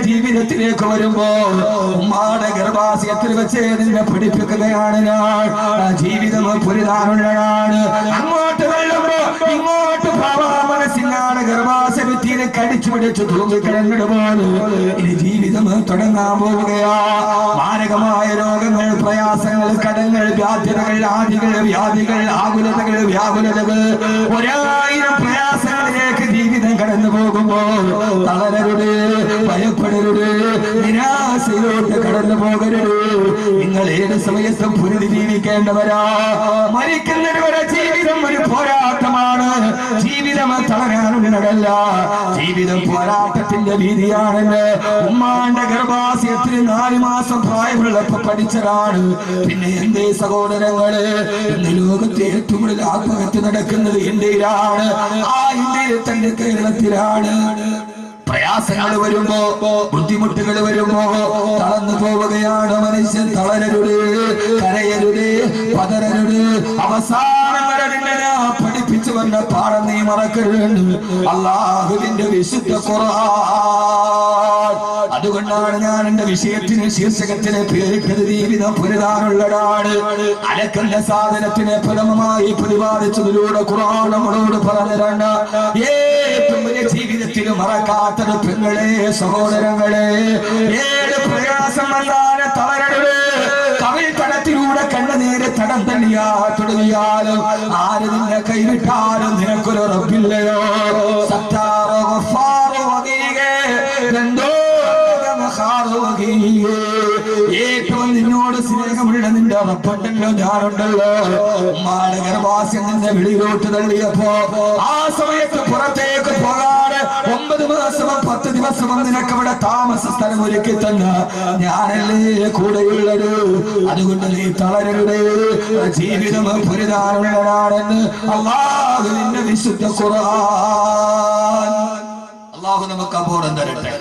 ജീവിതത്തിലേക്ക് വരുമ്പോ ഉമ്മാടെ ഗർഭാശയത്തിൽ വെച്ച് നിന്നെ പഠിപ്പിക്കുകയാണ് ഞാൻ. ജീവിതം പുരിതാനുള്ളതാണ്. അങ്ങോട്ട് വെള്ളുമ്പോ ഇങ്ങോട്ട് മനസ്സിനാണ് ഗർഭാശയത്തിനെ കടിച്ചു പിടിച്ചു തൂങ്ങിക്കിടന്നിടുപോലെ ഇനി ജീവിതം തുടങ്ങാൻ പോവുകയാ. മാരകമായ രോഗങ്ങൾ, പ്രയാസങ്ങൾ, കടങ്ങൾ, ബാധ്യതകൾ, ആദികൾ, വ്യാധികൾ, ആകുലതകൾ, വ്യാകുലതകൾ, 1000 പ്രയാസങ്ങളിലേക്ക് ജീവിതം കടന്നു പോകുമ്പോ തളരരുത്, ഭയപ്പെടരുത്, നിരാശയിലോട്ട് കടന്നു പോകരുത്. നിങ്ങൾ ഏത് സമയത്തും പൊരുതി ജീവിക്കേണ്ടവരാ. മരിക്കുന്നവരെ വരെ ജീവിതം ഒരു പോരാട്ടമാണ്. ജീവിതം തളരാനുള്ളതല്ല, ജീവിതം പോരാട്ടത്തിന്റെ വീതിയാണെന്ന് ഉമ്മാന്റെ ഗർഭാശയത്തിൽ 4 മാസം പ്രായമുള്ളപ്പോ പഠിച്ചതാണ്. പിന്നെ എന്റെ സഹോദരങ്ങള്, ഇന്ന് ലോകത്തെ ഏറ്റവും കൂടുതൽ ആത്മഹത്യ നടക്കുന്നത് ഇന്ത്യയിലാണ്. ആ ഇന്ത്യയിൽ തന്നെ കേരളത്തിലാണ്. പ്രയാസങ്ങൾ വരുമ്പോ, ബുദ്ധിമുട്ടുകൾ വരുമ്പോ തളർന്നു പോവുകയാണ് മനുഷ്യൻ. തളരരുത്, കരയരുത്, പതരരുത്. അവസാനം വരെ പഠിപ്പിച്ചു വന്ന പാഠം നീ മറക്കരുത്. അല്ലാഹുവിന്റെ വിശുദ്ധ ഖുർആൻ. അതുകൊണ്ടാണ് ഞാൻ എന്റെ വിഷയത്തിന് ശീർഷകത്തിന് പേരിട്ടത് ജീവിതം പുരിതാനുള്ളതാണ്. അലക്കുന്ന സാധനത്തിനെ പ്രഥമമായി പ്രതിപാദിച്ചതിലൂടെ ഖുർആൻ നമ്മളോട് പറഞ്ഞതാണ്. ഏറ്റവും വലിയ ജീവിതത്തിൽ മറക്കാത്തത് പെങ്ങളെ, സഹോദരങ്ങളെ, ഏത് പ്രയാസം വന്നാലും തളരരുത്. കവിൾത്തടത്തിലൂടെ കണ്ണുനീര് തടം തള്ളിയാ തുടങ്ങിയാലും ആര് നിന്നെ കൈവിട്ടാലും നിനക്കൊരു റബ്ബില്ലയോ? സത്താറോ ഗഫാറോ വഗീഗേ രണ്ടോ ഏറ്റവും നിന്നോട് സ്നേഹമുള്ള നിന്റെ റബ്ബുണ്ടല്ലോ, ഞാനുണ്ടല്ലോ. ഉമ്മാടെ ഗർഭാശയം നിന്നെ വെളിയിലോട്ട് തള്ളിയപ്പോ ആ സമയത്ത് പുറത്തേക്ക് പോകാതെ 9 മാസവും 10 ദിവസവും നിനക്ക് ഇവിടെ താമസ സ്ഥലം ഒരുക്കി തന്ന ഞാനല്ലേ കൂടെയുള്ളത്. അതുകൊണ്ട് നീ തളരരുത്. ജീവിതം പുരിതാനുള്ളതാണെന്ന് അല്ലാഹുവിന്റെ വിശുദ്ധ ഖുർആൻ. അല്ലാഹു നമുക്ക് അബോധം തരട്ടെ.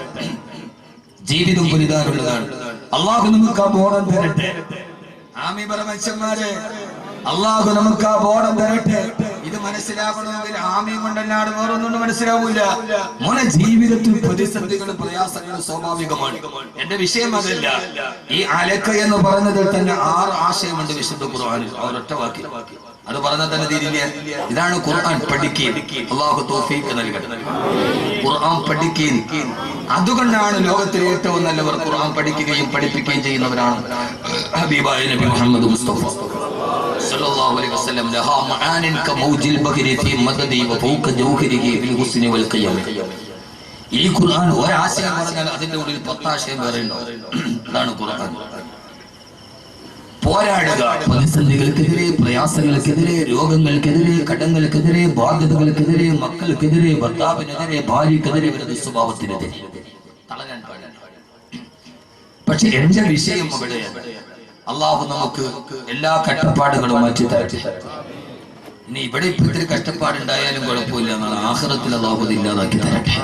ജീവിതം പുരിതാനുള്ളതാണ്. അല്ലാഹു നമുക്ക് ആ ബോധം തരട്ടെ. ആമീൻ പറ മനുഷ്യന്മാരെ. അല്ലാഹു നമുക്ക് ആ ബോധം തരട്ടെ. ഇത് മനസ്സിലാക്കണമെങ്കിൽ ആമീൻ കൊണ്ടല്ലാതെ വേറൊന്നും മനസ്സിലാവൂല. മോനെ, ജീവിതത്തിൽ പ്രതിസന്ധികളും പ്രയാസങ്ങളും സ്വാഭാവികമാണ്. എന്റെ വിഷയം അതല്ല. ഈ അലക്ക എന്ന് പറഞ്ഞതിൽ തന്നെ 6 ആശയമുണ്ട് വിശുദ്ധ ഖുർആനിൽ. ഒരൊറ്റ വാക്കി അത് പറഞ്ഞാൽ തന്നെ തീരില്ല. ഇതാണ് ഖുർആൻ പഠിക്കുകയും. അല്ലാഹു തൗഫീഖ് നൽകട്ടെ. ഖുർആൻ പഠിക്കുകയും. അതുകൊണ്ടാണ് ലോകത്തിലെ ഏറ്റവും നല്ലവർ ഖുർആൻ പഠിക്കുകയും പഠിപ്പിക്കുകയും ചെയ്യുന്നവരാണ് ഹബീബായ നബി മുഹമ്മദ് മുസ്തഫ സല്ലല്ലാഹു അലൈഹി വസല്ലം. ലഹാ മആനിൻ കമൗജിൽ ബഹരി ഫീ മദദി വഫൗക ജൗഹരിഹി ഫിൽ ഹുസ്നി വൽ ഖിയം. ഈ ഖുർആൻ ഒരാശയം പറഞ്ഞാൽ അതിന്റെ ഉള്ളിൽ 10 ആശയം വേറെ ഉണ്ടാവും. അതാണ് ഖുർആൻ. പോരാടുക. പ്രതിസന്ധികൾക്കെതിരെ, പ്രയാസങ്ങൾക്കെതിരെ, രോഗങ്ങൾക്കെതിരെ, കടങ്ങൾക്കെതിരെ, ബാധ്യതകൾക്കെതിരെ, മക്കൾക്കെതിരെ, ഭർത്താവിനെതിരെ, ഭാര്യക്കെതിരെ, വരുന്ന സ്വഭാവത്തിനെതിരെ തളരാൻ പാടില്ല. പക്ഷെ എന്റെ വിഷയം അവിടെ അള്ളാഹു നമുക്ക് എല്ലാ കഷ്ടപ്പാടുകളും മാറ്റി തരട്ടെ. ഇനി ഇവിടെ ഇപ്പോഴത്തെ കഷ്ടപ്പാടുണ്ടായാലും കുഴപ്പമില്ല എന്നാണ്. ആഖിറത്തിൽ അള്ളാഹു ഇല്ലാതാക്കി തരട്ടെ.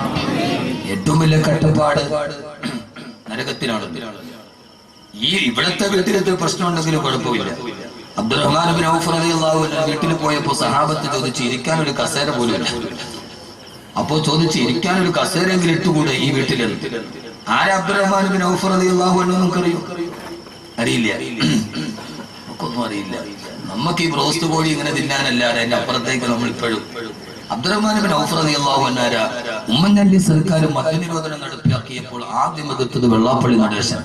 ഏറ്റവും വലിയ കഷ്ടപ്പാട് നരകത്തിലാണ്. ഈ ഇവിടത്തെ വീട്ടിലത്തെ പ്രശ്നം ഉണ്ടെങ്കിലും കുഴപ്പമില്ല. അബ്ദുറഹ്മാൻ ബിൻ ഔഫ് റളിയല്ലാഹു അൻഹു വീട്ടിൽ പോയപ്പോ സഹാബത്ത് ചോദിച്ചു, ഇരിക്കാൻ ഒരു കസേര പോലും ഇല്ല. അപ്പോ ചോദിച്ചു, ഇരിക്കാൻ ഒരു കസേരയെങ്കിലും ഇട്ടുകൂടെ ഈ വീട്ടിലെന്ന്. ആരാ അബ്ദുറഹ്മാൻ ബിൻ ഔഫ് റളിയല്ലാഹു അൻഹു? നമുക്കറിയോ? അറിയില്ല. നമുക്കൊന്നും അറിയില്ല. നമുക്ക് ഈ ബ്രോസ്റ്റ് കോഴി ഇങ്ങനെ തിന്നാനല്ലാതെ അതിന്റെ അപ്പുറത്തേക്ക് നമ്മൾ ഇപ്പോഴും. അബ്ദുറഹ്മാൻ ബിൻ ഔഫ് റളിയല്ലാഹു അൻഹു ഉമ്മൻചാണ്ടി സർക്കാർ മദ്യനിരോധനം നടപ്പിലാക്കിയപ്പോൾ ആദ്യം എതിർത്തത് വെള്ളാപ്പള്ളി നടേശൻ.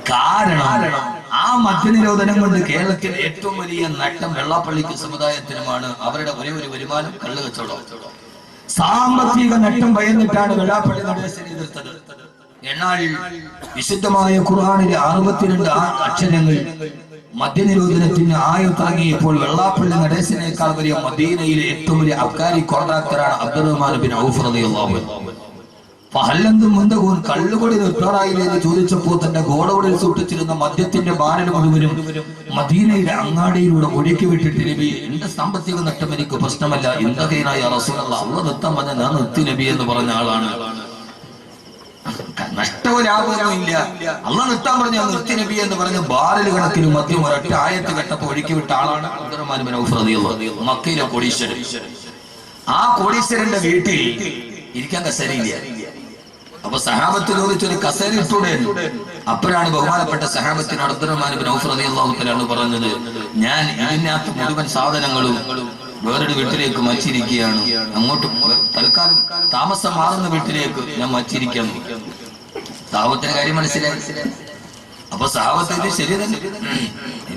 കാരണം ആ മദ്യനിരോധനം കൊണ്ട് കേരളത്തിൽ ഏറ്റവും വലിയ നഷ്ടം വെള്ളാപ്പള്ളിക്ക് സമുദായത്തിനുമാണ്. അവരുടെ ഒരേ ഒരു വരുമാനം കള്ള് കച്ചവടം. സാമ്പത്തിക നഷ്ടം ഭയന്നിട്ടാണ് വെള്ളാപ്പള്ളി നടേശനെ എതിർത്തത്. എന്നാൽ വിശുദ്ധമായ ഖുർആനിലെ 62 അക്ഷരങ്ങൾ മദ്യനിരോധനത്തിന് ആയുത്താങ്ങിയപ്പോൾ വെള്ളാപ്പള്ളി നടേശനേക്കാൾ വലിയ മദീനയിലെ ഏറ്റവും വലിയ അബ്കാരി കോൺട്രാക്ടറാണ് അബ്ദുറഹ്മാൻ ബിൻ ഔഫ് റളിയല്ലാഹു അൻഹു. പഹല്ലെന്തും മുന്തകൂൻ കള്ളുകൊടി നിർത്താറായില്ലെന്ന് ചോദിച്ചപ്പോൾ തന്റെ ഗോഡൌണിൽ സൂക്ഷിച്ചിരുന്ന മദ്യത്തിന്റെ ബാരൽ മുഴുവനും മദീനയിലെ അങ്ങാടിയിലൂടെ ഒഴുക്കി വിട്ടിട്ട് നബി, എന്റെ സാമ്പത്തിക നഷ്ടം എനിക്ക് പ്രശ്നമല്ല, എന്തൊക്കെയായ റസൂലുള്ളാഹി അള്ളാഹ് നിർത്താൻ പറഞ്ഞ ഞാൻ നിർത്തി നബി എന്ന് പറഞ്ഞ ആളാണ്. നഷ്ടവും ലാഭമൊന്നും ഇല്ല, അള്ളാഹ് നിർത്താൻ പറഞ്ഞ നിർത്തി നബി എന്ന് പറഞ്ഞ ബാരൽ കണക്കിന് മദ്യം ഒരൊറ്റ ആയത്ത് കേട്ടപ്പോ ഒഴുക്കി വിട്ട ആളാണ് അബ്ദുറഹ്മാൻ ബിൻ ഔഫ് റളിയല്ലാഹു അൻഹു, മക്കയിലെ കോടീശ്വരൻ. ആ കോടീശ്വരന്റെ വീട്ടിൽ ഇരിക്കാൻ കസേരയില്ല. അപ്പൊ സഹാബത്ത് ചോദിച്ചൊരു കസേര ഇട്ടൂടെ. അപ്പോഴാണ് ബഹുമാനപ്പെട്ട സഹാബത്തിന് അബ്ദുറഹ്മാൻ ഇബ്നു ഔഫ് റളിയല്ലാഹു തആല പറഞ്ഞത്, ഞാൻ ഇതിനകത്ത് മുഴുവൻ സാധനങ്ങളും വേറൊരു വീട്ടിലേക്ക് മച്ചിരിക്കുകയാണ്, അങ്ങോട്ട് തൽക്കാലം താമസം മാറുന്ന വീട്ടിലേക്ക് ഞാൻ മച്ചിരിക്കാൻ. സഹാബത്തിന്റെ കാര്യം മനസ്സിലായി. അപ്പൊ സഹാബത്ത് ശരി തന്നെ,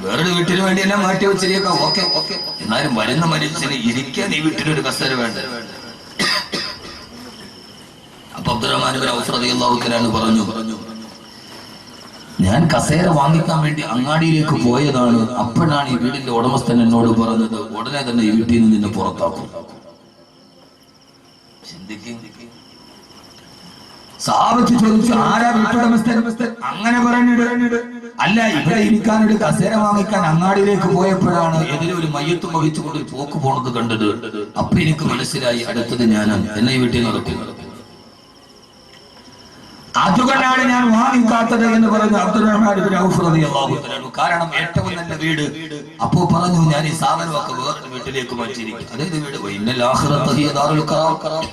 വേറൊരു വീട്ടിന് വേണ്ടിയെല്ലാം മാറ്റി വെച്ചിരിക്കാം, ഓക്കെ. എന്നാലും വരുന്ന മനുഷ്യന് ഇരിക്കാൻ ഈ വീട്ടിലൊരു കസേര വേണ്ട. അപ്പൊ അബ്ദുറഹ്മാൻ ഇബ്നു ഔഫ് റളിയല്ലാഹു തആല പറഞ്ഞു, ഞാൻ കസേര വാങ്ങിക്കാൻ വേണ്ടി അങ്ങാടിയിലേക്ക് പോയതാണ്. അപ്പോഴാണ് ഈ വീടിന്റെ ഉടമസ്ഥൻ എന്നോട് പറഞ്ഞത്, ഉടനെ തന്നെ ഈ വീട്ടിൽ നിന്ന് നിന്നെ പുറത്താക്കും. സാബത്ത് ചോദിച്ചു, ആരാ വീട്ടുടമസ്ഥൻ? അങ്ങനെ പറഞ്ഞിട്ട്, അല്ല, ഇവിടെ ഇരിക്കാനൊരു കസേര വാങ്ങിക്കാൻ അങ്ങാടിയിലേക്ക് പോയപ്പോഴാണ് എതിരെ ഒരു മയ്യത്തും വഹിച്ചുകൊണ്ട് ഒരു പോക്ക് പോണത് കണ്ടത്. അപ്പൊ എനിക്ക് മനസ്സിലായി, അടുത്തത് ഞാനാണ്, എന്നെ ഈ വീട്ടിൽ നടക്കും. അതുകൊണ്ടാണ് ഞാൻ വാങ്ങിക്കാത്തത് എന്ന് പറഞ്ഞു അബ്ദുറഹ്മാൻ ഇബ്നു ഔഫ് റളിയല്ലാഹു തആല. കാരണം ഏറ്റവും നല്ല വീട്. അപ്പോ പറഞ്ഞു, ഞാൻ ഈ സാധനമൊക്കെ വേറെ വീട്ടിലേക്ക് മാറ്റിയിരിക്കും. അതായത് വീട് ഇന്നൽ ആഖിറത ഹിയ ദാറുൽ ഖറാർ,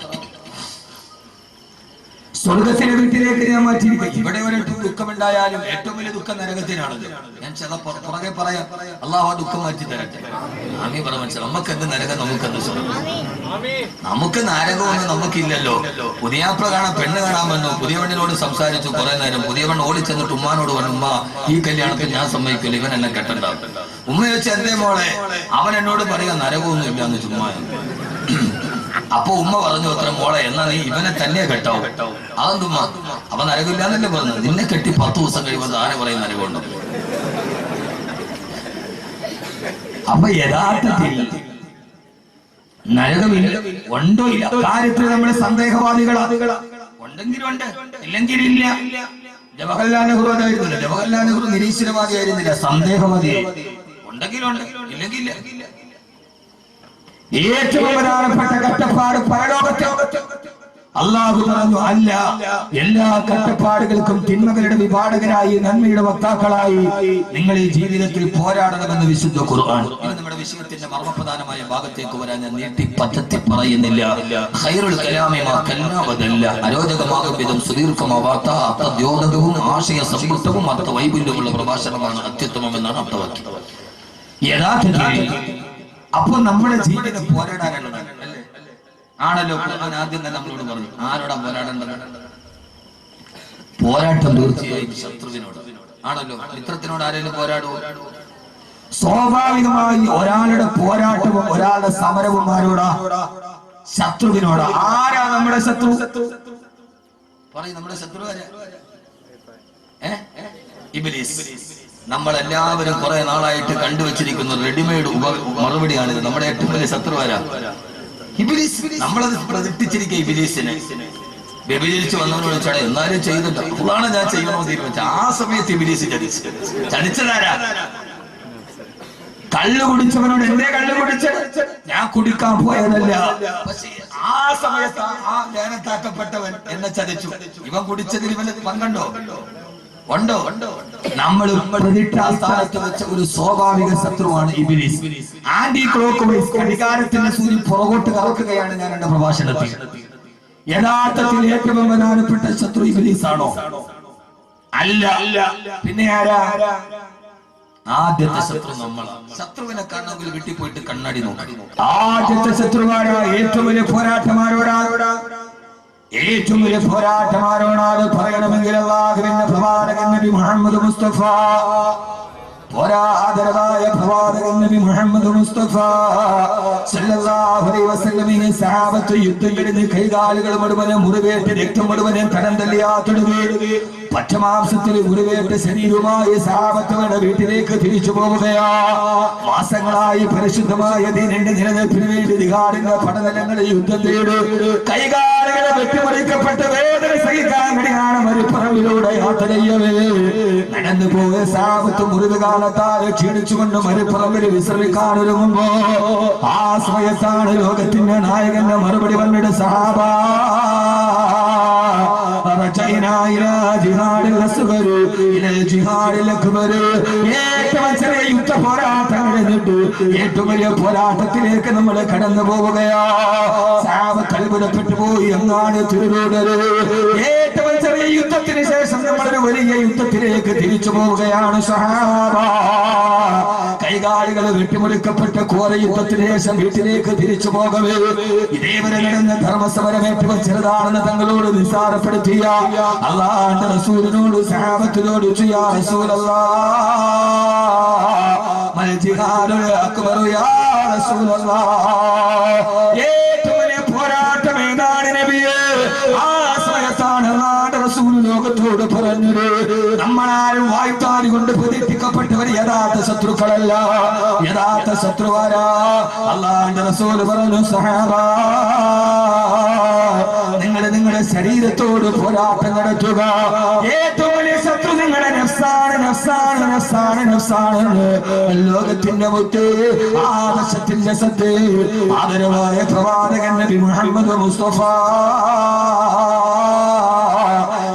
സ്വർഗത്തിലെ വീട്ടിലേക്ക് ഞാൻ മാറ്റിയിരിക്കും. ഇവിടെ ഒരു ദുഃഖമുണ്ടായാലും ഏറ്റവും വലിയ ദുഃഖം നരകത്തിനാണല്ലോ. ഞാൻ പുറകെ പറയാം, അള്ളാഹു ആ ദുഃഖം മാറ്റി തരട്ടെ. ആമീൻ പറ. മനസ്സിലാവും. നമുക്കെന്ത് നരകം, നമുക്കെന്ത് സ്വർഗം? നമുക്ക് നരകമൊന്നും നമുക്കില്ലല്ലോ. പുതിയാപ്ല കാണാൻ പെണ്ണ് കാണാൻ വന്നു, പുതിയ പെണ്ണിനോട് സംസാരിച്ചു കുറെ നേരം. പുതിയ പെണ്ണ് ഓടിച്ചെന്നിട്ട് ഉമ്മാനോട് പറഞ്ഞു, ഉമ്മ ഈ കല്യാണത്തിൽ ഞാൻ സമ്മതിക്കില്ല, ഇവൻ എന്നെ കെട്ടണ്ടാവും. ഉമ്മ ചോദിച്ചു, എന്തേ മോളെ? അവൻ എന്നോട് പറയാ നരകമൊന്നും ഇല്ലാന്ന് ചുമ്മാ. അപ്പൊ ഉമ്മ പറഞ്ഞു, അത്ര മോളെ, എന്നാ നീ ഇവനെ തന്നെ കെട്ടാവും. അതെന്തുമ്മ? അവൻ നരകമില്ലാന്നല്ലേ പറഞ്ഞു. നിന്നെ കെട്ടി 10 ദിവസം കഴിയുമ്പോൾ ആരെ പറയും നരകമുണ്ടോ? അപ്പൊ യഥാർത്ഥത്തിൽ നരകമില്ല, ഉണ്ടോ ഇല്ല കാര്യത്തിൽ നമ്മൾ സന്ദേഹവാദികളാ. ഉണ്ടെങ്കിലും ഉണ്ട്, ഇല്ലെങ്കിലില്ല. ജവഹർലാൽ നെഹ്റു അതായിരുന്നില്ല. ജവഹർലാൽ നെഹ്റു നിരീശ്വരവാദിയായിരുന്നില്ല, സന്ദേഹവാദിയായിരുന്നു. ഉണ്ടെങ്കിലുണ്ട്, ഇല്ലെങ്കില്ല. ഏറ്റവും പ്രധാനപ്പെട്ട കഷ്ടപ്പാട് പരലോകത്തെ. അല്ലാഹു പറഞ്ഞു, അല്ല, എല്ലാ കഷ്ടപ്പാടുകൾക്കും തിന്മകളുടെ വിഭാടകരായി നന്മയുടെ വക്താക്കളായി നിങ്ങൾ ഈ ജീവിതത്തിൽ പോരാടണമെന്ന് വിശുദ്ധ ഖുർആൻ. ഇത് നമ്മുടെ വിഷയത്തിന്റെ മർമ്മപ്രധാനമായ ഭാഗത്തേക്ക് വരാൻ ഞാൻ നീട്ടി പദ്ധതി പറയുന്നില്ല. ഖൈറുൽ കലാമി മാ കല്ലാവതല്ല, അരോചകമാകും വിധം സുദീർഘമാവാത്ത അർത്ഥദ്യോതകവും ആശയ സമ്പുഷ്ടവും അർത്ഥ വൈപുല്യമുള്ള പ്രഭാഷണമാണ് അത്യുത്തമമെന്നാണ് അർത്ഥവാക്യം. യഥാർത്ഥത്തിൽ അപ്പൊ നമ്മുടെ ജീവിതം പോരാടാനുള്ളതാണ്, അല്ലേ? ആണല്ലോ. ഖുർആൻ ആദ്യം തന്നെ നമ്മളോട് പറഞ്ഞു, ആരോടാ പോരാടേണ്ടത്? പോരാട്ടം തീർച്ചയായും ശത്രുവിനോട് ആണല്ലോ. മിത്രത്തിനോട് ആരെങ്കിലും പോരാടുമോ? സ്വാഭാവികമായി ഒരാളുടെ പോരാട്ടവും ഒരാളുടെ സമരവും ആരോടാ? ശത്രുവിനോട്. ആരാ നമ്മുടെ ശത്രു? പറയും, നമ്മുടെ ശത്രു ആരാ? ഇബ്ലീസ്. നമ്മളെല്ലാവരും കുറെ നാളായിട്ട് കണ്ടുവച്ചിരിക്കുന്ന റെഡിമെയ്ഡ് മറുപടിയാണിത്. നമ്മുടെ ഏറ്റവും വലിയ ശത്രു ആരാ? ഇബ്ലീസ്. നമ്മളത് പ്രതിഷ്ഠിച്ചിരിക്കുക ഇബ്ലീസിനെ. വ്യഭിചരിച്ച് വന്നവനോട് ചോടെ എന്നാലും ചെയ്തിട്ട് അതാണ് ഞാൻ ചെയ്യണമെന്ന് തീരുമാനിച്ചു. ആ സമയത്ത് ഇബ്ലീസ് ചതിച്ചതാരാ? കള്ളു കുടിച്ചവനോട് എന്തേ കള്ളു കുടിച്ചത്? ഞാൻ കുടിക്കാൻ പോയതല്ല. പക്ഷേ ആ സമയത്ത് ആ ലേനത്താക്കപ്പെട്ടവൻ എന്നെ ചതിച്ചു. ഇവൻ കുടിച്ചതിൽ ഇവന് പങ്കുണ്ടോ? ഉണ്ടോ? നമ്മൾ പ്രതിഷ്ഠാസ്ഥാനത്ത് വെച്ച ഒരു സ്വാഭാവിക ശത്രുവാണ് ഇബ്ലീസ്. ആന്റി ക്ലോക്ക് വൈസ് ഘടികാരത്തിന്റെ സൂര്യൻ പുറകോട്ട് കറക്കുകയാണ് ഞാൻ എന്റെ പ്രഭാഷണത്തിൽ. യഥാർത്ഥത്തിൽ ഏറ്റവും പ്രധാനപ്പെട്ട ശത്രു ഇബ്ലീസ് ആണോ? അല്ല. പിന്നെ ആരാ? ആദ്യത്തെ ശത്രു നമ്മളാണ്. ശത്രുവിനെ കാണണമെങ്കിൽ വീട്ടിൽ പോയിട്ട് കണ്ണാടി നോക്കി. ആദ്യത്തെ ശത്രുവാരാ? ഏറ്റവും വലിയ പോരാട്ടമാരോടാ? ഏറ്റവും വലിയ പോരാട്ടമാരോടാണ് പറയണമെങ്കിൽ അല്ലാഹുവിന്റെ പ്രവാചകൻ നബി മുഹമ്മദ് മുസ്തഫ, പോരാതരമായ പ്രവാചകൻ നബി മുഹമ്മദ് മുസ്തഫ സല്ലല്ലാഹു അലൈഹി വസല്ലമയെ സഹാബത്ത് യുദ്ധം കഴിഞ്ഞ് കൈകാലുകൾ മുഴുവനും മുറിവേറ്റ് രക്തം മുഴുവനും കടം തള്ളിയാത്തൊടുകി പച്ചമാംസത്തിൽ മുറിവേറ്റ് ശരീരവുമായി സഹാബത്തുകളുടെ വീട്ടിലേക്ക് തിരിച്ചു പോവുകയാ. മാസങ്ങളായി പരിശുദ്ധമായ ദീനിന്റെ നിലനിൽപ്പിന് വേണ്ടി ദിഹാറിന്റെ പടതലങ്ങളിൽ യുദ്ധം ചെയ്ത് കൈകാലുകളെ വെട്ടിമുറിക്കപ്പെട്ട് വേദന സഹിക്കാൻ വേണ്ടിയാണ് മരുപ്പറമ്പിലൂടെ യാത്ര ചെയ്യവേ. നടന്നു പോയ സഹാബത്ത് മുറിവ് കാലത്താൽ ക്ഷീണിച്ചുകൊണ്ട് മരുപ്പറമ്പിൽ വിശ്രമിക്കാനൊരുങ്ങുമ്പോ ആ സമയത്താണ് ലോകത്തിന്റെ നായകന്റെ മറുപടി വന്നിട്ട് സഹാബ ഏറ്റവും ചെറിയ യുദ്ധ പോരാട്ടം കഴിഞ്ഞിട്ട് ഏറ്റവും വലിയ പോരാട്ടത്തിലേക്ക് നമ്മൾ കടന്നു പോവുകയാ. സാബത്ത് അത്ഭുതപ്പെട്ടു പോയി. എങ്ങാണ് തിരുവോടര് ഏറ്റവും യുദ്ധത്തിന് ശേഷം നമ്മളൊരു വലിയ യുദ്ധത്തിലേക്ക് തിരിച്ചു പോവുകയാണ് സഹാബ. കൈകാലുകൾ വെട്ടിമുറിക്കപ്പെട്ട ഘോര യുദ്ധത്തിന് ശേഷം വീട്ടിലേക്ക് തിരിച്ചു പോകവേ ഇതേവരെ നടന്ന ധർമ്മസമരം ഏറ്റവും ചെറുതാണെന്ന് തങ്ങളോട് നിസ്സാരപ്പെടുത്തിയ അല്ലാഹുവിന്റെ റസൂലിനോട് സഹാബത്തിനോട് യാ റസൂലല്ലാഹ് മൽ ജിഹാദുൽ അക്ബർ യാ റസൂലല്ലാഹ് ഏറ്റവും വലിയ പോരാട്ടം ഏതാണ് നബിയേ? ആ സമയത്താണ് അല്ലാഹുവിന്റെ റസൂൽ ലോകത്തോട് പറഞ്ഞത് നമ്മളാരും വായ്ത്താരി കൊണ്ട് പ്രതിഷ്ഠിക്കപ്പെട്ടവർ യഥാർത്ഥ ശത്രുക്കളല്ല. യഥാർത്ഥ ശത്രുവാരാ? അല്ലാഹുവിന്റെ റസൂൽ പറഞ്ഞു സഹാബ നിങ്ങളുടെ ശരീരത്തോട് പോരാട്ടം നടത്തുക. ഏറ്റവും വലിയ ശത്രു നിങ്ങളുടെ നഫ്സാണ്, നഫ്സാണ്, നഫ്സാണ്, നഫ്സാണ്. ലോകത്തിന്റെ മുത്ത് ആദർശത്തിന്റെ സത്ത് ആദരവായ പ്രവാചകൻ നബി മുഹമ്മദ് മുസ്തഫ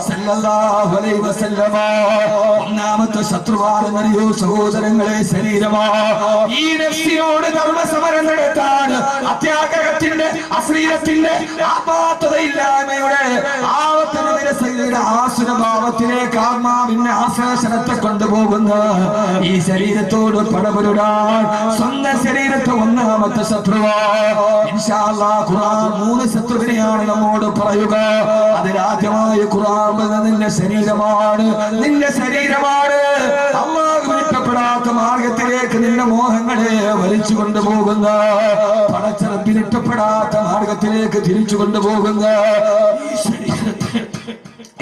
സല്ലല്ലാഹു അലൈഹി വസല്ലമ ഒന്നാമത്തെ ശത്രുവാണെന്നറിയോ സഹോദരങ്ങളെ? ശരീരമാ. ഈ നഫ്സിനോട് ധർമ്മസമരം നടത്താൻ അത്യാഗ്രഹത്തിന്റെ അശ്ലീലത്തിന്റെ ആപാത്തതയില്ലായ്മയുടെ ആസുരഭാവത്തിലേക്ക് ആത്മാവിന്റെ ആശ്ലേഷണത്തെ കൊണ്ടുപോകുന്ന ഈ ശരീരത്തോട് പടപൊരുടാൻ സ്വന്തം ശരീരത്തെ ഒന്നാമത്തെ ശത്രുവാ. ഇൻഷാ അല്ലാഹ് ഖുർആൻ 3 ശത്രുവിനെയാണ് നമ്മോട് പറയുക. അതിലാദ്യമായി ഖുർആൻ നിന്റെ ശരീരമാണ്, നിന്റെ ശരീരമാണ്. അല്ലാഹു ഇഷ്ടപ്പെടാത്ത മാർഗത്തിലേക്ക് നിന്റെ മോഹങ്ങളെ വലിച്ചു കൊണ്ടുപോകുന്ന, പടച്ചറപ്പിന് ഇഷ്ടപ്പെടാത്ത മാർഗത്തിലേക്ക് തിരിച്ചു കൊണ്ടുപോകുന്ന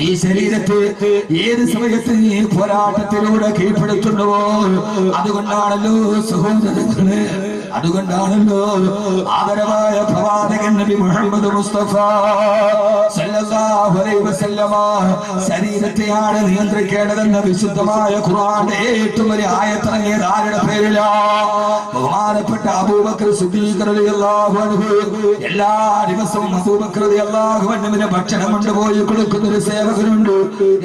ഈ ശരീരത്തെ ഏത് സമയത്ത് നീ പോരാട്ടത്തിലൂടെ കീഴ്പ്പെടുത്തുന്നുവോ അതുകൊണ്ടാണല്ലോ സഹോദരങ്ങളെ, അതുകൊണ്ടാണല്ലോ ആദരവായ പ്രവാചകൻ നബി മുഹമ്മദ് മുസ്തഫ സല്ലല്ലാഹു അലൈഹി വസല്ലമ ശരീരത്തെയാണ് നിയന്ത്രിക്കേണ്ടതെന്ന വിശുദ്ധമായ ഖുർആന്റെ ഏറ്റവും വലിയ ആയത്തിറങ്ങിയത് ആരുടെ പേരിലാ? ബഹുമാനപ്പെട്ട അബൂബക്കർ സിദ്ദീഖ് റളിയല്ലാഹു അൻഹു. എല്ലാ ദിവസവും അബൂബക്കർ റളിയല്ലാഹു അൻഹുവിന് ഭക്ഷണം കൊണ്ടുപോയി കൊടുക്കുന്ന ഒരു സേവകനുണ്ട്.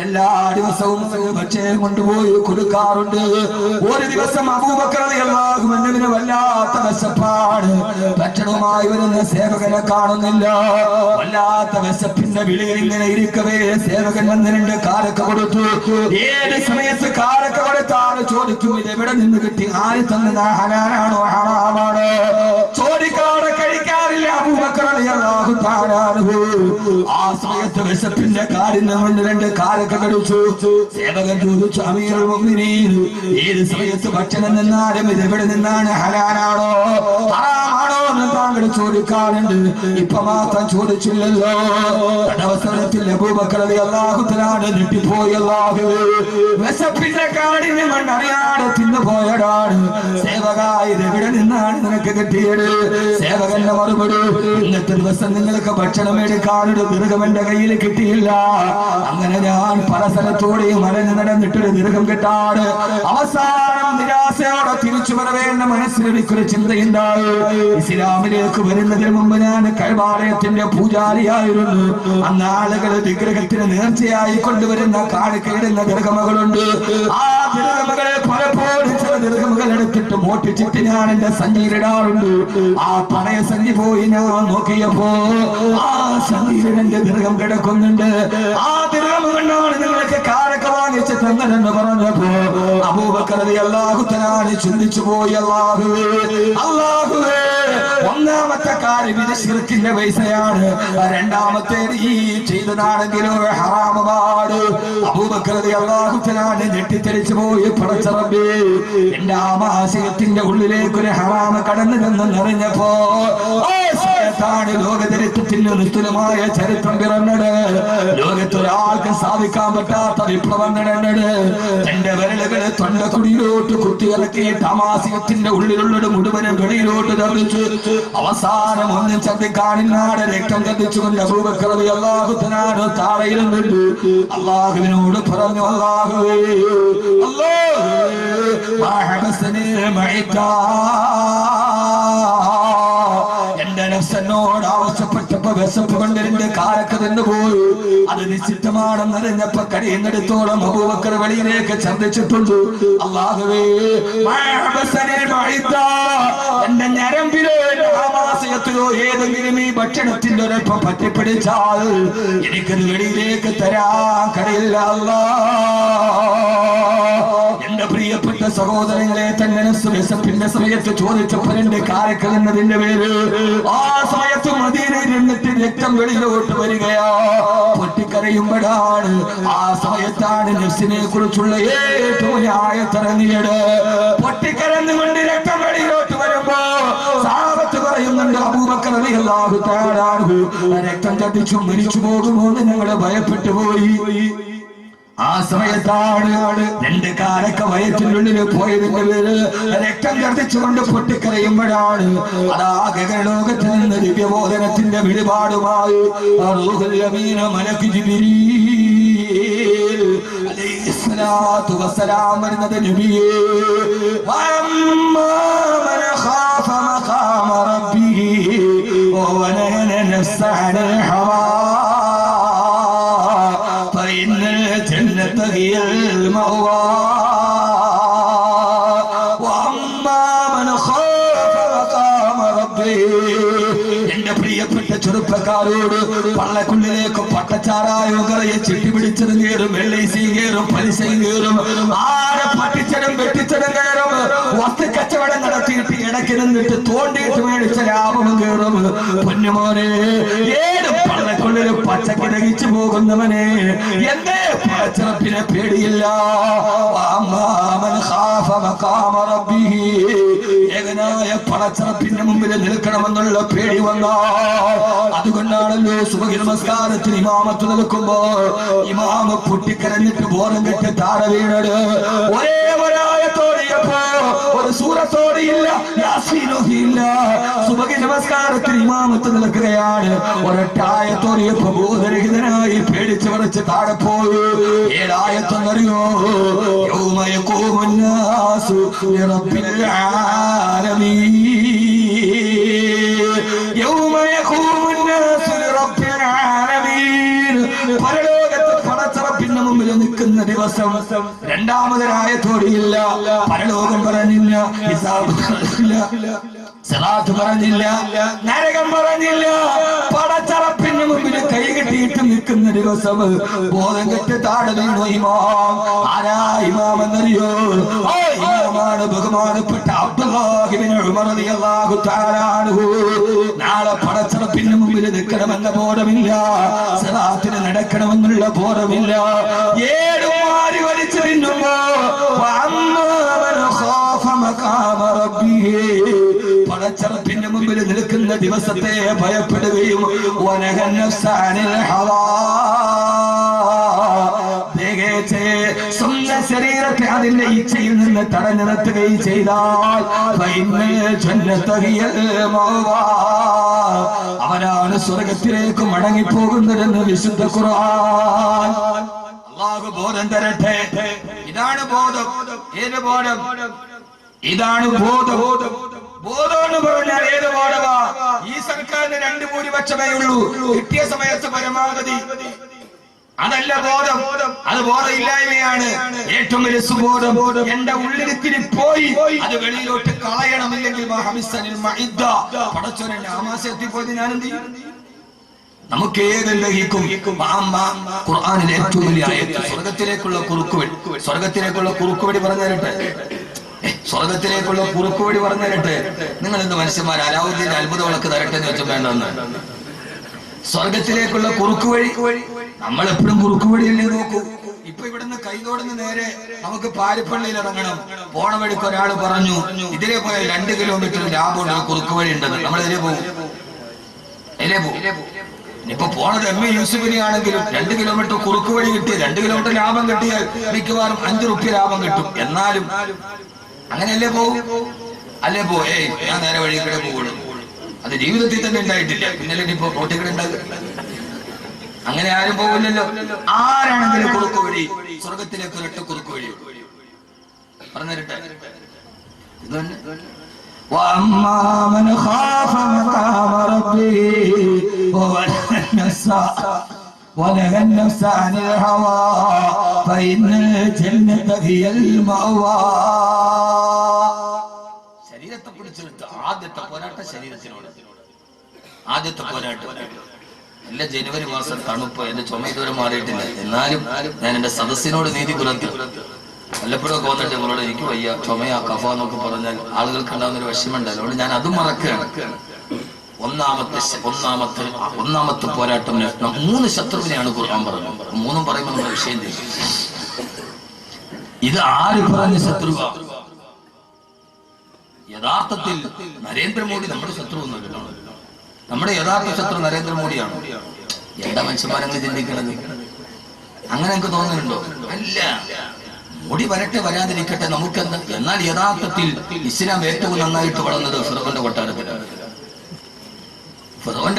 എല്ലാ ദിവസവും ഭക്ഷണം കൊണ്ടുപോയി കൊടുക്കാറുണ്ട്. ഒരു ദിവസം അബൂബക്കർ റളിയല്ലാഹു അൻഹുവിന് വല്ലാത്ത വിശപ്പാണ്. ഭക്ഷണവുമായി വരുന്ന സേവകനെ കാണുന്നില്ല. വല്ലാത്ത വിശപ്പിന്റെ വിളിയിൽ ഇങ്ങനെ ഇരിക്കവേ സേവകൻ വന്ന് 2 കാരക്ക കൊടുത്തു. ഏത് സമയത്ത് കാരക്ക കൊടുത്താണ് ചോദിക്കും ഇത് എവിടെ നിന്ന് കിട്ടി, ആര് തന്നത്, ഹലാലാണോ ഹറാമാണോ? ചോദിക്കാതെ കഴിക്കാറില്ല അബൂബക്കർ റളിയല്ലാഹു തആല അൻഹു. ആ സമയത്ത് വിശപ്പിന്റെ കാഠിന്യം കൊണ്ട് 2 കാരക്ക കടിച്ചു. സേവകൻ ചോദിച്ചു അമീറുൽ മുഅ്മിനീൻ ഏത് സമയത്ത് ഭക്ഷണം നിന്നാലും ഇത് എവിടെ നിന്നാണ്, ഹലാലാണോ ഹറാമാണോ എന്ന് താങ്കൾ ചോദിക്കാറുണ്ട്. ഇപ്പൊ മാത്രം ചോദിച്ചില്ലല്ലോ. അവസരത്തിൽ അബൂബക്കർ റളിയല്ലാഹു തആല ഞെട്ടിപ്പോയി. അല്ലാഹുവേ വിശപ്പിന്റെ കാഠിന്യം കൊണ്ട് അറിയാതെ തിന്നുപോയതാണ്. സേവകായി ഇത് എവിടെ നിന്നാണ് നിനക്ക് കിട്ടിയത്? സേവകന്റെ മറുപടി ഇന്നത്തെ ദിവസം നിങ്ങൾക്ക് ഭക്ഷണം എടുക്കാനൊരു ദീർഘം എന്റെ കയ്യിൽ കിട്ടിയില്ല. അങ്ങനെ ഞാൻ പല സ്ഥലത്തോടെയും മരഞ്ഞു നടന്നിട്ടൊരു ദീർഘം കിട്ടാണ്. അവസാനം നിരാശയോടെ തിരിച്ചു വരവേണ്ട മനസ്സിലെനിക്കൊരു ചിന്തയുണ്ടായി. ഇസ്ലാമിലേക്ക് വരുന്നതിന് മുമ്പ് ഞാൻ കഅബാലയത്തിന്റെ പൂജാരിയായിരുന്നു. അന്ന് ആളുകൾ വിഗ്രഹത്തിന് നേർച്ചയായി കൊണ്ടുവരുന്ന കാണിക്കയിടുന്ന ദീർഘമകളുണ്ട്. ആ ദീർഘമകളെ പലപ്പോഴും ചില ദീർഘമകൾ എടുത്തിട്ട് മോട്ടിച്ചിട്ട് ഞാൻ എന്റെ സഞ്ചിയിലിടാറുണ്ട്. ആ പണയ സഞ്ചി പോയി ഞാൻ നോക്കിയപ്പോ ആ സഞ്ചിയിൽ എന്റെ ദീർഘം കിടക്കുന്നുണ്ട്. ആ ദീർഘം കൊണ്ടാണ് നിങ്ങൾക്ക് കാരക്ക വാങ്ങിച്ച് തന്നതെന്ന് പറഞ്ഞപ്പോ അബൂബക്കർ റളിയല്ലാഹു തആല ചിന്തിച്ചു പോയി. അല്ലാഹുവേ അല്ലാഹുവേ ഒന്നാമത്തെ കാര്യം ഇത് ശിർക്കിന്റെ പൈസയാണ്. രണ്ടാമത്തേത് ഈ ചെയ്തതാണെങ്കിലോ ഹറാമാണ്. അബൂബക്കർ റളിയല്ലാഹു തആല ഞെട്ടിത്തെറിച്ചു പോയി. പടച്ച റബ്ബേ എന്റെ ആമാശയത്തിന്റെ ഉള്ളിലേക്ക് ഒരു ഹറാമ് കടന്നു എന്നറിഞ്ഞപ്പോ ലോകചരിത്രത്തിന്റെ നിസ്തുലമായ ചരിത്രം പിറന്നത്. ലോകത്തൊരാൾക്ക് സാധിക്കാൻ പറ്റാത്ത വിപ്ലവം നടന്നത്. തന്റെ വിരലുകളെ തൊണ്ടക്കുടിയിലോട്ട് കുത്തിയിറക്കിയിട്ട് ആമാശയത്തിന്റെ ഉള്ളിലുള്ളത് മുഴുവനും വെളിയിലോട്ട് തള്ളിച്ചു. അവസാനം ഒന്നും ചന്തിക്കാണിനാട് രക്തം കത്തിച്ചുകൊണ്ട് അബൂബക്കർ റളിയല്ലാഹു തആല താഴെയിരുന്നുണ്ട്. അല്ലാഹുവിനോട് പറഞ്ഞു അല്ലാഹുവേ എന്റെ നഫ്സിനോട് ആവശ്യപ്പെട്ട നോക്കിയപ്പോ വിശപ്പ് കൊണ്ട് 2 കാരക്ക തിന്നുപോയി. അത് നിശ്ചിതമാണെന്നറിഞ്ഞപ്പോ കഴിയുന്നിടത്തോളം അബൂബക്കർ വെളിയിലേക്ക് ഛർദ്ദിച്ചിട്ടുണ്ട്. അല്ലാഹുവേ, എന്റെ ഞരമ്പിലോ ആമാശയത്തിലോ ഏതെങ്കിലും ഈ ഭക്ഷണത്തിന്റെ ഒരൽപ്പം പറ്റിപ്പിടിച്ചാൽ എനിക്കത് വെളിയിലേക്ക് തരാൻ കഴിയില്ല. എന്റെ പ്രിയപ്പെട്ട സഹോദരങ്ങളെ, തന്നെ വിശപ്പിന്റെ സമയത്ത് ചോദിച്ചപ്പോ 2 കാരക്ക എന്നതിന്റെ പേര് ആ സമയത്ത് മദീനയിൽ നിന്നിട്ട് രക്തം വെളിയിലോട്ട് വരികയാ. പൊട്ടിക്കരയുമ്പോഴാണ് ആ സമയത്താണ് നഫ്സിനെ കുറിച്ചുള്ള ഏറ്റവും ആയത്തിറങ്ങിയത്. പൊട്ടിക്കരന്നുകൊണ്ട് രക്തം വെളിയിലോട്ട് വരുമ്പോ സഹാബത്ത് പറയുന്നുണ്ട്, അബൂബക്കർ റളിയല്ലാഹു തആല അൻഹു രക്തം ചതിച്ചു മരിച്ചു പോകുമോ എന്ന് ഞങ്ങള് ഭയപ്പെട്ടു പോയി. ആ സമയത്താണ് 2 കാരക്ക വയറ്റിനുള്ളിൽ പോയതിന്റെ പേര് രക്തം ഛർദ്ദിച്ചുകൊണ്ട് പൊട്ടിക്കരയുമ്പോഴാണ് അതാ ഗഗനലോകത്തിൽ നിന്ന് ദിവ്യബോധനത്തിന്റെ വെളിപാടുമായി റൂഹുൽ അമീൻ മലക്ക് ജിബ്രീൽ അലൈഹിസ്സലാത്തു വസ്സലാം വരുന്നത്. നബിയേ, വഅമ്മാ മൻ ഖാഫ മഖാമ റബ്ബിഹി വനഹന നഫ്സ അനിൽ ഹവാ فإن الجنة هي المأوى وأما من خاف مقام ربه. എന്റെ പ്രിയപ്പെട്ട ചെറുപ്പക്കാരോട് പള്ളക്കുള്ളിലേക്ക് പട്ടച്ചാറായോ കറയെ ചിട്ടിപിടിച്ചത് കയറും, വെള്ളൈസി കയറും, പലിശയും കയറും, ആരെ പറ്റിച്ചതും വെട്ടിച്ചതും കയറും, വസ്തു കച്ചവടം നടത്തിയിട്ട് ഇടയ്ക്ക് നിന്നിട്ട് തോണ്ടിയിട്ട് മേടിച്ച ലാഭം കയറും. പൊന്നുമോനെ, ഏത് പള്ളക്കുള്ളിൽ പച്ചക്ക് ദഹിച്ചു പോകുന്നവനെ എന്റെ പടച്ചിറപ്പിനെ പേടിയില്ല. ഏകനായ പടച്ചിറപ്പിന്റെ മുമ്പിൽ നിൽക്കണമെന്നുള്ള പേടി വന്നാൽ അതുകൊണ്ടാണല്ലോ സുബഹി നമസ്കാരത്തിന് ഇമാമത്ത് നിൽക്കുമ്പോ ഇമാമ പൊട്ടിക്കരഞ്ഞിട്ട് ബോധം കെട്ടി താഴെ വീണത്. ഒരേ ഒരായത്തോടെയപ്പോ ഒരു സൂറത്തോടെയില്ല, യാസീനോഹിയില്ല. സുബഹി നമസ്കാരത്തിന് ഇമാമത്ത് നിൽക്കുകയാണ്. ഒരൊറ്റായത്തോടെയപ്പോ ബോധരഹിതനായി പേടിച്ച് വിറച്ച് താഴെ പോയി. ഏഴായത്തെന്നറിയോ? യൗമ യഖൂമുൻ നാസു ലിറബ്ബിൽ ആലമീൻ. യൗമ യഖൂമുൻ നാസു ലിറബ്ബിൽ ആലമീൻ. പരലോകത്ത് പടച്ചറപ്പിന്റെ മുമ്പിൽ നിൽക്കുന്ന ദിവസം രണ്ടാമതൊരായത്തോടെയില്ല. പരലോകം പറഞ്ഞില്ല, ഹിസാബ് പറഞ്ഞില്ല, സിറാത്ത് പറഞ്ഞില്ല, നരകം പറഞ്ഞില്ല. പടച്ചറപ്പിന്റെ മുമ്പിൽ കൈ കെട്ടിയിട്ട് നിൽക്കുന്ന ദിവസം ബോധം കെട്ട് താഴെ വീണു ഇമാം. ആരാ ഇമാം എന്നറിയോ? ഇമാമാണ് ബഹുമാനപ്പെട്ട അബ്ദുല്ലാഹി ഇബ്നു ഉമർ റളിയല്ലാഹു തആല അൻഹു. നാളെ പടച്ചറപ്പിന്റെ മുമ്പിൽ നിൽക്കണമെന്ന ബോധമില്ല, സിറാത്തിന് നടക്കണമെന്നുള്ള ബോധമില്ല. ഏടുമാരി വലിച്ചു തിന്നുമ്പോ പടച്ചറപ്പിന്റെ മുമ്പിൽ നിൽക്കുന്ന ദിവസത്തെ ഭയപ്പെടുകയും സ്വന്തം ശരീരത്തെ അതിന്റെ ഇച്ഛയിൽ നിന്ന് തടഞ്ഞു നിർത്തുകയും ചെയ്താൽ അവനാണ് സ്വർഗത്തിലേക്ക് മടങ്ങിപ്പോകുന്നതെന്ന് വിശുദ്ധ ഖുർആൻ. അല്ലാഹു ബോധം തരട്ടെ. ഇതാണ് ബോധം. ഏത് ബോധം? ഇതാണ് ബോധം. ബോധം എന്ന് പറഞ്ഞാൽ ഏത് ബോധമാ? ഈ സർക്കാരിന് 2 ഭൂരിപക്ഷമേ ഉള്ളൂ. കിട്ടിയ സമയത്ത് പരമാവധി. അതല്ല ബോധം, അത് ബോധമില്ലായ്മയാണ്. ഏറ്റവും വലിയ സുബോധം എന്റെ ഉള്ളിലിത്തിരി പോയി അത് വെളിയിലോട്ട് കളയണമില്ലെങ്കിൽ പടച്ചോനെ ആമാശയത്തിൽ പോയത് ഞാൻ എന്ത് ചെയ്യും? നമുക്ക് ഏതെങ്കിലും ഖുർആനിലെ ഏറ്റവും വലിയ ആയത്ത് സ്വർഗത്തിലേക്കുള്ള കുറുക്കുവഴി. സ്വർഗത്തിലേക്കുള്ള കുറുക്കുവഴി പറഞ്ഞു തരട്ടെ. സ്വർഗത്തിലേക്കുള്ള കുറുക്കുവഴി പറഞ്ഞു തരട്ടെ. നിങ്ങൾ എന്ത് മനുഷ്യന്മാർ അലാവുദ്ദീൻ അത്ഭുത വിളക്ക് തരട്ടെ എന്ന് വെച്ചാൽ വേണ്ടെന്ന്. സ്വർഗത്തിലേക്കുള്ള കുറുക്കുവഴി നമ്മൾ എപ്പോഴും കുറുക്കുവഴിയല്ലേ നോക്കൂ. ഇപ്പൊ ഇവിടുന്ന് കൈതോടുന്ന് നേരെ നമുക്ക് പാരിപ്പള്ളിയിൽ ഇറങ്ങണം. പോണ വഴിക്ക് ഒരാൾ പറഞ്ഞു ഇതിലേ പോയാൽ 2 കിലോമീറ്റർ ലാഭമുള്ള ഒരു കുറുക്കുവഴി ഉണ്ടെന്ന്. നമ്മൾ ഇതിലേ പോകും. ഇനിയിപ്പോ പോണത് എം എ യൂസുഫിനെ ആണെങ്കിലും 2 കിലോമീറ്റർ കുറുക്ക് വഴി കിട്ടിയ 2 കിലോമീറ്റർ ലാഭം കിട്ടിയാൽ മിക്കവാറും 5 റുപ്യ ലാഭം കിട്ടും. എന്നാലും അങ്ങനെയല്ലേ പോകും? അല്ലേ ഞാൻ നേരെ വഴി കൂടെ പോകുള്ളൂ. അത് ജീവിതത്തിൽ തന്നെ ഉണ്ടായിട്ടില്ല. പിന്നല്ലേ ഇനിയിപ്പോ റോട്ടിൽ കൂടെ ഉണ്ടാകുക? അങ്ങനെ ആരും പോകില്ലല്ലോ. ആരാണെങ്കിലും കുറുക്ക് വഴി സ്വർഗത്തിലേക്ക് ഒരൊറ്റ കുറുക്ക് വഴി പറഞ്ഞു തരട്ടെ. وأما من خاف مقام ربه ونهى النفس عن الهوى فإن الجنة هي المأوى. ശരീരത്തെ പിടിച്ചെടുത്ത് ആദ്യത്തെ പോരാട്ടം ശരീരത്തിനോട്. ആദ്യത്തെ പോരാട്ടം എല്ലാ ജനുവരി മാസം തണുപ്പ്, എന്റെ ചുമ ഇതുവരെ മാറിയിട്ടില്ല. എന്നാലും ഞാൻ എന്റെ സദസ്സിനോട് നീതി പുലർത്തി. വല്ലപ്പോഴും ഒക്കെ വന്നിട്ട് നമ്മളോട് എനിക്ക് വയ്യ, ചുമയാ, കഫ എന്നൊക്കെ പറഞ്ഞാൽ ആളുകൾക്ക് ഉണ്ടാകുന്ന ഒരു വിഷമമുണ്ടല്ലോ. അതുകൊണ്ട് ഞാൻ അതും മറക്കുകയാണ്. ഒന്നാമത്തെ പോരാട്ടം 3 ശത്രുവിനെയാണ് ഖുർആൻ പറഞ്ഞത്. 3 പറയുമ്പോൾ നമ്മുടെ വിഷയം ചെയ്യും. ഇത് ആര് പറഞ്ഞ ശത്രുവ? യഥാർത്ഥത്തിൽ നരേന്ദ്രമോദി നമ്മുടെ ശത്രു ഒന്നുമില്ല. നമ്മുടെ യഥാർത്ഥ ശത്രു നരേന്ദ്രമോദിയാണ്. എന്താ മനുഷ്യന്മാരങ്ങൾ ചിന്തിക്കുന്നത്? അങ്ങനെ എനിക്ക് തോന്നുന്നുണ്ടോ? അല്ല, മോഡി വരട്ടെ വരാതിരിക്കട്ടെ, നമുക്കെന്താ. എന്നാൽ യഥാർത്ഥത്തിൽ ഇസ്ലാം ഏറ്റവും നന്നായിട്ട് വളർന്നത് ഫിറഔന്റെ കൊട്ടാരത്തിലാണ്. ഫിറഔൻ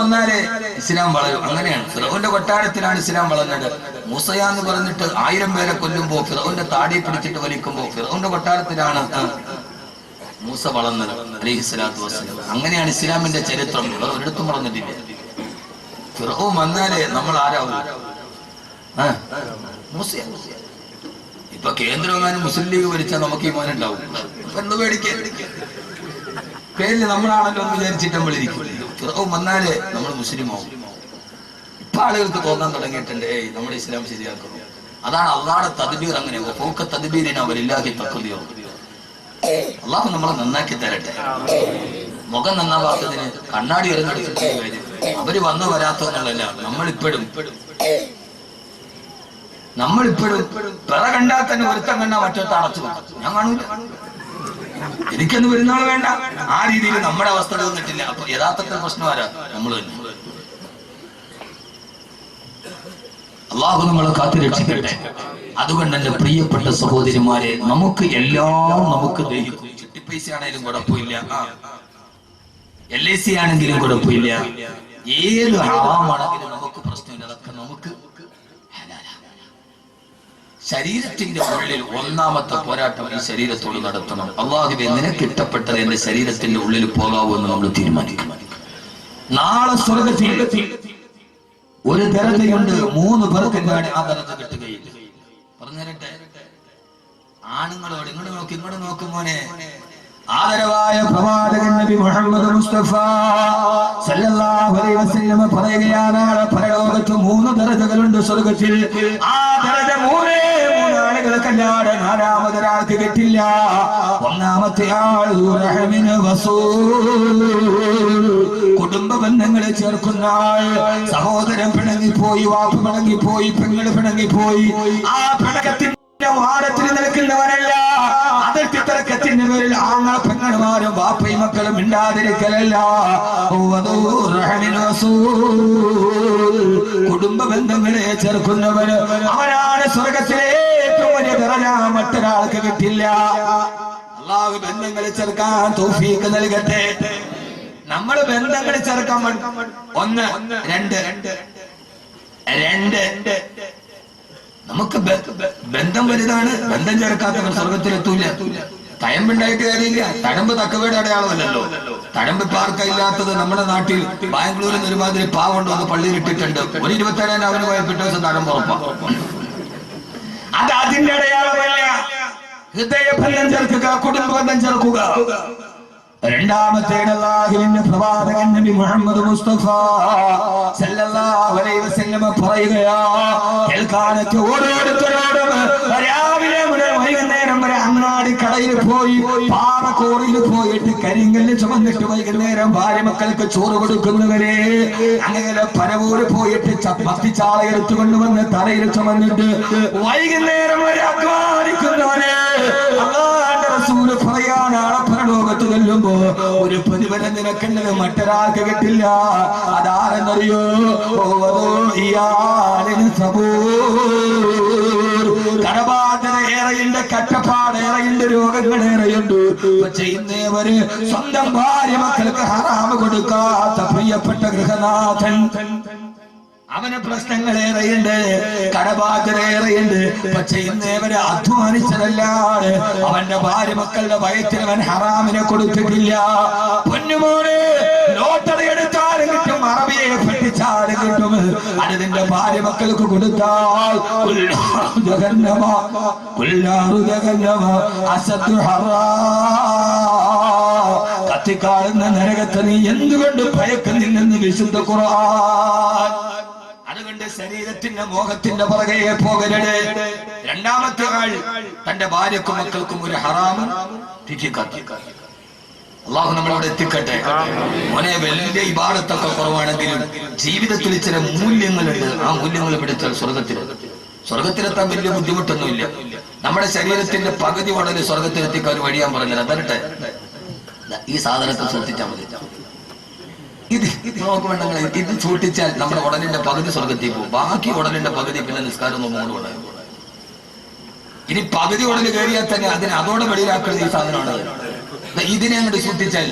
വന്നാലേ ഇസ്ലാം വളരും. അങ്ങനെയാണ്, ഫിറഔന്റെ കൊട്ടാരത്തിലാണ് ഇസ്ലാം വളർന്നത്. മൂസയാന്ന് പറഞ്ഞിട്ട് 1000 പേരെ കൊല്ലുമ്പോ ഫിറഔന്റെ താടി പിടിച്ചിട്ട് വലിക്കുമ്പോ ഫിറഔന്റെ കൊട്ടാരത്തിലാണ് മൂസ വളർന്നത് അലൈഹിസ്സലാത്തു വസ്സലാം. അങ്ങനെയാണ് ഇസ്ലാമിന്റെ ചരിത്രം. ഒരിടത്തും വളർന്നിട്ടില്ല. ഫിറഔൻ വന്നാലേ നമ്മൾ ആരാവും? മൂസ. ഇപ്പൊ കേന്ദ്രമെങ്ങാനും മുസ്ലിം ലീഗ് ഭരിച്ചാൽ നമുക്ക് ഈ മോനുണ്ടാവും. അപ്പൊ എന്ത് പേടിക്കാൻ? പേരില് നമ്മളാണല്ലോ എന്ന് വിചാരിച്ചിട്ട് നമ്മളിരിക്കും. ഫിറഔൻ വന്നാലേ നമ്മൾ മുസ്ലിം ആവും. ഇപ്പൊ ആളുകൾക്ക് തോന്നാൻ തുടങ്ങിയിട്ടുണ്ട്, നമ്മുടെ ഇസ്ലാം ശരിയാക്കുന്നു. അതാണ് അള്ളാഹുടെ തദ്ബീർ. അങ്ങനെ തദ്ബീരിന് അവരില്ലാതെ തക്കതിയോ. അള്ളാഹു നമ്മളെ നന്നാക്കി തരട്ടെ. മുഖം നന്നാവാത്തതിന് കണ്ണാടി എറിഞ്ഞെടുത്തിട്ട് കാര്യം. അവര് വന്നു വരാത്തതെന്നുള്ളല്ല, നമ്മളിപ്പോഴും പിറ കണ്ടാൽ തന്നെ ഒരുത്തം കണ്ടാ മറ്റൊരുത്ത അടച്ചു വെക്കും. ഞാൻ കാണൂല, എനിക്കൊന്നും വരുന്നാൾ വേണ്ട. ആ രീതിയിൽ നമ്മുടെ അവസ്ഥ തോന്നിട്ടില്ല. അപ്പൊ യഥാർത്ഥത്തിൽ പ്രശ്നം ആരാ? നമ്മൾ തന്നെ. അള്ളാഹു നമ്മളെ കാത്തുരക്ഷിക്കട്ടെ. അതുകൊണ്ട് എന്റെ പ്രിയപ്പെട്ട സഹോദരിമാരെ, നമുക്ക് എല്ലാം നമുക്ക് ദഹിക്കും. ചിട്ടിപ്പൈസ ആണെങ്കിലും കുഴപ്പമില്ല, LIC ആണെങ്കിലും കുഴപ്പമില്ല, ഏത് ഹറാമാണെങ്കിലും നമുക്ക് പ്രശ്നമില്ല. അതൊക്കെ നമുക്ക് ശരീരത്തിന്റെ ഉള്ളിൽ ഒന്നാമത്തെ പോരാട്ടം ഈ ശരീരത്തോട് നടത്തണം. അള്ളാഹുവേ, നിനക്ക് ഇഷ്ടപ്പെട്ടത് എന്റെ ശരീരത്തിന്റെ ഉള്ളിൽ പോകാവൂ എന്ന് നമ്മൾ തീരുമാനിക്കും. നാളെ സ്വർഗ്ഗത്തിൽ ഒരു ദരജയുണ്ട്. 3 പേർക്ക് ആ ദരജ കിട്ടുകയില്ല. പറഞ്ഞു തരട്ടെ ആണുങ്ങളോട്? ഇങ്ങോട്ട് നോക്കും മോനെ. ആദരവായ പ്രവാചകൻ നബി മുഹമ്മദ് മുസ്തഫ സല്ലല്ലാഹു അലൈഹി വസല്ലം പറയുകയാണ്, പരലോകത്ത് 3 ദരജകളുണ്ട് സ്വർഗ്ഗത്തിൽ. ആ ദരജ 3 ആളുകൾക്കല്ലാതെ 4-മതൊരാൾക്ക് കിട്ടില്ല. ഒന്നാമത്തെ ആൾ കുടുംബ ബന്ധങ്ങളെ ചേർക്കുന്ന ആൾ. സഹോദരൻ പിണങ്ങിപ്പോയി, വാപ്പ് പിണങ്ങിപ്പോയി, പെങ്ങള് പിണങ്ങിപ്പോയി. ആ പിണക്കത്തിന്റെ വാദത്തിൽ നിൽക്കുന്നവരല്ല. അതിർത്തി തർക്കത്തിന്റെ പേരിൽ ആങ്ങള പെങ്ങന്മാരും വാപ്പയും മക്കളും മിണ്ടാതിരിക്കലല്ല. കുടുംബ ബന്ധങ്ങളെ ചേർക്കുന്നവര് അവനാണ് സ്വർഗത്തിലെ ഏറ്റവും വലിയ ദറജ. മറ്റൊരാൾക്ക് കിട്ടില്ല. അല്ലാഹു ബന്ധങ്ങളെ ചേർക്കാൻ തൗഫീഖ് നൽകട്ടെ. നമ്മൾ ബന്ധങ്ങളെ ചേർക്കാൻ 1 2 നമുക്ക് ബന്ധം വലുതാണ്. ബന്ധം ചേർക്കാത്തവർ സ്വർഗത്തിലെത്തൂല. തയമ്പുണ്ടായിട്ട് കാര്യമില്ല. തഴമ്പ് തക്കവയുടെ അടയാളമല്ലല്ലോ. തഴമ്പ് പാർക്കില്ലാത്തത് നമ്മുടെ നാട്ടിൽ ബാംഗ്ലൂരിൽ നിന്ന് ഒരുമാതിരി പാവുണ്ട് വന്ന് പള്ളിയിൽ ഇട്ടിട്ടുണ്ട്. ഒരു 27 അവന് പോയപ്പെട്ട ദിവസം തഴമ്പ് ഉറപ്പാണ്. അത് അതിന്റെ അടയാളമല്ല. ഹൃദയബന്ധം ചേർക്കുക, കുടുംബ ബന്ധം ചേർക്കുക. രണ്ടാമത്തേത് അല്ലാഹുവിന്റെ പ്രവാചകൻ നബി മുഹമ്മദ് മുസ്തഫ സല്ലല്ലാഹു അലൈഹി വസല്ലം പറയുകയാ, കേൾക്കാനൊക്കെ ഓരോരുത്തരോടും രാവിലെ മുതൽ വൈകുന്നേരം വരെ അങ്ങാടി കടയിൽ പോയി പാറക്കോറിൽ പോയിട്ട് കരിങ്കല്ല് ചുമന്നിട്ട് വൈകുന്നേരം ഭാര്യ മക്കൾക്ക് ചോറ് കൊടുക്കുന്നവരെ, അങ്ങനെ പരവൂര് പോയിട്ട് ചപ്പാത്തി ചാള എടുത്തുകൊണ്ടുവന്ന് തലയിൽ ചുമന്നിട്ട് വൈകുന്നേരം വരെ അധ്വാനിക്കുന്നവരെ അല്ലാഹുവിന്റെ റസൂൽ പറയാനാണ്, പരലോകത്ത് ചെല്ലുമ്പോ ഒരു പ്രതിഫലം നിനക്കുള്ളത് മറ്റൊരാൾക്ക് കിട്ടില്ല. അതാരെന്നറിയോ? കടബാധ്യത ഏറെയുണ്ട്, കഷ്ടപ്പാട് ഏറെയുണ്ട്, രോഗങ്ങൾ ഏറെയുണ്ട്. പക്ഷെ ഇന്നേവര് സ്വന്തം ഭാര്യ മക്കൾക്ക് ഹറാമ് കൊടുക്കാത്ത പ്രിയപ്പെട്ട ഗൃഹനാഥൻ, അവന് പ്രശ്നങ്ങളേറെയുണ്ട്, കടബാധ്യതയേറെയുണ്ട്. പക്ഷെ ഇന്നേവരെ അധ്വാനിച്ചതല്ലാതെ അവന്റെ ഭാര്യ മക്കളുടെ വയറ്റിൽ അവൻ ഹറാമിനെ കൊടുത്തിട്ടില്ല. പൊന്നുമോനെ, ലോട്ടറി എടുത്താലും കിട്ടും, അറബിയെ പഠിച്ചാലും കിട്ടും. അത് നിന്റെ ഭാര്യ മക്കൾക്ക് കൊടുത്താൽ കത്തിക്കാളുന്ന നരകത്തെ നീ എന്തുകൊണ്ട് ഭയക്കുന്നില്ലെന്ന് വിശുദ്ധ ഖുർആൻ. അതുകൊണ്ട് ശരീരത്തിന്റെ മോഹത്തിന്റെ പുറകെ പോകരുത്. രണ്ടാമത്തെ ആൾ തന്റെ ഭാര്യക്കും മക്കൾക്കും ഒരു ഹറാം അള്ളാഹു നമ്മളോട് എത്തിക്കട്ടെ. മോനെ, വലിയ ഇബാദത്തൊക്കെ കുറവാണെങ്കിലും ജീവിതത്തിൽ ചില മൂല്യങ്ങളുണ്ട്. ആ മൂല്യങ്ങൾ പിടിച്ചാൽ സ്വർഗത്തിലെത്താൻ വലിയ ബുദ്ധിമുട്ടൊന്നുമില്ല. നമ്മുടെ ശരീരത്തിന്റെ പകുതി ഉടനെ സ്വർഗത്തിലെത്തിക്കാൻ ഒരു വഴിയാൻ പറഞ്ഞത് അതരട്ടെ. ഈ സാധനത്തെ സൂക്ഷിച്ചാൽ മതി. ഇത് നോക്കുമ്പോൾ ഇത് സൂക്ഷിച്ചാൽ നമ്മുടെ ഉടലിന്റെ പകുതി സ്വർഗത്തിൽ പോകും. ബാക്കി ഉടലിന്റെ പകുതി പിന്നെ നിസ്കാരം മുമ്പോട്ട് കൊണ്ടുപോകും. ഇനി പകുതി ഉടൽ കയറിയാൽ തന്നെ അതോടെ വെളിയിലാക്കുന്നത് ഈ സാധനമാണ്. ഇതിനെ അങ്ങോട്ട് സൂക്ഷിച്ചാൽ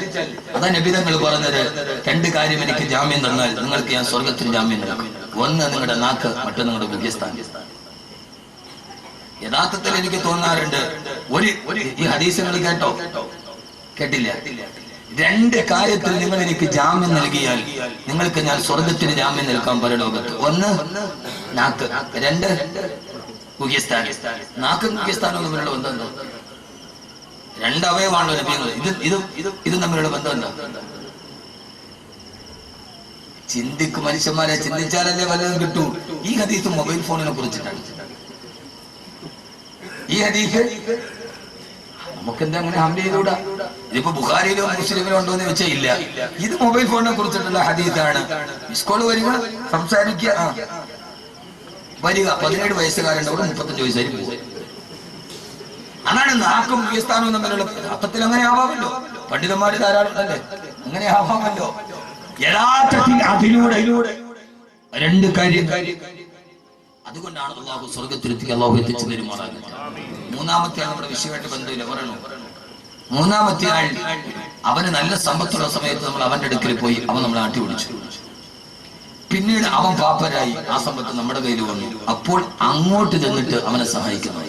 അതാ നബിതങ്ങൾ പറഞ്ഞത്, രണ്ട് കാര്യം എനിക്ക് ജാമ്യം തന്നാൽ നിങ്ങൾക്ക് ഞാൻ സ്വർഗത്തിന് ജാമ്യം നൽകും. ഒന്ന് നിങ്ങളുടെ നാക്ക്, മറ്റൊന്ന് നിങ്ങളുടെ ബുദ്ധിസ്ഥാനം. യഥാർത്ഥത്തിൽ എനിക്ക് തോന്നാറുണ്ട്, ഈ ഹദീസുകൾ കേട്ടില്ല, രണ്ട് കാര്യത്തിൽ നിങ്ങൾ എനിക്ക് ജാമ്യം നൽകിയാൽ നിങ്ങൾക്ക് ഞാൻ സ്വർഗത്തിന് ജാമ്യം നൽകാൻ പരലോകത്ത്. ഒന്ന് നാക്ക്, രണ്ട് മുഖ്യസ്ഥാനം. നാക്കും മുഖ്യസ്ഥാനവും തമ്മിലുള്ള ബന്ധം എന്താ? രണ്ടവയവാണല്ലോ നബികൾ. ഇത് തമ്മിലുള്ള ബന്ധം എന്താ? മനുഷ്യന്മാരെ ചിന്തിച്ചാലല്ലേ വല്ലതും കിട്ടൂ. ഈ ഹദീസ് മൊബൈൽ ഫോണിനെ കുറിച്ചിട്ടാണ്. ഈ ഹദീസ് നമുക്കെന്താ അങ്ങനെ ഹംല ചെയ്തുകൂടാ? ഇതിപ്പോ ബുഖാരിയിലോ മുസ്ലിമിലോ ഉണ്ടോ എന്ന് വെച്ചാൽ ഇല്ല. ഇത് മൊബൈൽ ഫോണിനെ കുറിച്ചിട്ടുള്ള ഹദീസാണ്. മിസ്കോള് വരിക, സംസാരിക്കുക, വരിക. 17 വയസ്സുകാരുണ്ടവിടെ 35 വയസ്സായി പോകും. അതാണ് നാക്കും മുഖ്യസ്ഥാനവും തമ്മിലുള്ള. അർത്ഥത്തിൽ അങ്ങനെ ആവാമല്ലോ, പണ്ഡിതന്മാര് ധാരാളം അല്ലേ, അങ്ങനെ ആവാമല്ലോ. യഥാർത്ഥത്തിൽ അതിലൂടെ രണ്ട് കാര്യം. അതുകൊണ്ടാണ് അള്ളാഹു സ്വർഗത്തിലെത്തി അള്ളാഹു എത്തിച്ചു തരുമാറാകുന്നത്. മൂന്നാമത്തെ ആൾ നമ്മുടെ വിഷയമായിട്ട് ബന്ധമില്ല, പറയണോ? മൂന്നാമത്തെ ആൾ അവന് നല്ല സമ്പത്തുള്ള സമയത്ത് നമ്മൾ അവന്റെ അടുക്കൽ പോയി അവൻ നമ്മളെ ആട്ടി ഓടിച്ചു. പിന്നീട് അവൻ പാപ്പരായി, ആ സമ്പത്ത് നമ്മുടെ കയ്യിൽ വന്നു. അപ്പോൾ അങ്ങോട്ട് ചെന്നിട്ട് അവനെ സഹായിക്കുന്നു.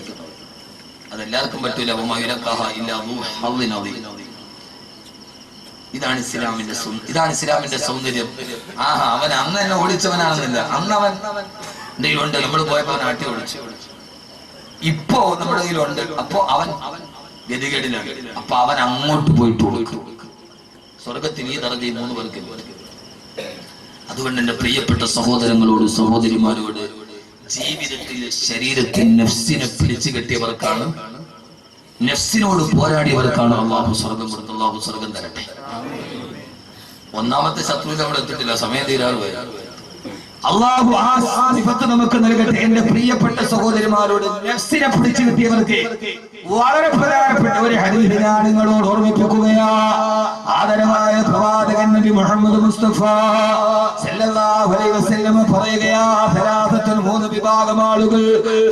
അതെല്ലാവർക്കും പറ്റൂല. ഇതാണ് ഇസ്ലാമിന്റെ സൗന്ദര്യം. അവൻ അന്ന് എന്നെ ഓടിച്ചവനാണെന്നില്ല, അന്ന് അവൻ കയ്യിലുണ്ട്, നമ്മൾ പോയപ്പോ അവൻ ആട്ടി ഓടിച്ചു. ഇപ്പോ നമ്മുടെ കയ്യിലുണ്ട്, അപ്പോ അവൻ ഗതികേടിലാണ്. അപ്പൊ അവൻ അങ്ങോട്ട് പോയിട്ട് കൊടുക്കും. സ്വർഗത്തിന് ഈ ദർജ 3 പേർക്ക്. അതുകൊണ്ട് എന്റെ പ്രിയപ്പെട്ട സഹോദരങ്ങളോട് സഹോദരിമാരോട്, ജീവിതത്തിൽ ശരീരത്തിൽ നെഫ്സിനെ പിടിച്ചു കെട്ടിയവർക്കാണ്, നെഫ്സിനോട് പോരാടിയവർക്കാണ് അള്ളാഹു സ്വർഗം കൊടുത്ത്. അള്ളാഹു സ്വർഗം തരട്ടെ. ഒന്നാമത്തെ ശത്രുവിൽ നമ്മൾ എത്തിയിട്ടില്ല, സമയം തീരാറ് വരും. അള്ളാഹു ആ സിഫത്ത് നമുക്ക് നൽകട്ടെ. എന്റെ പ്രിയപ്പെട്ട സഹോദരിമാരോട്, നെഫ്സിനെ പിടിച്ചു കിട്ടിയവർക്ക് വളരെ പ്രധാനപ്പെട്ട ഒരു ഹദീസ് ഞാൻ നിങ്ങളോട് ഓർമ്മിപ്പിക്കുകയാ. ആദരവായ പ്രവാചകൻ നബി മുഹമ്മദ് മുസ്തഫ സല്ലല്ലാഹു അലൈഹി വസല്ലം പറയുകയാ, സലാസത്തുൽ 3 വിഭാഗം ആളുകൾ,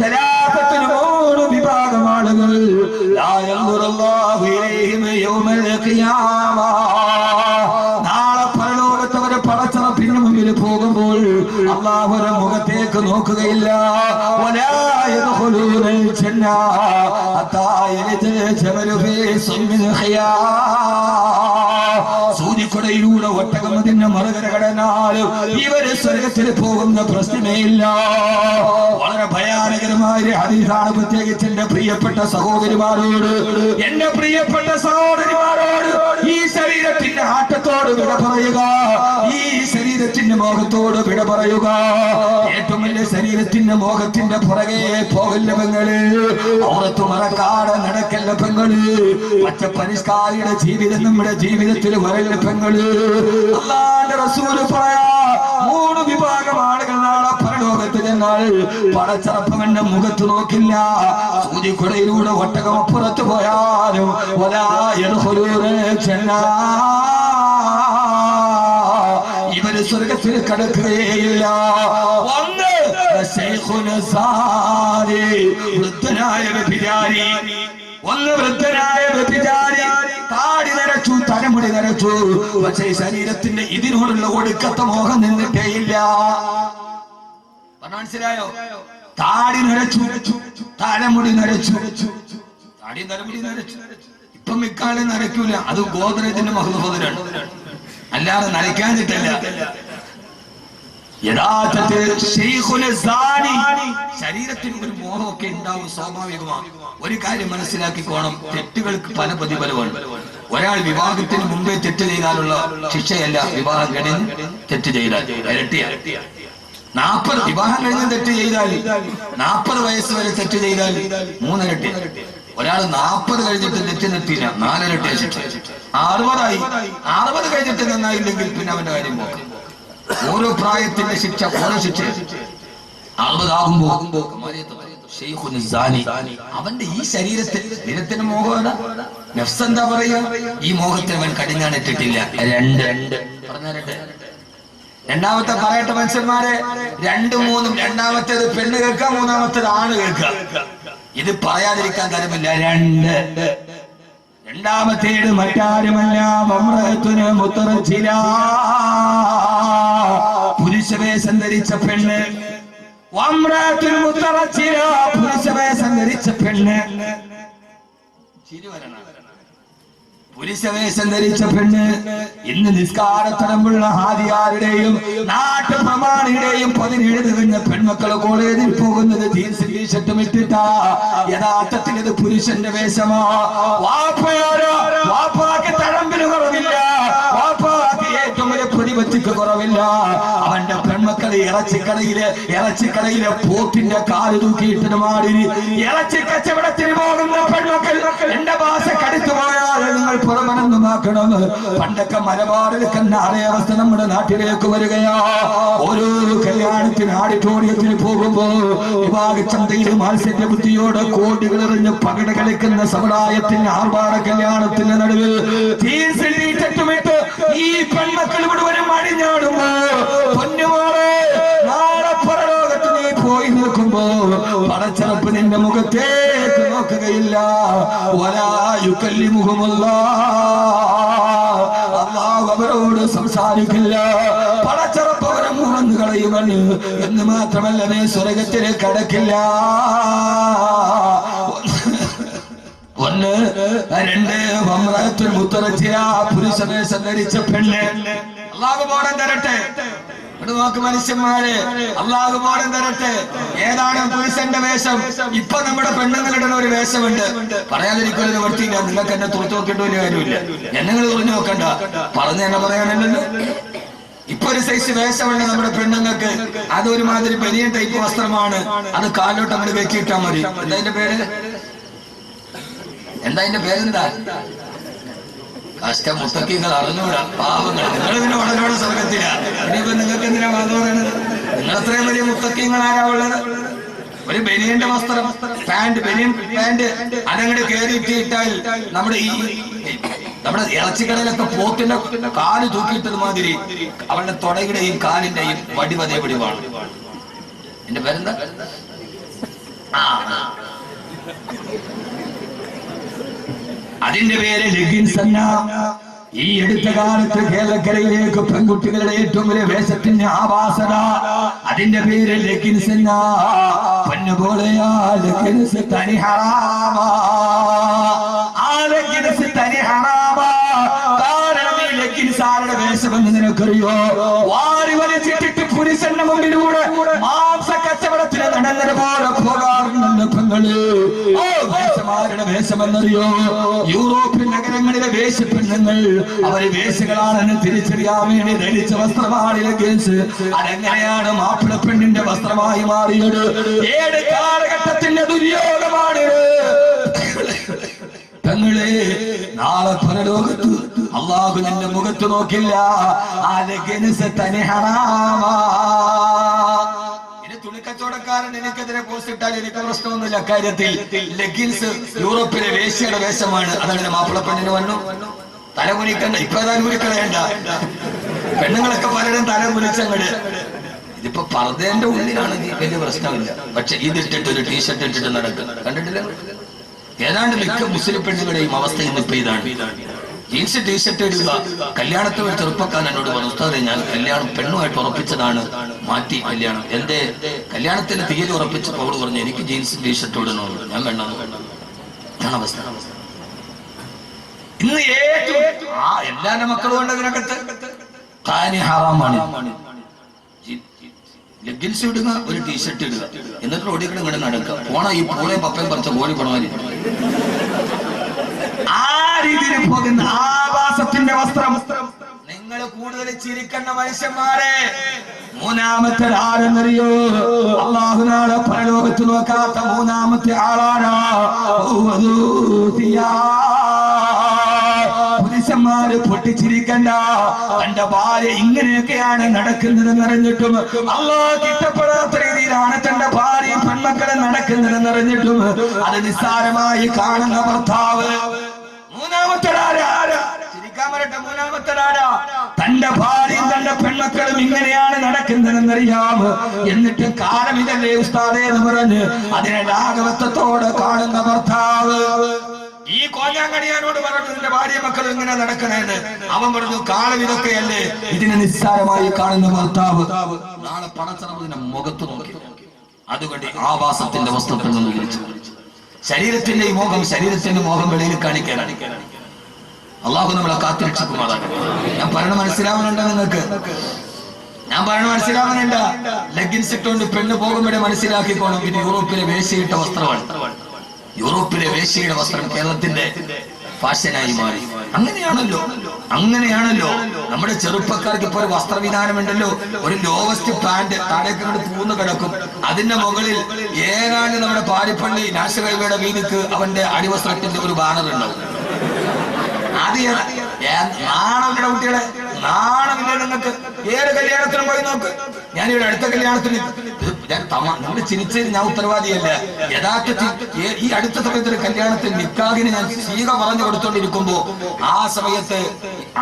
സലാസത്തുൽ 3 വിഭാഗം ആളുകൾ ലാ യൻദുറുല്ലാഹു ഇലൈഹിം യൗമൽ ഖിയാമ. നാളെ പരലോകത്ത് അവരെ പടച്ചറപ്പിന് മുമ്പിൽ പോകുമ്പോൾ അല്ലാഹുവിന്റെ മുഖത്തേക്ക് നോക്കുകയില്ല. വലാ യദ്ഖുലൂനൽ ജന്ന ഹത്താ യലിജൽ ജമലു ഫീ സമ്മിൽ ഖിയാം. സൂര്യക്കൊടയിലൂടെ ഒട്ടകം അതിന്റെ മറുകര കടന്നാൽ ഇവര് സ്വർഗത്തിൽ പോകുന്ന പ്രശ്നമേ ഇല്ല. വളരെ ഭയാനകരമായ ഹദീസാണ്. പ്രത്യേകിച്ച് എന്റെ പ്രിയപ്പെട്ട സഹോദരിമാരോട്, എന്റെ പ്രിയപ്പെട്ട സഹോദരിമാരോട്, ഈ ശരീരത്തിന്റെ ആട്ടത്തോട് വിട പറയുക, ഈ ശരീരത്തിന്റെ മോഹത്തോട് വിട പറയുക. ഏറ്റവും വലിയ ശരീരത്തിന്റെ മോഹത്തിന്റെ പുറകെ പോകല്ല പെങ്ങള്, ഔറത്ത് മറക്കാതെ നടക്കല്ല പെങ്ങള്. പച്ച പരിഷ്കാരിയുടെ ജീവിതം നമ്മുടെ ജീവിതത്തിൽ വരല്ല പെങ്ങള്. അല്ലാഹുവിന്റെ റസൂൽ പറയാ, 3 വിഭാഗം ആളുകൾ നാളെ പരലോകത്ത് ചെന്നാൽ പടച്ചറപ്പവന്റെ മുഖത്ത് നോക്കില്ല. സൂര്യക്കുടയിലൂടെ ഒട്ടകം അപ്പുറത്ത് പോയാലും ഇവര് സ്വർഗത്തിൽ കടക്കുകയില്ല. ഒന്ന് വൃദ്ധനായ വ്യഭിചാരി, താടി നരച്ചു, തലമുടി നരച്ചു, പക്ഷേ ശരീരത്തിന്റെ ഇതിനോടുള്ള ഒടുക്കത്തെ മോഹം നിന്നിട്ടേയില്ല. മനസ്സിലായോ? താടി നരച്ചു, തലമുടി നരച്ചു, താടിയും തലമുടി നരച്ചു. ഇപ്പം മിക്കാളെ നരയ്ക്കൂല. അത് ഗോദ്രേജിന്റെ മഹ്ലൂഫാണ്, അല്ലാതെ നരയ്ക്കാനിട്ടല്ല. യഥാർത്ഥത്തിൽ ശരീരത്തിന് ഒരു മോഹമൊക്കെ ഉണ്ടാവും, സ്വാഭാവികമാണ്. ഒരു കാര്യം മനസ്സിലാക്കിക്കോണം, തെറ്റുകൾക്ക് പല പ്രതിഫലമാണ്. ഒരാൾ വിവാഹത്തിന് മുമ്പേ തെറ്റ് ചെയ്താലുള്ള ശിക്ഷയല്ല വിവാഹം കഴിഞ്ഞ് തെറ്റ് ചെയ്താൽ ഇരട്ടിയാണ്. 40 വിവാഹം കഴിഞ്ഞ് തെറ്റ് ചെയ്താൽ 40 വയസ്സ് വരെ തെറ്റ് ചെയ്താൽ 3 ഇരട്ടി. ഒരാൾ 40 കഴിഞ്ഞിട്ട് തെറ്റ് നിർത്തിയില്ല, 4 ഇരട്ടി ശിക്ഷ. 60 കഴിഞ്ഞിട്ട് നന്നായില്ലെങ്കിൽ പിന്നെ അവന്റെ കാര്യം നോക്കും. ഓരോ പ്രായത്തിന്റെ ശിക്ഷ ഓരോ ശിക്ഷ. 60 ആകുമ്പോ അവന്റെ ഈ ശരീരത്തിന് മോഹമാണ്. നഫ്സ് എന്താ പറയാ? ഈ മോഹത്തിന് അവൻ കടിഞ്ഞാണിട്ടിട്ടില്ല. രണ്ടാമത്തെ പറയട്ടെ മനുഷ്യന്മാരെ, 2, 3. രണ്ടാമത്തേത് പെണ്ണ് കേൾക്കുക, മൂന്നാമത്തേത് ആണ് കേൾക്കുക. ഇത് പറയാതിരിക്കാൻ കാര്യമില്ല. 2. രണ്ടാമത്തേത് മറ്റാരുമല്ല, പുരുഷവേഷം ധരിച്ച പെണ്ണ്. പുരുഷവേഷം ധരിച്ച പെണ്ണ്, പുരുഷവേഷം ധരിച്ച പെണ്ണ്. ഇന്ന് നിസ്കാരത്തടമ്പുള്ള ഹാദിയാരുടെയും നാട്ടു പ്രമാണിയുടെയും 17 തികഞ്ഞ പെൺമക്കള് കോളേജിൽ പോകുന്നത് ജീൻസ് ടീഷർട്ടും ഇട്ടിട്ടാ. യഥാർത്ഥത്തിൽ ഇത് പുരുഷന്റെ വേഷമാ. വാപ്പാക്ക് തഴമ്പിന് കുറവില്ല, വാപ്പാക്ക് ഏറ്റവും വലിയ പ്രതിപത്തിക്ക് കുറവില്ല. അവന്റെ പെൺമക്കള് ഇറച്ചിക്കടയിലെ പോത്തിന്റെ കാല് തൂക്കിയിട്ടിന് മാറി ഇറച്ചി കച്ചവടത്തിന് പോകുന്ന പെൺമക്കൾ. എന്റെ ഭാഷ കടുത്തു പോയാൽ നിങ്ങൾ പുറമനൊന്നുമാക്കണം. പണ്ടൊക്കെ മലബാറിൽ കണ്ടാറേ അവസ്ഥ നമ്മുടെ നാട്ടിലേക്ക് വരികയാ. ഓരോ കല്യാണത്തിന് ആഡിറ്റോറിയത്തിന് പോകുമ്പോ വിവാഹചന്തയിൽ മാത്സര്യ ബുദ്ധിയോടെ കോടികൾ എറിഞ്ഞ് പകിട കളിക്കുന്ന സമുദായത്തിന് ആർഭാട കല്യാണത്തിന്റെ നടുവിൽ തീർച്ചയായിട്ടുമിട്ട് ഈ പെൺമക്കൾ മുഴുവനും അടിഞ്ഞാടുമ്പോ പൊന്നുമോളെ, നാളെ പരലോകത്ത് നീ പോയി നിൽക്കുമ്പോ പടച്ചറപ്പ് നിന്റെ മുഖത്തേക്ക് നോക്കുകയില്ല. അല്ലാഹു അവരോട് സംസാരിക്കില്ല. പടച്ചറപ്പ് അവരെ മുറന്നു കളയുമെന്ന്. എന്ന് മാത്രമല്ല, നീ സ്വർഗത്തിൽ കടക്കില്ല. 1, 2 പുരുഷവേഷം ധരിച്ച പെണ്ണ്. അല്ലാഹു ബോധം തരട്ടെ. നോക്ക് മനുഷ്യന്മാരെ, അല്ലാഹു ബോധം തരട്ടെ. ഏതാണ് പുരുഷന്റെ വേഷം? ഇപ്പൊ നമ്മുടെ പെണ്ണുങ്ങളുടെ ഒരു വേഷമുണ്ട്. പറയാതിരിക്കുന്നത് വർത്തിയില്ല. നിങ്ങൾക്ക് എന്നെ തുറച്ചു നോക്കേണ്ട ഒരു കാര്യമില്ല. എന്നെ തുറഞ്ഞു നോക്കണ്ട, പറഞ്ഞു തന്നെ പറയാനല്ലോ. ഇപ്പൊ ഒരു സൈസ് വേഷമുണ്ട് നമ്മുടെ പെണ്ണുങ്ങൾക്ക്. അതൊരുമാതിരി വലിയ ടൈപ്പ് വസ്ത്രമാണ്. അത് കാലിലോട്ട് അങ്ങോട്ട് വെച്ചിട്ടാ മതി. എന്താ അതിന്റെ പേര്? പേരെന്താ? കഷ്ട മുത്തക്കിങ്ങൾ അറിഞ്ഞൂടാ, പാവങ്ങൾ. നിങ്ങൾ പിന്നെ വളരെ സ്വർഗത്തിലാണ്. ഇനിയിപ്പോ നിങ്ങൾക്ക് എന്തിനാ വാദമാണ്? നിങ്ങൾ അത്രയും വലിയ മുത്തക്കിങ്ങൾ ആരാ ഉള്ളത്? ഒരു ബനിയന്റെ വസ്ത്രം, ബനിയൻ പാന്റ് അതങ്ങോട്ട് കയറിയിട്ടിട്ടാൽ നമ്മുടെ ഇറച്ചിക്കടയിലൊക്കെ പോത്തിന്റെ കാല് തൂക്കിയിട്ടത് മാതിരി അവളുടെ തുടയുടെയും കാലിന്റെയും വടിവതേ പിടിവാണ്. എന്റെ പേരെന്താ? അതിന്റെ പേര് ലെഗിൻസ് അല്ല. ഈ അടുത്ത കാലത്ത് കേരളക്കരയിലേക്ക് പെൺകുട്ടികളുടെ ഏറ്റവും വലിയ വേഷത്തിന്റെ ആവാസന. അതിന്റെ പേര് ലെഗിൻസ് അല്ല. പൊന്നുപോലെയാ ലെഗിൻസ് തനി ഹറാമാ. ആ ലെഗിൻസ് തനി ഹറാമാ. കാരണം ഈ ലെഗിൻസ് ആരുടെ വേഷമെന്ന് നിനക്കറിയോ? വാരി വലിച്ചിട്ടിട്ട് പുരുഷന്റെ മുമ്പിലൂടെ മാംസ കച്ചവടത്തിന് നടന്നത് പോലെ പോകാറുണ്ടല്ലോ പെങ്ങള്. വേഷമാരുടെ വേഷമെന്നറിയോ? യൂറോപ്യൻ നഗരങ്ങളിലെ വേഷപ്പെണ്ണുങ്ങൾ അവര് വേഷങ്ങളാണെന്ന് തിരിച്ചറിയാൻ വേണ്ടി ധരിച്ച വസ്ത്രമാണ് ലെഗിൻസ്. അതെങ്ങനെയാണ് മാപ്പിള പെണ്ണിന്റെ വസ്ത്രമായി മാറിയത്? ഏത് കാലഘട്ടത്തിന്റെ ദുര്യോഗമാണ് പെങ്ങളെ? നാളെ പരലോകത്ത് അല്ലാഹു നിന്റെ മുഖത്ത് നോക്കില്ല. ആ ലെഗിൻസ് തനി ഹറാമാ. തുണിക്കച്ചവടക്കാരൻ എനിക്കെതിരെ പോസ്റ്റ് ഇട്ടാൽ എനിക്ക് പ്രശ്നമൊന്നുമില്ല. കാര്യത്തിൽ ലെഗിൻസ് യൂറോപ്പിലെ വേശ്യയുടെ വേഷമാണ്. അതങ്ങനെ മാപ്പിള പെണ്ണിന് വന്നു. തലകുനിക്കണ്ട. ഇപ്പൊ ഏതായാലും കുനിക്കളയണ്ട. പെണ്ണുങ്ങളൊക്കെ പലരും തലകുനിച്ചങ്ങട്. ഇതിപ്പോ പർദ്ദന്റെ ഉള്ളിലാണെങ്കിൽ വലിയ പ്രശ്നമില്ല. പക്ഷെ ഇതിട്ടിട്ട് ഒരു ടീഷർട്ട് ഇട്ടിട്ട് നടക്കുക കണ്ടിട്ടില്ല? ഏതാണ്ട് മിക്ക മുസ്ലിം പെണ്ണുങ്ങളുടെയും അവസ്ഥ ഇന്നിപ്പോ ഇതാണ്. ജീൻസ് ടീഷർട്ട് ഇടുക. കല്യാണത്തിന് ചെറുപ്പക്കാരൻ എന്നോട് പറഞ്ഞു, ഉസ്താദേ ഞാൻ കല്യാണം പെണ്ണുമായിട്ട് ഉറപ്പിച്ചതാണ്, മാറ്റി കല്യാണം. എന്റെ കല്യാണത്തിന് തീയതി ഉറപ്പിച്ചപ്പോൾ അവള് പറഞ്ഞു എനിക്ക് ജീൻസും ടീഷർട്ട് ഇടണമെന്ന്. ഞാൻ വേണ്ടെന്ന്. അവസ്ഥ ഇന്ന് ഏറ്റവും എല്ലാ മക്കളും ഉണ്ട് അതിനകത്ത്. ഹറാമാണ്. ലെഗിൻസ് ഇടുക, ഒരു ടീഷർട്ട് ഇടുക, എന്നിട്ട് റോഡിൽ ഇങ്ങനെ നടക്കുക. പോണ ഈ പൂളയും പപ്പയും പറിച്ച കോഴി പണമാരി ആ രീതിയിൽ പോകുന്ന ആവാസത്തിന്റെ വസ്ത്രം. നിങ്ങൾ കൂടുതൽ ചിരിക്കുന്ന മനുഷ്യന്മാരെ മൂന്നാമത്തെ ആരെന്നറിയോ? അല്ലാഹു നാളെ പരലോകത്ത് നോക്കാത്ത മൂന്നാമത്തെ ആളാണ് പുരുഷന്മാര്. പൊട്ടിച്ചിരിക്കണ്ട. തന്റെ ഭാര്യ ഇങ്ങനെയൊക്കെയാണ് നടക്കുന്നതെന്ന് അറിഞ്ഞിട്ടും, അല്ലാഹു ഇഷ്ടപ്പെടാത്ത രീതിയിലാണ് തന്റെ ഭാര്യയും പെൺമക്കളും നടക്കുന്നതെന്ന് അറിഞ്ഞിട്ടും അത് നിസ്സാരമായി കാണുന്ന ഭർത്താവ്. മൂന്നാമത്തെ തന്റെ ഭാര്യയും തന്റെ പെൺമക്കളും ഇങ്ങനെയാണ് നടക്കുന്നതെന്നറിയാം. എന്നിട്ട് കാലം ഇതല്ലേ ഉസ്താദേ എന്ന് പറഞ്ഞ് അതിനെ ലാഘവത്വത്തോടെ കാണുന്ന ഭർത്താവ്. ഈ കോഞ്ഞാങ്കടിയാനോട് പറഞ്ഞു നിന്റെ ഭാര്യ മക്കളും ഇങ്ങനെ നടക്കണേന്ന്. അവൻ പറഞ്ഞു കാലം ഇതൊക്കെയല്ലേ. ഇതിനെ നിസ്സാരമായി കാണുന്ന ഭർത്താവ് നാളെ പണച്ചറവിന്റെ മുഖത്ത് നോക്കി. അതുകൊണ്ട് ആവാസത്തിന്റെ വസ്ത്രത്തിൽ നിന്ന് വിളിച്ചു. ശരീരത്തിന്റെ ഈ മോഹം, ശരീരത്തിന്റെ മോഹം വെളിയിൽ കാണിക്കാനാണ്. അള്ളാഹു നമ്മളെ കാത്തുരക്ഷിക്കുമാറാകട്ടെ. ഞാൻ പറയണ മനസ്സിലാവുന്നുണ്ടോ നിങ്ങൾക്ക്? ഞാൻ പറയണ മനസ്സിലാവുന്നുണ്ട്? ലെഗിൻസ് ഇട്ടുകൊണ്ട് പെണ്ണ് പോകുമ്പോഴേ മനസ്സിലാക്കിക്കോണം ഇത് യൂറോപ്പിലെ വേശ്യയിട്ട വസ്ത്രമാണ്. യൂറോപ്പിലെ വേശ്യയുടെ വസ്ത്രം കേരളത്തിന്റെ ഫാഷനായി മാറി. അങ്ങനെയാണല്ലോ നമ്മുടെ ചെറുപ്പക്കാർക്ക് ഇപ്പൊ ഒരു വസ്ത്രവിധാനമുണ്ടല്ലോ. ഒരു ലോവസ്റ്റ് പാന്റ് താഴേക്കോട് പൂന്ന് കിടക്കും. അതിന്റെ മുകളിൽ ഏതാണ്ട് നമ്മുടെ പാരിപ്പള്ളി നാഷണൽ ഹൈവേയുടെ വീതിക്ക് അവന്റെ അടിവസ്ത്രത്തിന്റെ ഒരു ബാനർ ഉണ്ടാവും. അത് നാണമില്ല കുട്ടികളെ, നാണമില്ല നിങ്ങൾക്ക്. ഏത് കല്യാണത്തിനും പോയി നോക്ക്. ഞാനിവിടെ അടുത്ത കല്യാണത്തിന് നിങ്ങൾ ചിരിച്ചതിന് ഞാൻ ഉത്തരവാദിയല്ല. യഥാർത്ഥത്തിൽ ഈ അടുത്ത സമയത്ത് കല്യാണത്തിൽ നിക്കാഹിന് ഞാൻ സ്വീക പറഞ്ഞു കൊടുത്തോണ്ടിരിക്കുമ്പോ ആ സമയത്ത്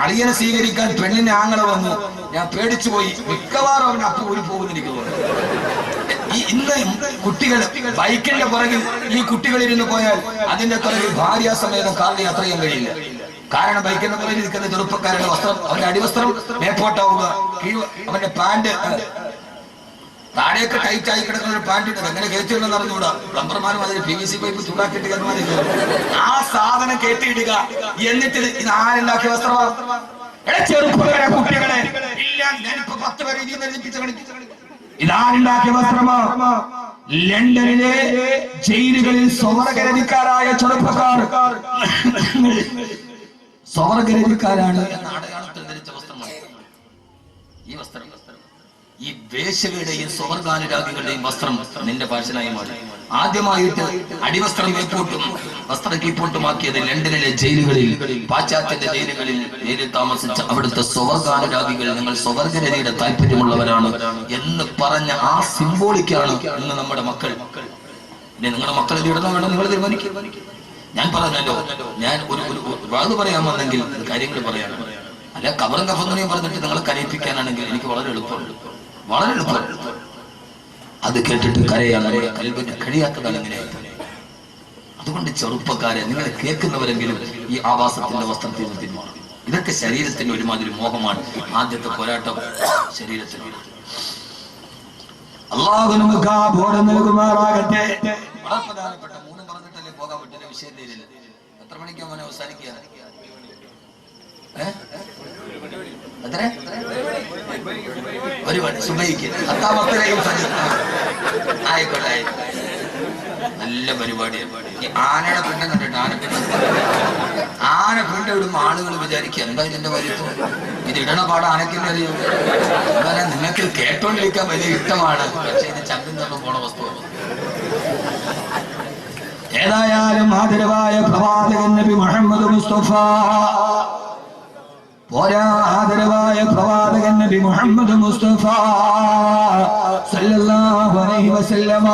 അളിയനെ സ്വീകരിക്കാൻ പെണ്ണിന്റെ ആങ്ങളെ വന്നു. ഞാൻ പേടിച്ചു പോയി. മിക്കവാറും അവൻ അപ്പ് ഊരി പോകുന്നിരിക്കുന്നു. ഇന്ന് കുട്ടികൾ ബൈക്കിന്റെ പുറകിൽ ഈ കുട്ടികൾ ഇരുന്ന് പോയാൽ അതിന്റെ പുറകിൽ ഭാര്യാസമേതം കാറിൽ യാത്ര ചെയ്യാൻ കഴിയില്ല. കാരണം ബൈക്കിന്റെ പുറകിൽ നിൽക്കുന്ന ചെറുപ്പക്കാരുടെ വസ്ത്രം, അവന്റെ അടിവസ്ത്രം മേപ്പോട്ടാവുക, അവന്റെ പാന്റ് താഴെയൊക്കെ ടൈറ്റ് ആയി കിടക്കുന്ന ഒരു പാന്റ് ഇട്ടത് എങ്ങനെ കയറ്റിയിടുന്ന അറിഞ്ഞുകൂടാ. പ്ലംബർമാരും അതിന് PVC പൈപ്പ് ചൂടാക്കിയിട്ട് കയറുമാതില്ല. ആ സാധനം കയറ്റിയിടുക. എന്നിട്ട് ഇത് ആരുണ്ടാക്കിയ വസ്ത്രമാണ്? ചെറുപ്പക്കാരെ കുട്ടികളെ ഇല്ല, ഞാനിപ്പോ 10 പേരെ ഇതിൽ നിന്ന് ഇതാരുണ്ടാക്കിയ വസ്ത്രമാണ്? ലണ്ടനിലെ ജയിലുകളിൽ സ്വർഗരതിക്കാരായ ചെറുപ്പക്കാർ സ്വർഗരതിക്കാരാണ് എന്ന അടയാളത്തിൽ ധരിച്ച വസ്ത്രമാണ് ഈ വസ്ത്രം. ഈ വേശ്യകളുടെയും സ്വർഗാനുരാഗികളുടെയും വസ്ത്രം നിന്റെ ഫാഷനായി മാറി. ആദ്യമായിട്ട് അടിവസ്ത്രം മേപ്പോട്ടും വസ്ത്രം കീപ്പോട്ടുമാക്കിയത് ലണ്ടനിലെ ജയിലുകളിൽ, പാശ്ചാത്യന്റെ ജയിലിൽ താമസിച്ച അവിടുത്തെ സ്വർഗാനുരാഗികൾ നിങ്ങൾ സ്വർഗരതിയുടെ താല്പര്യമുള്ളവരാണ് എന്ന് പറഞ്ഞ ആ സിംബോളിക്കാണ് ഇന്ന് നമ്മുടെ മക്കൾ. നിങ്ങളുടെ മക്കൾ ഇത് ഇടണോ വേണം നിങ്ങൾ തീരുമാനിക്കും. ഞാൻ പറഞ്ഞല്ലോ, ഞാൻ ഒരു വാത് പറയാൻ വന്നെങ്കിൽ കാര്യങ്ങൾ പറയാനാണ്. അല്ല കബറും കഫങ്ങനെയും പറഞ്ഞിട്ട് നിങ്ങളെ കരയിപ്പിക്കാനാണെങ്കിൽ എനിക്ക് വളരെ എളുപ്പമുണ്ട്. അത് കേട്ടിട്ട് കരയാൻ നമ്മുടെ കൽബിന് കഴിയാത്തതാണ് എങ്ങനെയായി. അതുകൊണ്ട് ചെറുപ്പക്കാരെ നിങ്ങൾ കേൾക്കുന്നവരെങ്കിലും ഈ ആവാസത്തിന്റെ വസ്ത്രത്തിൽ നിന്ന് പിന്മാറും. ഇതൊക്കെ ശരീരത്തിന്റെ ഒരുമാതിരി മോഹമാണ്. ആദ്യത്തെ പോരാട്ടം ശരീരത്തിനോട്. അല്ലാഹു നമുക്ക് ആ ബോധം നൽകുമാറാകട്ടെ. വളരെ പ്രധാനപ്പെട്ട 3 പറഞ്ഞിട്ടല്ലേ പോകാൻ പറ്റില്ല. വിഷയം തീരില്ല. എത്ര മണിക്കാ മോനെ അവസാനിക്കുക? ഒരു മണി സുബഹിക്ക് 10:10 ആയിക്കോട്ടെ. നല്ല പരിപാടിയാണ്. ഈ ആനയുടെ പിണ്ടം കണ്ടിട്ട് ആന പിണ്ട ഇടുമ്പോ ആളുകൾ വിചാരിക്കുക എന്താ ഇതിന്റെ വലിപ്പം, ഇത് ഇടണ പാട് ആനക്കിന്റെ അറിയും. എന്നാലും നിങ്ങൾക്ക് കേട്ടോണ്ടിരിക്കാൻ വലിയ ഇഷ്ടമാണ്. പക്ഷെ ഇത് ചങ്കും തന്നു പോണ വസ്തുവാണ്. ഏതായാലും ആദരവായ പ്രവാചകൻ നബി മുഹമ്മദ് മുസ്തഫ പോരാ, ആദരവായ പ്രവാചകൻ നബി മുഹമ്മദ് മുസ്തഫ സല്ലല്ലാഹു അലൈഹി വസല്ലമ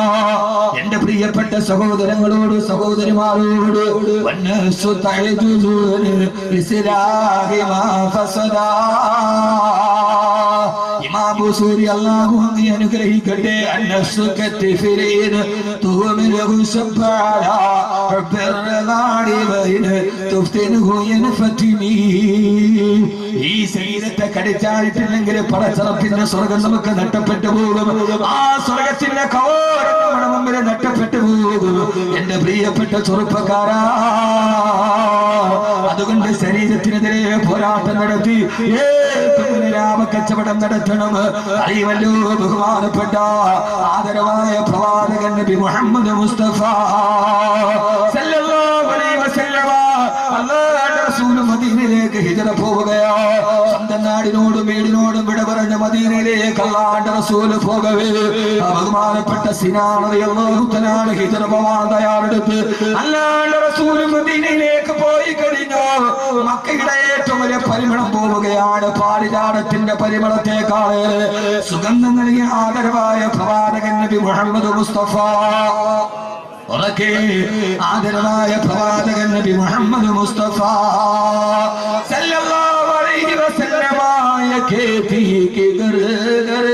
എന്റെ പ്രിയപ്പെട്ട സഹോദരങ്ങളോട് സഹോദരിമാരോട് വന്നസു തഅജുദുൻ ഇസ്ലാഹി മാ ഫസദാ ഇമാം ബുസൂരി അല്ലാഹു അങ്ങേ അനുഗ്രഹിക്കട്ടെ. അന്നസു കത്തിഫിരീൻ تهمله سبالا رب الرضاعي بين تفتنه ينفتني ഈ ശരീരത്തെ കടിച്ചായിട്ടില്ലെങ്കിൽ പടച്ചറപ്പിന്റെ സ്വർഗം നമുക്ക് നഷ്ടപ്പെട്ടു പോകും. ആ സ്വർഗത്തിന്റെ കവാടം നമ്മുടെ മുമ്പിൽ നഷ്ടപ്പെട്ടു പോകും. എന്റെ പ്രിയപ്പെട്ട ചെറുപ്പക്കാരാ, അതുകൊണ്ട് ശരീരത്തിനെതിരെ പോരാട്ടം നടത്തി ലാഭ കച്ചവടം നടത്തണം. അറിവല്ലോ ബഹുമാനപ്പെട്ട ആദരവായ പ്രവാചകൻ നബി മുഹമ്മദ് മുസ്തഫ സല്ലല്ലാഹു അലൈഹി വസല്ലമ അല്ലാഹുവിന്റെ റസൂൽ മദീനയിലേക്ക് ഹിജ്റ പോവുകയാ. സ്വന്തം നാടിനോടും വീടിനോടും വിട പറഞ്ഞ മദീനയിലേക്ക് അല്ലാഹുവിന്റെ റസൂൽ പോകവേ ബഹുമാനപ്പെട്ട സിനാൻ റളിയല്ലാഹു തആല ഹിജ്റ പോവാൻ തയ്യാറെടുത്ത് അല്ലാഹുവിന്റെ റസൂൽ മദീനയിലേക്ക് പോയി കഴിഞ്ഞു. മക്കയുടെ ഏറ്റവും വലിയ പരിമളം പോവുകയാണ്. പാരിജാതത്തിന്റെ പരിമളത്തെക്കാൾ സുഗന്ധം നൽകിയ ആദരവായ പ്രവാചകൻ നബി മുഹമ്മദ് മുസ്തഫ ആദരവായ പ്രവാചകൻ നബി മുഹമ്മദ് മുസ്തഫ സല്ലല്ലാഹു അലൈഹി വസല്ലമ യകീതി കി ഗർ ഗർ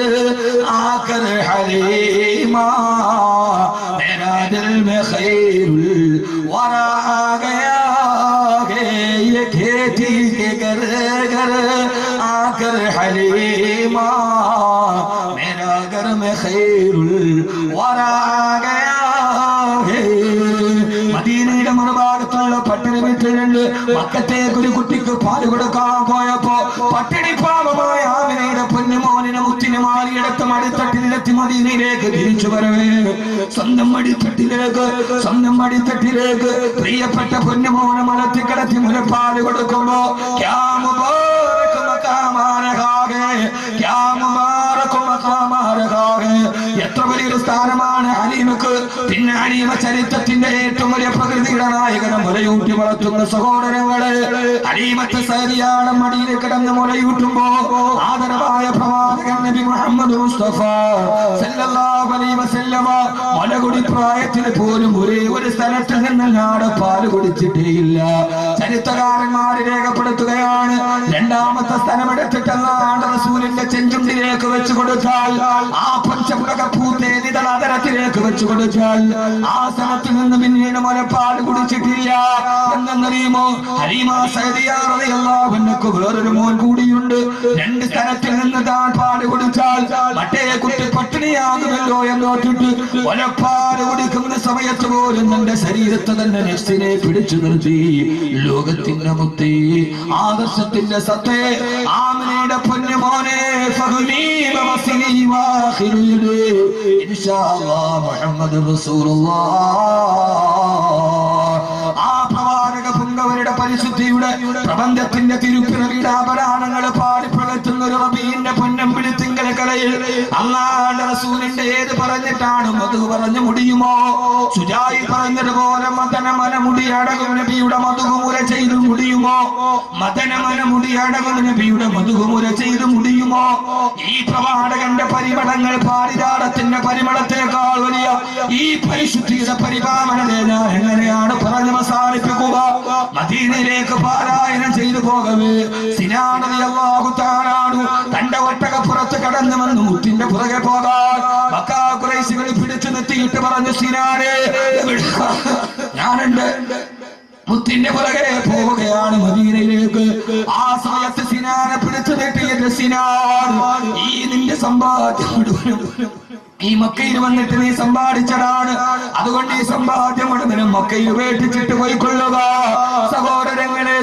ആകർ ഹലീമാ മേരാ ദിൽ മേ ഖൈറുൽ വറാ ഗയാ ये खेती के घर घर आकर हलीमा मेरा घर में खैरुल वरा गया है. മദീനയുടെ മറുഭാഗത്തുള്ള പട്ടിണി വീട്ടിലുണ്ട്. മക്കത്തേക്ക് ഒരു കുട്ടിക്ക് പാല് കൊടുക്കാൻ പോയപ്പോ പട്ടിണി പാപമായ ആമിനയുടെ പൊന്നുമോനിനെ മുത്തിനെ മാറിയെടുത്ത് മടിത്തട്ടിലെത്തി മദീനയിലേക്ക് തിരിച്ചു വരവേ സ്വന്തം മടിത്തട്ടിലേക്ക് പ്രിയപ്പെട്ട പൊന്നുമോനെ മലത്തി കിടത്തി മുലപ്പാല് കൊടുക്കുമ്പോ എത്ര വലിയൊരു സ്ഥാനമാണ് ഹലീമക്ക്. പിന്നെ ഹലീമ ചരിത്രത്തിന്റെ ഏറ്റവും വലിയ പ്രകൃതിയുടെ നായകനെ മുലയൂട്ടി വളർത്തുന്ന സഹോദരങ്ങളെ ഹലീമത്തെ സരിയാണ് മടിയിൽ കിടന്ന് മുലയൂട്ടുമ്പോ ആദരവായ പ്രവാചകൻ നബി മുഹമ്മദ് മുസ്തഫ സല്ലല്ലാഹു അലൈഹി വസല്ലമ മുലകുടി പ്രായത്തിൽ പോലും ഒരേ ഒരു സ്ഥലത്ത് നിന്നല്ലാതെ പാല് കുടിച്ചിട്ടേയില്ല. ചരിത്രകാരന്മാർ രേഖപ്പെടുത്തുകയാണ്. രണ്ടാമത്തെ സ്ഥലമെടുത്തിട്ടല്ലാണ്ട് റസൂലിന്റെ ചെഞ്ചുണ്ടിലേക്ക് വെച്ചു കൊടുത്താൽ ആ പഞ്ചമുഖ പൂത്തേനിതൾ അതരത്തിലേക്ക് വെച്ചു കൊടുത്താൽ ആ സ്ഥലത്ത് നിന്ന് പിന്നീട് മുലപ്പാൽ കുടിച്ചിട്ടില്ല. എന്നറിയുമോ ഹലീമ സഅദിയ്യ റളിയല്ലാഹു അൻഹു വേറൊരു മോൻ കൂടിയുണ്ട്. രണ്ട് സ്ഥലത്തിൽ നിന്ന് താൻ പാല് കുടിച്ചാൽ മറ്റേ കുട്ടി പട്ടിണിയാകുമല്ലോ എന്നോട്ടിട്ട് മുലപ്പാൽ കുടിക്കുന്ന സമയത്ത് പോലും തന്റെ ശരീരത്തെ തന്നെ നെഫ്സിനെ പിടിച്ചു നിർത്തി ലോകത്തിന്റെ മുത്തി ആദർശത്തിന്റെ സത്തേ ആമിനയുടെ പൊന്നുമോനെ ഫഹുമീമ വസിനി വാഖിലുദ് ഇൻഷാ അല്ലാഹ് മുഹമ്മദ് റസൂലുള്ളാഹ്. ആ പ്രവാചക പുങ്കവരുടെ പരിശുദ്ധിയുടെ പ്രബന്ധത്തിന്റെ തിരുപ്പിറവിയുടെ ആഭരണങ്ങൾ പാടി പ്രകറ്റുന്ന ഒരു റബീന്റെ പൊന്നം പിടിത്തിങ്കൽ കലയിൽ അല്ലാഹുവിന്റെ റസൂലിന്റെ ഏത് പറഞ്ഞിട്ടാണ് മധു പറഞ്ഞു മുടിയുമോ? സുജായി പറഞ്ഞതുപോലെ മദനമന മുടി അടകും നബിയുടെ മധുകുമുര ചെയ്തു മുടിയുമോ? മദനമന മുടി അടകും നബിയുടെ മധുകുമുര ചെയ്തു മുടിയുമോ? ഈ പ്രവാചകന്റെ പരിമളങ്ങൾ പാരിജാതത്തിന്റെ പരിമളത്തെക്കാൾ വലിയ ഈ പരിശുദ്ധിയുടെ പരിപാലനത്തെ ഞാൻ എങ്ങനെയാണ് പറഞ്ഞു അവസാനിപ്പിക്കുക? മദീനയിലേക്ക് പാരായണം ചെയ്തു പോകവേ സിനാൻ റളിയല്ലാഹു തആല തന്റെ ഒട്ടകപ്പുറത്ത് കടന്നു വന്ന് മുത്തിന്റെ പുറകെ പോകാൻ മക്കാ ഖുറൈശികൾ പിടിച്ചു നിർത്തിയിട്ട് പറഞ്ഞു, സിനാനെ ഞാനുണ്ട്. മുത്തിന്റെ പുറകെ പോവുകയാണ് മദീനയിലേക്ക്. ആ സമയത്ത് സിനാനെ പിടിച്ചു നിർത്തിയിട്ട് സിനാൻ, ഈ നിന്റെ സമ്പാദ്യം മുഴുവനും ഈ മക്കയിൽ വന്നിട്ട് നീ സമ്പാദിച്ചതാണ്. അതുകൊണ്ട് ഈ സമ്പാദ്യം മുഴുവനും മക്കയിൽ ഉപേക്ഷിച്ചിട്ട് പോയിക്കൊള്ളുക. സഹോദരങ്ങളെ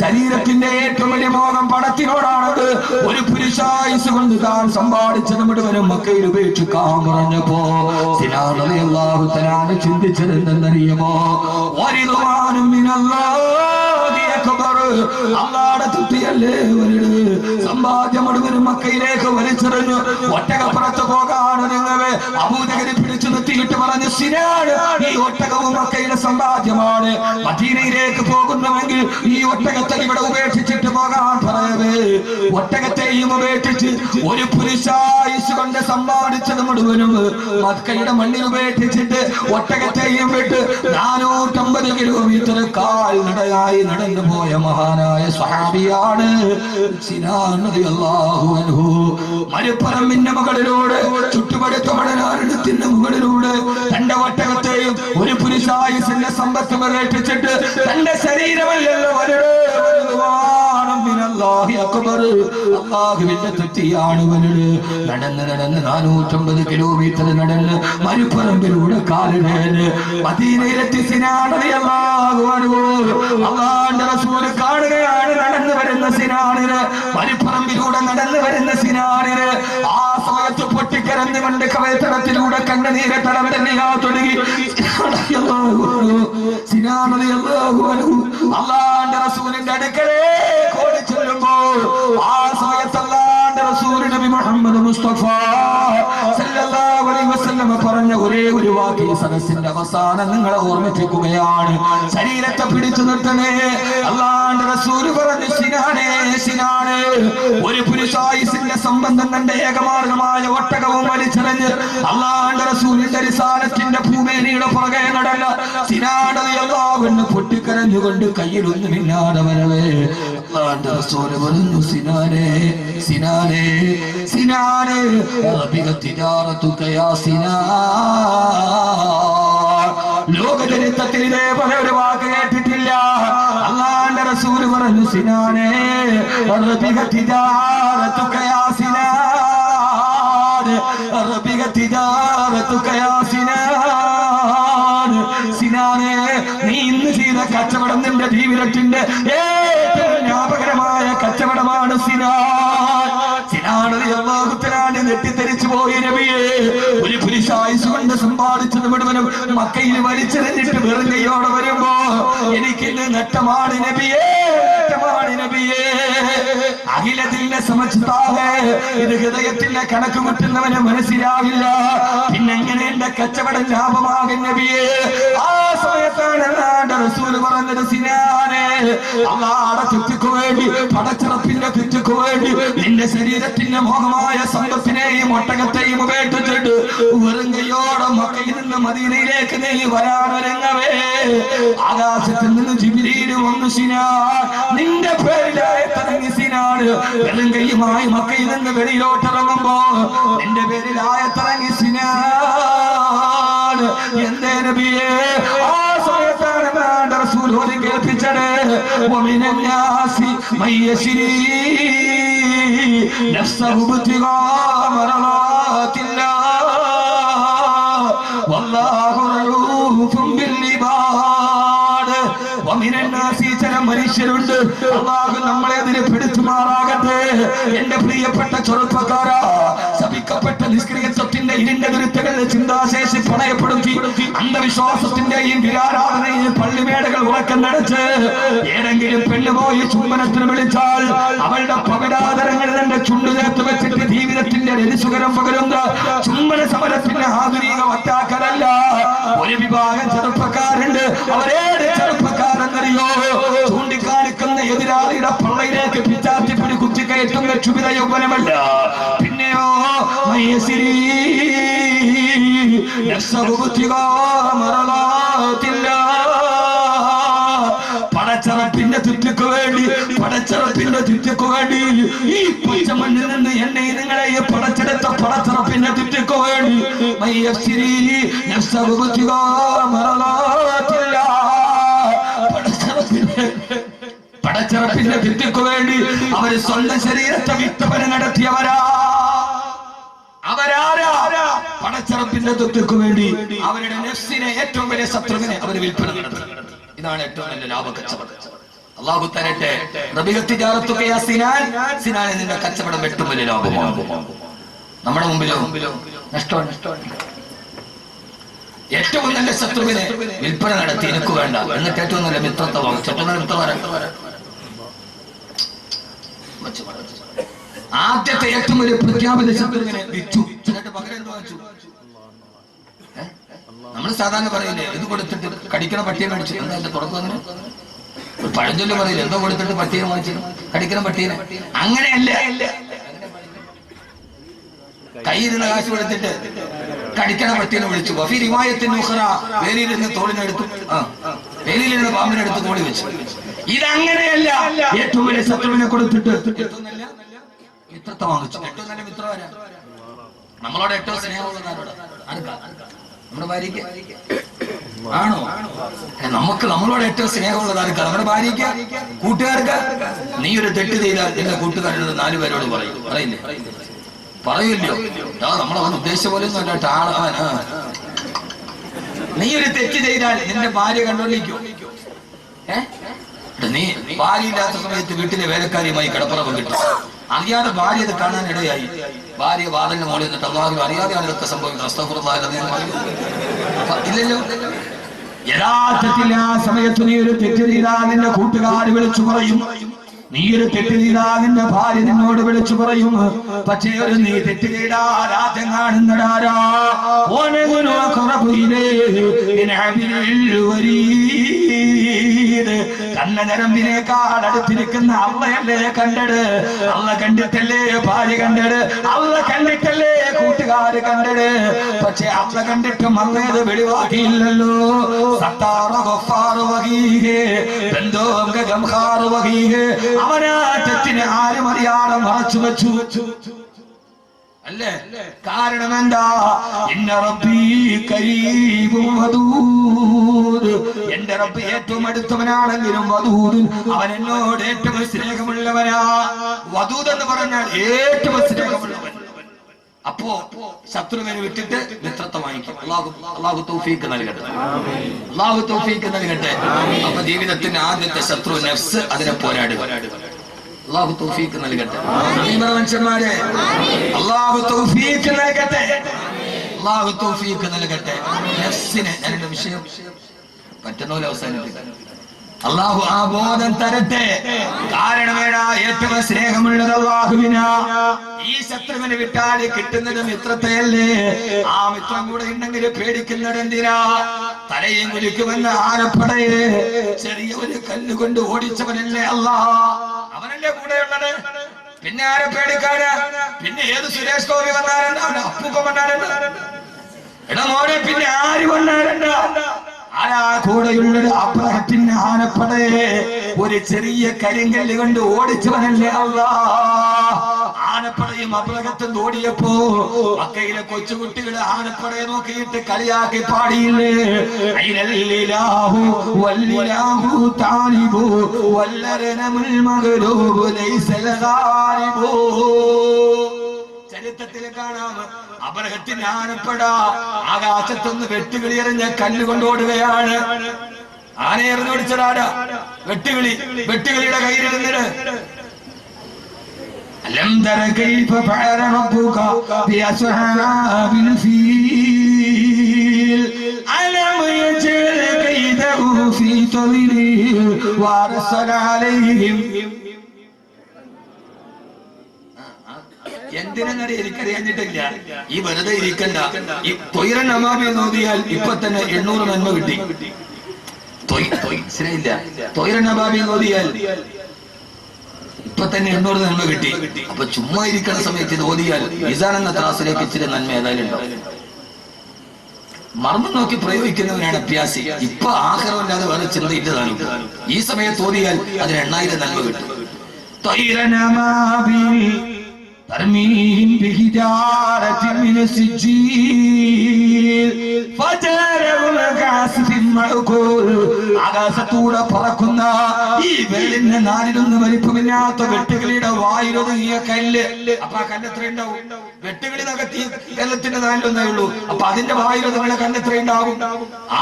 ശരീരത്തിന്റെ ഏറ്റവും വലിയ മോഹം പണത്തിനോടാണത്. ഒരു പുരുഷായുസ് കൊണ്ട് താൻ സമ്പാദിച്ചത് മുഴുവനും മക്കയിൽ ഉപേക്ഷിക്കാൻ പറഞ്ഞപ്പോ സിനാൻ റളിയല്ലാഹു തആല ചിന്തിച്ചത് എന്തെന്നറിയുമോ? അല്ലാഹുവിന്റെ തൃപ്തിയല്ലേ വലുത്. സമ്പാദ്യം മുഴുവനും മക്കയിലേക്ക് വലിച്ചെറിഞ്ഞു. ഒട്ടകപ്പുറത്ത് പോകാണ് നിങ്ങളെ അബൂജഹൽ പിടിച്ചു നിർത്തിയിട്ട് പറഞ്ഞു, സിനാൻ ഈ ഒട്ടകവും മക്കയുടെ സമ്പാദ്യമാണ്. മദീനയിലേക്ക് പോകുന്നുവെങ്കിൽ ഈ ഒട്ടകത്തെ ഇവിടെ ഉപേക്ഷിച്ചിട്ട് പോകാൻ പറഞ്ഞു. ഒട്ടകത്തെയും ഉപേക്ഷിച്ച് ഒരു പുരുഷായുസ് കൊണ്ട് സമ്പാദിച്ചത് മുഴുവനും മക്കയുടെ മണ്ണിൽ ഉപേക്ഷിച്ചിട്ട് ഒട്ടകത്തെയും വിട്ട് 450 കിലോമീറ്റർ കാൽനടയായി നടന്നു പോയ മഹാനായ സ്വഹാബിയാണ് സിനാൻ റളിയല്ലാഹു അൻഹു. മരുപ്പറമ്പിന്റെ മുകളിലൂടെ ചുറ്റുപടുത്ത മണലാരണ്യത്തിന്റെ മുകളിലൂടെ തന്റെ ഒട്ടകത്തെയും ഒരു പുരുഷായുസിന്റെ സമ്പത്ത് ഉപേക്ഷിച്ചിട്ട് തന്റെ ശരീരമല്ലല്ലോ അല്ലാഹുവിന്റെ തെറ്റിയാണ് വലുത്. നടന്ന് 450 കിലോമീറ്റർ നടന്ന് മരുപ്പറമ്പിലൂടെ കാലിടേന് മദീനയിലെത്തി സിനാൻ റളിയല്ലാഹു അൻഹു. അല്ലാഹുവിന്റെ റസൂൽ കാണുകയാണ് നടന്നു വരുന്ന സിനാനിന്, മരുപ്പറമ്പിലൂടെ നടന്നു വരുന്ന സിനാനിന്. ആ സമയത്ത് പൊട്ടിക്കരഞ്ഞുകൊണ്ട് കവയത്തടത്തിലൂടെ കണ്ണുനീരെ തടം തന്നെയാ തുടങ്ങി. സിനാൻ റളിയല്ലാഹു അൻഹു അല്ലാഹുവിന്റെ റസൂലിന്റെ അടുക്കലേ ഓടി ചെല്ലുമ്പോൾ ആ സമയത്ത് അല്ലാഹുവിന്റെ റസൂൽ നബി മുഹമ്മദ് മുസ്തഫ സല്ലല്ലാഹു അലൈഹി വസല്ലം പറഞ്ഞ ഒരേ ഒരു വാക്ക് ഈ സദസ്സിന്റെ അവസാനം നിങ്ങളെ ഓർമ്മിപ്പിക്കുകയാണ്. ശരീരത്തെ പിടിച്ചു നിർത്തണേ. അല്ലാഹുവിന്റെ റസൂൽ പറഞ്ഞു, സിനാനേ സിനാനേ, ഒരു പുരുഷായുസിന്റെ സംബന്ധം തന്റെ ഏകമാർഗമായ ഒട്ടകവും വലിച്ചെറിഞ്ഞ് അല്ലാഹുവിന്റെ റസൂലിന്റെ റിസാലത്തിന്റെ ഭൂമേനിയുടെ പുറകെ നടന്ന സിനാൻ റളിയല്ലാഹു അൻഹു പൊട്ടിക്കരഞ്ഞുകൊണ്ട് കയ്യിലൊന്നുമില്ലാതെ വരവേ അല്ലാഹുവിന്റെ റസൂൽ പറഞ്ഞു, സിനാനേ സിനാനേ സിനാനേ തിജാറത്തുക യാ സിനാൻ. ലോകചരിത്രത്തിൽ ഇതേപോലെ ഒരു വാക്ക് കേട്ടിട്ടില്ല. അല്ലാഹുവിന്റെ റസൂൽ പറഞ്ഞു, സിനാനേ തിജാറത്തുക യാ സിനാൻ, തിജാറത്തുക യാ സിനാൻ. സിനാനേ, നീ ഇന്ന് ചെയ്ത കച്ചവടം നിന്റെ ജീവിതത്തിന്റെ ഏറ്റവും ലാഭകരമായ കച്ചവടമാണ് സിനാൻ. സിനാൻ റളിയല്ലാഹു തആല നെട്ടിത്തെറിച്ചു പോയി നബിയെ. ഒരു പുരുഷായുസ് കൊണ്ട് സമ്പാദിച്ചത് മുഴുവനും മക്കയിൽ വലിച്ചെറിഞ്ഞിട്ട് വെറും കൈയോടെ വരുമ്പോ എനിക്കിന്ന് നഷ്ടമാണ് നബിയേ, നഷ്ടമാണ് നബിയേ. അഖിലത്തിന്റെ സമസ്താവേ, ഇത് ഹൃദയത്തിന്റെ കണക്ക് മുട്ടുന്നവന് മനസ്സിലാവില്ല. പിന്നെങ്ങനെ എന്റെ കച്ചവടം ലാഭമാകും നബിയേ? ആ സമയത്താണ് അല്ലാഹുവിന്റെ റസൂൽ പറഞ്ഞത്, സിനാനേ, അല്ലാഹുവിന്റെ തൃപ്തിക്ക് വേണ്ടി, പടച്ചിറപ്പിന്റെ തൃപ്തിക്ക് വേണ്ടി നിന്റെ ശരീരത്തിന്റെ മോഹമായ സമ്പത്തിനെയും ഒട്ടകത്തെയും ഉപേക്ഷിച്ചിട്ട് വെറും കൈയോടെ മക്കയിൽ നിന്ന് മദീനയിലേക്ക് നീ വരാനൊരുങ്ങവേ ആകാശത്തിൽ നിന്ന് ജിബ്രീൽ വന്നു, സിനാൻ നിന്റെ പേരിലായത്തിറങ്ങി സിനാൻ. വെറും കൈയുമായി മക്കയിൽ നിന്ന് വെളിയിലോട്ടിറങ്ങുമ്പോ നിന്റെ പേരിലായത്തിറങ്ങി സിനാൻ. എന്തേ നബിയേ? ആ സമയത്താണ് അല്ലാഹുവിന്റെ റസൂൽ ഓതി കേൾപ്പിച്ചത്, വമിനൻ നാസി മയ്യശ്രീ നഫ്സഹു ഇബ്തിഗാ മർളാത്തില്ലാഹ് വല്ലാഹു റഊഫുൻ ബിൽ ഇബാദ്. വമിനൻ നാസി, ചില മനുഷ്യരുണ്ട്, അല്ലാഹു നമ്മളെ അതിന് പെടുത്തുമാറാകട്ടെ. എന്റെ പ്രിയപ്പെട്ട ചെറുപ്പക്കാരാ, ശപിക്കപ്പെട്ട നിഷ്ക്രിയത്വത്തിന്റെ ഇരുണ്ട ദുരിതങ്ങളുടെ ചിന്താശേഷി പണയപ്പെടുത്തി അന്ധവിശ്വാസത്തിന്റെയും വിരാരാധനയും പള്ളിമേടകൾ ഉറക്കം നടച്ച് ഏതെങ്കിലും പെണ്ണുപോയി ചുംബനത്തിന് വിളിച്ചാൽ അവളുടെ പവിടാതരങ്ങളിൽ എന്റെ ചുണ്ടു ചേർത്ത് വെച്ചിട്ട് ജീവിതത്തിന്റെ രതിസുകരം പകരുന്ന ചുംബന സമരത്തിന്റെ ആധുനിക വറ്റാക്കലല്ല. ഒരു വിഭാഗം ചെറുപ്പക്കാരുണ്ട്, അവരേത് ചെറുപ്പക്കാരെന്നറിയോ? ചൂണ്ടിക്കാണിക്കുന്ന എതിരാളിയുടെ പള്ളയിലേക്ക് പിച്ചാത്തിപ്പിടി കുത്തിക്കയറ്റുന്ന ക്ഷുഭിത യൗവനമല്ല, പിന്നെയോ പടച്ചറപ്പിന്റെ ചുറ്റക്ക് വേണ്ടി, പടച്ചറപ്പിന്റെ ചുറ്റക്ക് വേണ്ടി ഈ പച്ചമണ്ണിൽ നിന്ന് എന്നെ നിങ്ങളെ പടച്ചെടുത്ത പടച്ചറപ്പിന്റെ ചുറ്റക്ക് വേണ്ടി പടച്ചറപ്പിന്റെ ചുറ്റക്ക് വേണ്ടി അവര് സ്വന്തം ശരീരത്തെ വിത്തപന നടത്തിയവരാ. അവരാരാ? പടച്ചറപ്പിന്റെ തൊട്ടുക്ക് വേണ്ടി അവരുടെ നഫ്സിനെ, ഏറ്റവും വലിയ ശത്രുവിനെ അവർ വിൽപ്പന നടത്തി. ഇതാണ് ഏറ്റവും വലിയ ലാഭക്കച്ചവടം. അല്ലാഹു തരട്ടെ. സിനാനെ നിന്റെ കച്ചവടം ഏറ്റവും വലിയ ലാഭമാകും. നമ്മുടെ മുമ്പിലോ നഷ്ടമാണ്. ഏറ്റവും നല്ല ശത്രുവിനെ വിൽപ്പന നടത്തി എനിക്ക് വേണ്ട, എന്നിട്ട് ഏറ്റവും നല്ല മിത്രത്തെ വാങ്ങിച്ചു. ഏറ്റവും നല്ല മിത്രമാരാ? ആദ്യത്തെ ഏറ്റവും വലിയ പ്രഖ്യാപിത ശത്രുവിനെ വിറ്റു, എന്നിട്ട് പകരം എന്ത് വാങ്ങിച്ചു? നമ്മൾ സാധാരണ പറയില്ലേ, ഇത് കൊടുത്തിട്ട് കടിക്കണ പട്ടിയെ മേടിച്ചു. എന്താ എന്റെ തുടക്കം? പഴഞ്ചൊല്ലം പറയില്ല, എന്തോ കൊടുത്തിട്ട് പട്ടീനെ വാങ്ങിച്ചു കടിക്കണം പട്ടീനെ. അങ്ങനെയല്ല, കയ്യിരുന്ന കാശ് കൊടുത്തിട്ട് കടിക്കണ പട്ടീനെ വിളിച്ചു. വഫി റിവായത്തിന് വേലിയിലിരുന്ന് തോളിനെടുത്തു, വേലിയിലിരുന്ന് പാമ്പിനെടുത്ത് തോളി വെച്ചു. ഇതങ്ങനെയല്ല. ഏറ്റവും വലിയ ശത്രുവിനെ കൊടുത്തിട്ട് ഏറ്റവും നല്ല മിത്രത്തെ വാങ്ങിച്ചു. ഏറ്റവും നല്ല മിത്രം ആരാ? നമ്മളോട് ഏറ്റവും സ്നേഹമുള്ളതാരോട്? ആർക്കാ? നമ്മുടെ ഭാര്യയ്ക്ക് ആണോ? നമുക്ക് നമ്മളോട് ഏറ്റവും സ്നേഹമുള്ളത് ആർക്കാ? നമ്മുടെ ഭാര്യയ്ക്ക്, കൂട്ടുകാർക്ക്. നീ ഒരു തെറ്റ് ചെയ്താൽ എന്റെ കൂട്ടുകാരോട് 4 പേരോട് പറയില്ലേ? പറയില്ലോ. നമ്മളവൻ ഉദ്ദേശിച്ച പോലെ ഒന്നും അല്ല ആളവൻ. നീ ഒരു തെറ്റ് ചെയ്താൽ നിന്റെ ഭാര്യ കണ്ടോണ്ടിരിക്കോ? നീ ഭാര്യ ഇല്ലാത്ത സമയത്ത് വീട്ടിലെ വേലക്കാരിയുമായി കിടപ്പുറം കിട്ടും. അറിയാതെ ഭാര്യ അത് കാണാൻ ഇടയായി. ഭാര്യ വാതിലിന് മോളിൽ നിന്നിട്ട് അള്ളാഹു അറിയാതെ അതൊക്കെ സംഭവിക്കുന്നത്. ഇല്ലല്ലോ. യഥാർത്ഥത്തിൽ ആ സമയത്ത് നീ ഒരു തെറ്റ് ചെയ്താൽ നിന്റെ കൂട്ടുകാർ വിളിച്ചു പറയും. നീ ഒരു തെറ്റ് ചെയ്താൽ നിന്റെ ഭാര്യ നിന്നോട് വിളിച്ചു പറയും. പക്ഷേ ഒരു നീ തെറ്റ് ചെയ്താൽ ആദ്യം കാണുന്നടാരാ? കണ്ണഞരമ്പിനേക്കാൾ അടുത്തിരിക്കുന്ന അള്ളയല്ലേ കണ്ടത്? അള്ള കണ്ടിട്ടല്ലേ ഭാര്യ കണ്ടത്? അള്ള കണ്ടിട്ടല്ലേ കൂട്ടുകാര് കണ്ടത്? പക്ഷെ അള്ള കണ്ടിട്ടും അള്ളയത് വെളിവാക്കിയില്ലല്ലോ. അവനാ തെറ്റിനെ ആരും അറിയാതെ മറച്ചു വെച്ചു. അല്ലേ? കാരണം എന്താ? ഇന്ന റബ്ബീ കരീബും വദൂദ്. എന്റെ റബ്ബ് ഏറ്റവും അടുത്തവനാണെങ്കിലും വദൂദ്, അവൻ എന്നോട് ഏറ്റവും സ്നേഹമുള്ളവനാ. വദൂദ് എന്ന് പറഞ്ഞാൽ ഏറ്റവും സ്നേഹമുള്ളവൻ. അപ്പോ ശത്രുവിനെ വിട്ടിട്ട് മിത്രത്തെ വാങ്ങിക്കും. അള്ളാഹു തൗഫീഖ് നൽകട്ടെ. അള്ളാഹു തൗഫീഖ് നൽകട്ടെ. അപ്പൊ ജീവിതത്തിന്റെ ആദ്യത്തെ ശത്രു നഫ്സ്, അതിനെ പോരാടുക. അള്ളാഹു തൗഫീഖ് നൽകട്ടെ. മനുഷ്യന്മാരെ അള്ളാഹു തൗഫീഖ് നൽകട്ടെ. അള്ളാഹു തൗഫീഖ് നൽകട്ടെ. നഫ്സിനെ എന്റെ വിഷയം പറ്റുന്ന പോലെ അവസാനിപ്പിക്കാൻ അള്ളാഹു ആ ബോധം തരട്ടെ. കാരണമേടാ ഏറ്റവും സ്നേഹമുള്ളത് അള്ളാഹുവിനാ. ഈ ശത്രുവിനെ വിട്ടാൽ കിട്ടുന്നത് മിത്രത്തെയല്ലേ? ആ മിത്രം കൂടെ ഉണ്ടെങ്കിൽ പേടിക്കുന്നത് എന്തിനാ? തലയും കുലിക്കുമെന്ന് ആനപ്പടയെ ചെറിയ ഒരു കല്ലുകൊണ്ട് ഓടിച്ചവനല്ലേ അല്ലാ? അവനല്ലേ കൂടെയുള്ളത്? പിന്നെ ആരെ പേടിക്കാന്? പിന്നെ ഏത് സുരേഷ് ഗോപി വന്നാലുണ്ട്, അവന്റെ അപ്പൂപ്പ വന്നാലുണ്ട്, എടാ മോനെ പിന്നെ ആര് വന്നാലുണ്ട്? ആരാ കൂടെയുള്ളത്? അബ്രഹത്തിന്റെ ആനപ്പടയെ ഒരു ചെറിയ കരിങ്കല്ല് കൊണ്ട് ഓടിച്ചവനല്ലേ അല്ലാ? ആനപ്പടയും അബ്രഹത്തും ഓടിയപ്പോ മക്കയിലെ കൊച്ചുകുട്ടികള് ആനപ്പടയെ നോക്കിയിട്ട് കളിയാക്കി പാടിയില്ലേ? അയിനല്ലിലാഹു വല്ലിലാഹു താലിബു വല്ലരനമുൽ മഗ്ലൂബു ലൈസൽ ഗാലിബു. ചരിത്രത്തിൽ കാണാം, അബ്രഹത്തിന്റെ ആനപ്പട ആകാശത്തൊന്ന് വെട്ടുകിളി എറിഞ്ഞ കല്ലുകൊണ്ടോടുകയാണ്. ആനയെറിഞ്ഞോടിച്ചതാരാ? വെട്ടുകിളിയുടെ കയ്യിലിരുന്നിട്ട് അലം തര കൈഫ ഫഅല റബ്ബുക ബിഅസ്ഹാബിൽ ഫീൽ അലം യജൽ കൈദഹു ഫീ തദ്ലീൽ വഅർസല അലൈഹിം. എന്തിനെന്നറിയ എനിക്കറിയാഞ്ഞിട്ടില്ല. ഈ വെറുതെ ഇരിക്കണ്ട. ഈ തൊയ്റൻ അമാബി നോദിയാൽ ഇപ്പൊ തന്നെ 800 നന്മ കിട്ടി. തൊയ്റൻ അമാബി നോദിയാൽ ഇപ്പൊ തന്നെ 800 നന്മ കിട്ടി. അപ്പൊ ചുമ്മാ ഇരിക്കുന്ന സമയത്ത് ഇത് ഓതിയാൽ മിസാൻ എന്ന ത്രാസിലേക്ക് ഇച്ചിരി നന്മ ഏതായാലും ഉണ്ടാവും. മർമ്മം നോക്കി പ്രയോഗിക്കുന്നവനാണ് അഭ്യാസി. ഇപ്പൊ ആഹാരമില്ലാതെ വേറെ ചിന്ത ഇല്ലതാനും. ഈ സമയത്ത് ഓതിയാൽ അതിന് 8000 നന്മ കിട്ടും. തൊയ്റൻ അമാബി ترميهم بحجارة من سجيل فجعلهم كعصف مأكول. ആകാശത്തൂടെ പറക്കുന്ന ഈ വെള്ളിന് നാലിലൊന്ന് വലിപ്പമില്ലാത്ത വെട്ടുകിളിയുടെ വായിലൊതുങ്ങിയ കല്ല്. അപ്പൊ ആ കല്ല് എത്ര ഉണ്ടാവും? വെട്ടുകിളി നകത്തി കല്ലത്തിന്റെ നാലിലൊന്നേ ഉള്ളൂ. അപ്പൊ അതിന്റെ വായിലൊതുങ്ങുന്ന കല്ല് എത്ര ഉണ്ടാവും?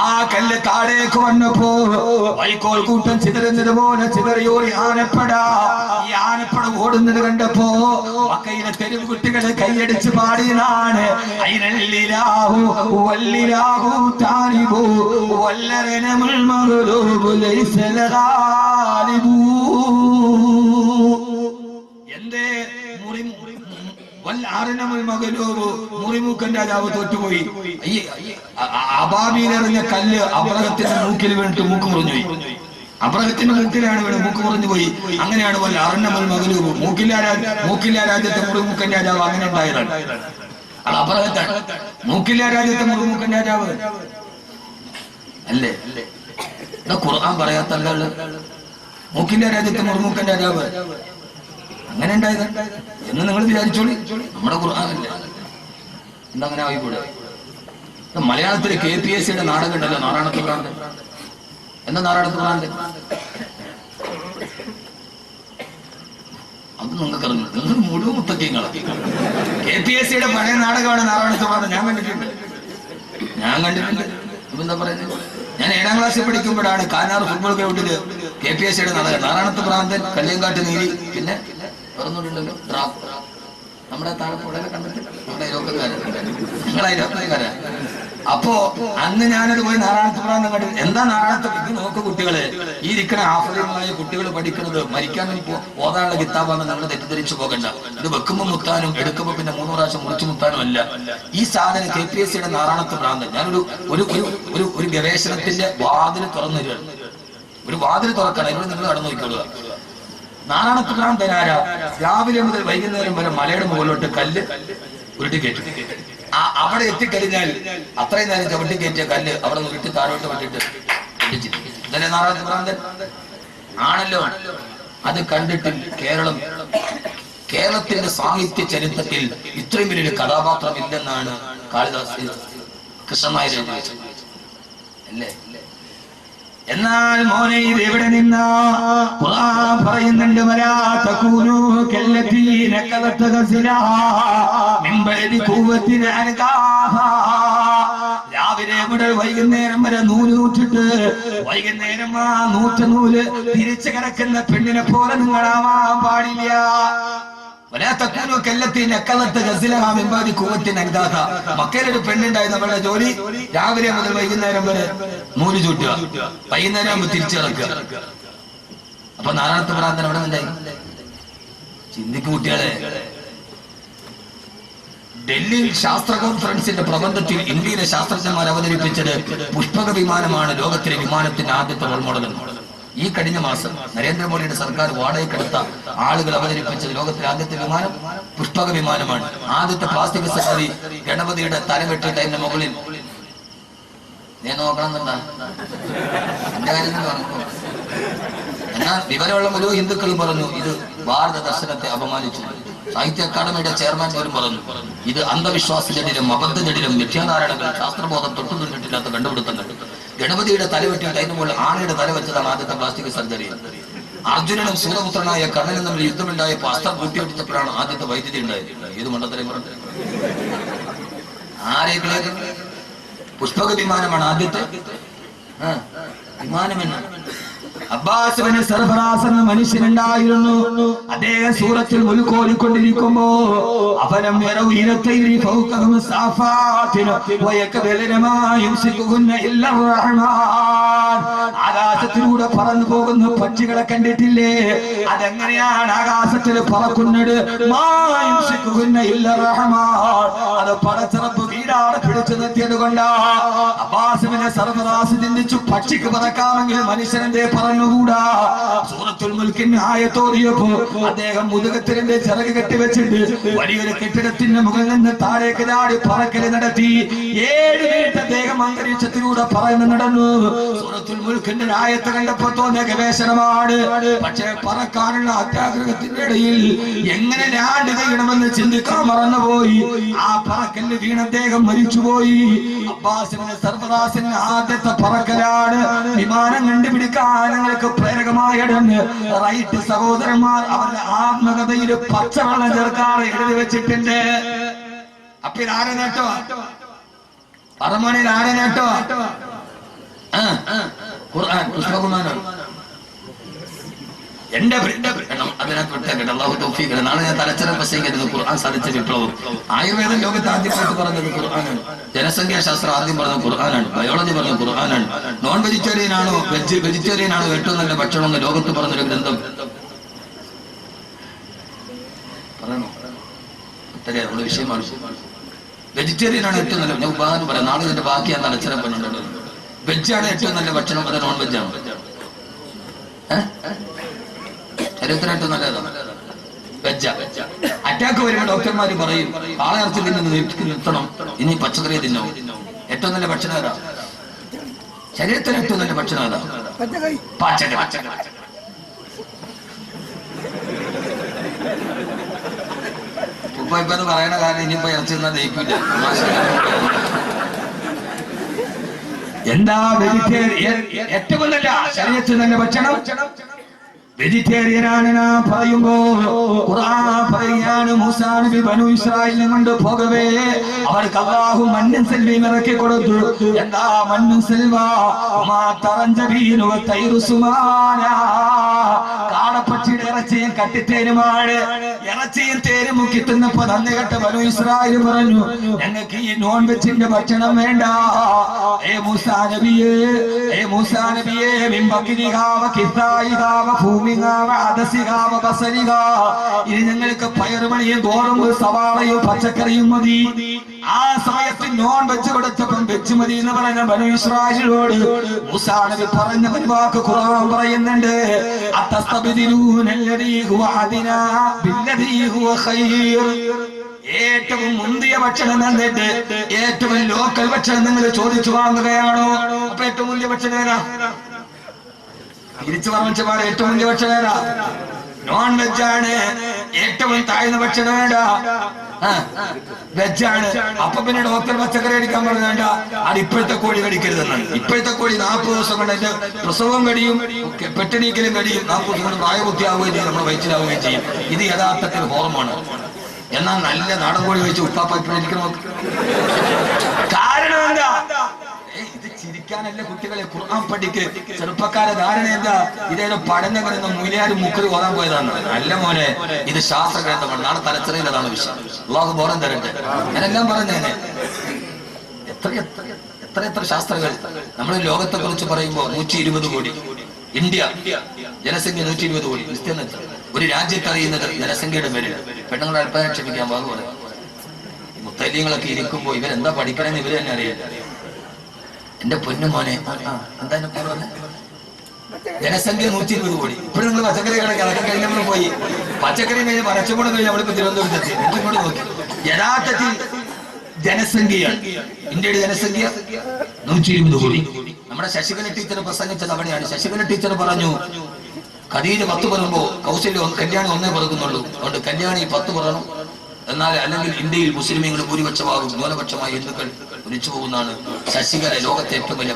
ആ കല്ല് താഴേക്ക് വന്നപ്പോ വൈക്കോൽ കൂട്ടം ചിതറുന്നത് പോലെ ചിതറിയോറി ആനപ്പട. ഈ ആനപ്പട ഓടുന്നത് കണ്ടപ്പോ മക്കയിലെ തെരുവ് കുട്ടികളെ കൈയടിച്ച് പാടിയതാണ് അയിനല്ലിലാഹു വല്ലിലാഹു താലിബു വല്ലരനമുൽ മഗ്ലൂബു ലൈസൽ ഗാലിബു. എന്തേ വല്ലരനമുൽ മഗ്ലൂബു? മുറിമുക്കൻ രാജാവ് തോറ്റുപോയി. അബാബീലെറിഞ്ഞ കല്ല് അബ്രഹത്തിന്റെ മൂക്കിൽ വീണിട്ട് മൂക്ക് മുറിഞ്ഞുപോയി. അബ്രഹത്തിന്റെ മൂക്കിലാണ് വീണ്, മൂക്ക് കുറഞ്ഞു പോയി. അങ്ങനെയാണ് വല്ല അറന്നമൽ മകന് മൂക്കില്ല രാജ്യത്തെ മുറുമുക്കൻ രാജാവ് അങ്ങനെ ഉണ്ടായതാണ്. അത് അബ്രഹത്താണ്. മൂക്കില്ല രാജ്യത്തെ മുറുമുക്കൻ രാജാവ് അല്ലേ? ഖുർആൻ പറയാത്തല്ലോ. മൂക്കില്ല രാജ്യത്തെ മുറുമുക്കൻ രാജാവ് അങ്ങനെ ഉണ്ടായത് എന്ന് നിങ്ങൾ വിചാരിച്ചോളി. നമ്മുടെ ഖുർആനല്ലേ, എന്തങ്ങനെ ആയിക്കൂടെ? മലയാളത്തില് KPSCയുടെ നാടകം ഉണ്ടല്ലോ, നാരായണത്ത് ഭ്രാന്തൻ. എന്താ നാരായണത്ത് ഭ്രാന്തൻ? അത് നിങ്ങൾക്ക് അറിഞ്ഞു, നിങ്ങൾ മുഴുവൻ മുത്തക്കിങ്ങളാണ്. KPSCയുടെ പഴയ നാടകമാണ് നാരായണത്ത് ഭ്രാന്തൻ. ഞാൻ കണ്ടിട്ടുണ്ട്. ഇപ്പൊ എന്താ പറയുന്നത്? ഞാൻ 7ാം ക്ലാസ്സിൽ പഠിക്കുമ്പോഴാണ് കാനാർ ഫുട്ബോൾ ഗ്രൗണ്ടില് KPSCയുടെ നാടകം. നാരായണത്ത് ഭ്രാന്തൻ, കല്ലിയങ്കാട്ട് നീലി, പിന്നെ പറഞ്ഞോണ്ടല്ലോ നമ്മുടെ താഴെപ്പുഴയിലെ കണ്ടിട്ട് നമ്മുടെ അയലോക്കാരാ. അപ്പോ അന്ന് ഞാനത് പോയി നാരായണത്ത് ഭ്രാന്തൻ കണ്ടു. എന്താ നാരായണത്ത്? ഇത് നോക്ക് കുട്ടികളെ, ഈ ഇരിക്കുന്ന ആഫ്രിക്കനായ കുട്ടികൾ പഠിക്കുന്നത് മരിക്കാനും ഓതാനുള്ള കിതാബാണെന്ന് നമ്മൾ തെറ്റിദ്ധരിച്ചു പോകണ്ട. ഇത് വെക്കുമ്പോ മുത്താനും എടുക്കുമ്പോ പിന്നെ 3 പ്രാവശ്യം മുറിച്ചു മുത്താനും അല്ല. ഈ സാധനം KPSCയുടെ നാരായണത്ത് ഭ്രാന്തൻ. ഞാനൊരു ഒരു ഗവേഷണത്തിന്റെ വാതിൽ തുറന്നു തരികയാണ്. ഒരു വാതിൽ തുറക്കണം, ഇവിടെ നിങ്ങൾ കടന്നു നോക്കിക്കൊള്ളുക. നാരായണത്ത് ഭ്രാന്തനാരാ? രാവിലെ മുതൽ വൈകുന്നേരം വരെ മലയുടെ മുകളിലോട്ട് കല്ല് ഉരുട്ടി കയറ്റും. അവിടെ എത്തിക്കഴിഞ്ഞാൽ അത്രയും നേരം ചവിട്ടി കയറ്റിയ കല്ല് അവിടെ ഉരുട്ടി താഴോട്ട് വിട്ടിട്ട് ഇതല്ലേ നാരായണത്ത് ഭ്രാന്തൻ? ആണല്ലോ. അത് കണ്ടിട്ട് കേരളത്തിന്റെ സാഹിത്യ ചരിത്രത്തിൽ ഇത്രയും വലിയൊരു കഥാപാത്രം ഇല്ലെന്നാണ് കാളിദാസ് കൃഷ്ണൻ നായർ എഴുതിയത് അല്ലേ? എന്നാൽ മോനെ ഇത് എവിടെ നിന്നാ? ഖുർആൻ പറയുന്നുണ്ട്, വലാ തകൂനു കല്ലതീ നഖലത ഗസിലാ മിൻ ബഅദി ഖുവ്വത്തിൻ അൻകാഹാ. രാവിലെ മുതൽ വൈകുന്നേരം വരെ നൂല് നൂറ്റിട്ട് വൈകുന്നേരം ആ നൂറ്റ നൂല് തിരിച്ചു കിടക്കുന്ന പെണ്ണിനെ പോലെ നിങ്ങളാവാൻ പാടില്ല. മക്കയിലൊരു പെണ്ണുണ്ടായി. നമ്മളുടെ ജോലി രാവിലെ മുതൽ വൈകുന്നേരം വരെ നൂല് ചൂട്ടുക, വൈകുന്നേരം ആകുമ്പോൾ തിരിച്ചിറക്കുക. അപ്പൊ നാരായണത്ത് ഭ്രാന്തൻ അവിടെ ഉണ്ടായി. ചിന്തിക്കും കുട്ടികളെ. ഡൽഹിയിൽ ശാസ്ത്ര കോൺഫറൻസിന്റെ പ്രബന്ധത്തിൽ ഇന്ത്യയിലെ ശാസ്ത്രജ്ഞന്മാർ അവതരിപ്പിച്ചത് പുഷ്പക വിമാനമാണ് ലോകത്തിലെ വിമാനത്തിന്റെ ആദ്യത്തെ റോൾ മോഡൽ. ഈ കഴിഞ്ഞ മാസം നരേന്ദ്രമോദിയുടെ സർക്കാർ വാടകയ്ക്കെടുത്ത ആളുകൾ അവതരിപ്പിച്ചത് ലോകത്തിലെ ആദ്യത്തെ വിമാനം പുഷ്പക വിമാനമാണ്. ആദ്യത്തെ പ്ലാസ്റ്റിക് സർജറി ഗണപതിയുടെ തലവെട്ടിട്ട് അതിന്റെ മുകളിൽ ഞാൻ നോക്കണമെന്നുണ്ടാ എന്റെ കാര്യം പറഞ്ഞു. എന്നാൽ വിവരമുള്ള മുഴുവൻ ഹിന്ദുക്കളും പറഞ്ഞു ഇത് ഭാരത ദർശനത്തെ അപമാനിച്ചു. സാഹിത്യ അക്കാദമിയുടെ ചെയർമാൻ പോലും പറഞ്ഞു ഇത് അന്ധവിശ്വാസജടിലും അബദ്ധജടിലും മിഥ്യാധാരണകൾ ശാസ്ത്രബോധം തൊട്ടു നിന്നിട്ടില്ലാത്ത കണ്ടുപിടുത്തങ്ങൾ. ഗണപതിയുടെ തലവെട്ടിയിട്ട് അതിന് മുകളിൽ ആനയുടെ തല വെച്ചതാണ് ആദ്യത്തെ പ്ലാസ്റ്റിക് സർജറി. അർജുനനും സൂര്യപുത്രനായ കർണനും തമ്മിൽ യുദ്ധമുണ്ടായപ്പോൾ അസ്ത്രം കൂട്ടിവെച്ചപ്പോഴാണ് ആദ്യത്തെ വൈദ്യുതി ഉണ്ടായത്. ഏത് മണ്ഡലത്തിലേക്ക് പറഞ്ഞു? ആരെങ്കിലും പുഷ്പക വിമാനമാണ് ആദ്യത്തെ വിമാനമെന്ന്. അബ്ബാസ് സർഫറാസ് എന്ന മനുഷ്യനുണ്ടായിരുന്നു. അദ്ദേഹം സൂറത്തിൽ മുൽക്കോലിക്കൊണ്ടിരിക്കുമ്പോ അവനം ആകാശത്തിലൂടെ പറന്നു പോകുന്ന പക്ഷികളെ കണ്ടിട്ടില്ലേ? അതെങ്ങനെയാണ് ആകാശത്തിൽ പറക്കുന്നത്? അത് പടച്ചിറപ്പ് വീടാണ് പിടിച്ചു നിർത്തിയത് കൊണ്ടാ. അബ്ബാസിനെ സർഫറാസ് ചിന്തിച്ചു, പക്ഷിക്ക് പറക്കാമെങ്കിൽ മനുഷ്യനെ പറഞ്ഞുകൂടാ. സൂറത്തുൽ മുൽക്കിന്റെ ആയത്തോറിയപ്പോ അദ്ദേഹം മുതുകത്തിലിന്റെ ചിറക് കെട്ടിവെച്ചിട്ട് വലിയൊരു കെട്ടിടത്തിന്റെ മുകളിൽ നിന്ന് താഴേക്ക് ചാടി പറക്കല് നടത്തി. 7 മിനിറ്റ് അദ്ദേഹം അന്തരീക്ഷത്തിലൂടെ പറന്ന് നടന്നു. സൂറത്തുൽ മുൽക്കിന്റെ ആയത്ത് കണ്ടപ്പോ തോന്നിയ ഗവേഷണമാണ്. പക്ഷേ പറക്കാനുള്ള അത്യാഗ്രഹത്തിന്റെ ഇടയിൽ എങ്ങനെ ലാൻഡ് ചെയ്യണമെന്ന് ചിന്തിക്കാൻ മറന്നുപോയി. ആ പറക്കലിൽ വീണ അദ്ദേഹം മരിച്ചുപോയി. അബ്ബാസിന്റെ സർഫറാസിന്റെ ആദ്യത്തെ പറക്കലാണ്. വിമാനം കണ്ടുപിടിക്കാൻ ഞങ്ങൾക്ക് പ്രേരകമായിടന്ന് റൈറ്റ് സഹോദരന്മാർ അവരുടെ ആത്മകഥയിൽ പച്ചവെള്ളം ചേർക്കാറ് എഴുതി വെച്ചിട്ടുണ്ട്. അപ്പൊ ഇത് ആരെ നേട്ടോ? പറമണിയിൽ ആരെ നേട്ടോ? ഖുർആൻ പുഷ്പകുമാരൻ. എന്റെ അതിനകത്ത് വിട്ടേക്കട്ടെ. അല്ലാഹു തൗഫീഖ്. നാളെ ഞാൻ തലച്ചറ പ്രസംഗിക്കുന്നത് ഖുർആൻ സാധിച്ച വിപ്ലവം. ആയുർവേദം ലോകത്ത് ആദ്യമായിട്ട് പറഞ്ഞത് ഖുർആനാണ്. ജനസംഖ്യാശാസ്ത്രം ആദ്യം പറഞ്ഞത് ഖുർആനാണ്. ബയോളജി പറഞ്ഞത് ഖുർആനാണ്. നോൺ വെജിറ്റേറിയൻ ആണോ വെജിറ്റേറിയൻ ആണോ ഏറ്റവും നല്ല ഭക്ഷണം എന്ന് ലോകത്ത് പറഞ്ഞൊരു ഗ്രന്ഥം പറയണോ? ഇത്രയും നമ്മുടെ വിഷയമാണ്. വെജിറ്റേറിയൻ ആണ് ഏറ്റവും നല്ല. ഞാൻ ഉദാഹരണം പറയാം. നാളെ ഇതിന്റെ ബാക്കി ഞാൻ തലച്ചറ പറഞ്ഞിട്ടുണ്ട്. വെജാണ് ഏറ്റവും നല്ല ഭക്ഷണം, അത് നോൺ വെജാണ്. ശരീരത്തിന് ഏറ്റവും നല്ലതാണ് വെജ. അറ്റാക്ക് വരുമ്പോൾ ഡോക്ടർമാര് പറയും കാളയിറച്ചി തിന്നുന്നത് നിർത്തണം, ഇനി പച്ചക്കറി തിന്നോ. ഏറ്റവും നല്ല ഭക്ഷണം ഏതാ? ശരീരത്തിന് ഏറ്റവും നല്ല ഭക്ഷണം ഏതാ? പച്ചക്കറി. ഇപ്പൊ അത് പറയണ കാരണം ഇനിയിപ്പോ ഇറച്ചി തിന്നാൻ ദഹിക്കില്ല. എന്താ വെജിറ്റേറിയൻ? ഏറ്റവും നല്ല ശരീരത്തിന് നല്ല ഭക്ഷണം വെജിറ്റേറിയനാണ്. നാം പറയുമ്പോ ഖുർആൻ പറയാണ് മൂസാ നബി ബനു ഇസ്രായേലിനെ കൊണ്ട് പോകവേ അവർക്ക് അല്ലാഹു മണ്ണും സെൽവയും ഇറക്കി കൊടുത്തു. എന്താ മണ്ണും സെൽവ? കാടപ്പക്ഷിയുടെ ഇറച്ചിയും കട്ടിത്തേനുമാണ്. ഇറച്ചിയും തേനും മുക്കി തിന്നപ്പോ നന്ദി കെട്ട ബനു ഇസ്രായേൽ പറഞ്ഞു, ഞങ്ങൾക്ക് ഈ നോൺ വെജിന്റെ ഭക്ഷണം വേണ്ട. ഏ മൂസാ നബിയേ, ഏ മൂസാ നബിയേ, മിമ്പക്കിരികാവ കിത്തായികാവ ഭൂമി ഇനി ഞങ്ങൾക്ക് പയറുമണിയും ഗോതമ്പ് സവാളയും പച്ചക്കറിയും മതി. ആ സമയത്ത് നോൺ വെച്ച് കൊടുത്തപ്പം വെച്ച് മതി എന്ന് പറഞ്ഞ ബനു ഇസ്രായേലിനോട് മൂസാ നബി പറഞ്ഞ ഒരു വാക്ക് ഖുർആൻ പറയുന്നുണ്ട്, ഏറ്റവും മുന്തിയ ഭക്ഷണം എന്നിട്ട് ഏറ്റവും ലോക്കൽ ഭക്ഷണം നിങ്ങൾ ചോദിച്ചു വാങ്ങുകയാണോ? അപ്പൊ ഏറ്റവും മുന്തിയ ഭക്ഷണം ഏതാ? തിരിച്ചു പറഞ്ഞ ഏറ്റവും വലിയ ഭക്ഷണം നോൺ വെജാണ്. ഏറ്റവും താഴ്ന്ന ഭക്ഷണം വേണ്ട വെജാണ്. അപ്പൊ പിന്നെ ഡോക്ടർ പച്ചക്കറി അടിക്കാൻ പറഞ്ഞ അത് ഇപ്പോഴത്തെ കോഴി കടിക്കരുതെന്നാണ്. ഇപ്പോഴത്തെ കോഴി 40 ദിവസം കൊണ്ട് അതിന്റെ പ്രസവവും കഴിയും, പെട്ടണീക്കലും കഴിയും, 40 ദിവസം കൊണ്ട് പ്രായബുദ്ധിയാവുകയും ചെയ്യും, നമ്മുടെ വയറ്റിലാവുകയും ചെയ്യും. ഇത് യഥാർത്ഥത്തിൽ ഹോർമോണ്. എന്നാൽ നല്ല നാടൻ കോഴി കഴിച്ച് ഉപ്പാപ്പ ഇപ്പോഴെനിക്ക് നോക്ക്. കാരണം എന്താ? ഇത് ചിരിക്കാനല്ല കുട്ടികളെ ഖുർആൻ പഠിക്ക്. ചെറുപ്പക്കാരെ ധാരണ എന്താ? ഇതേതോ പഠനങ്ങൾ മൂല്യാരും മുക്കറി ഓതാൻ പോയതാണ്. അല്ല മോനെ, ഇത് ശാസ്ത്രഗ്രന്ഥമാണ്. നാളെ തലച്ചെറിയിലതാണ് വിഷയം. അല്ലാഹു ബോധം തരട്ടെ. ഞാനെല്ലാം പറഞ്ഞേനെ. എത്ര ശാസ്ത്രങ്ങൾ. നമ്മൾ ലോകത്തെ കുറിച്ച് പറയുമ്പോൾ 120 കോടി. ഇന്ത്യ ജനസംഖ്യ 120 കോടി. ഒരു രാജ്യത്ത് അറിയുന്നത് ജനസംഖ്യയുടെ പേരിൽ. പെണ്ണുങ്ങളെ അല്പം ക്ഷമിക്കാൻ പാകുപോലെ മുത്തല്യങ്ങളൊക്കെ ഇരിക്കുമ്പോ ഇവരെന്താ പഠിക്കണമെന്ന് ഇവര് തന്നെ അറിയില്ല. എന്റെ പൊന്നുമോനെ, എന്താ ജനസംഖ്യ 120 കോടി. ഇപ്പോഴും നിങ്ങൾ പച്ചക്കറി കടക്ക് അതൊക്കെ കഴിഞ്ഞ് നമ്മൾ പോയി. പച്ചക്കറി കഴിഞ്ഞ് പരച്ചുകൂടെ കഴിഞ്ഞ് നമ്മളിപ്പോ തിരുവനന്തപുരത്തെത്തി. ഇങ്ങോട്ട് നോക്കി. യഥാർത്ഥത്തിൽ ജനസംഖ്യയാണ് ഇന്ത്യയുടെ ജനസംഖ്യ 120 കോടി. നമ്മുടെ ശശികല ടീച്ചർ പ്രസംഗിച്ചത് അവിടെയാണ്. ശശികല ടീച്ചർ പറഞ്ഞു, ഖദീജ 10 പറയുമ്പോ കൗസല്യ കല്യാണി 1 പറക്കുന്നുള്ളൂ. അതുകൊണ്ട് കല്യാണി 10 പറയണം. എന്നാൽ അല്ലെങ്കിൽ ഇന്ത്യയിൽ മുസ്ലിമീങ്ങൾ ഭൂരിപക്ഷമാകും, ന്യൂനപക്ഷമായി ഹിന്ദുക്കൾ ഒലിച്ചു പോകുന്നതാണ് ശശികല ലോകത്തെ ഏറ്റവും വലിയ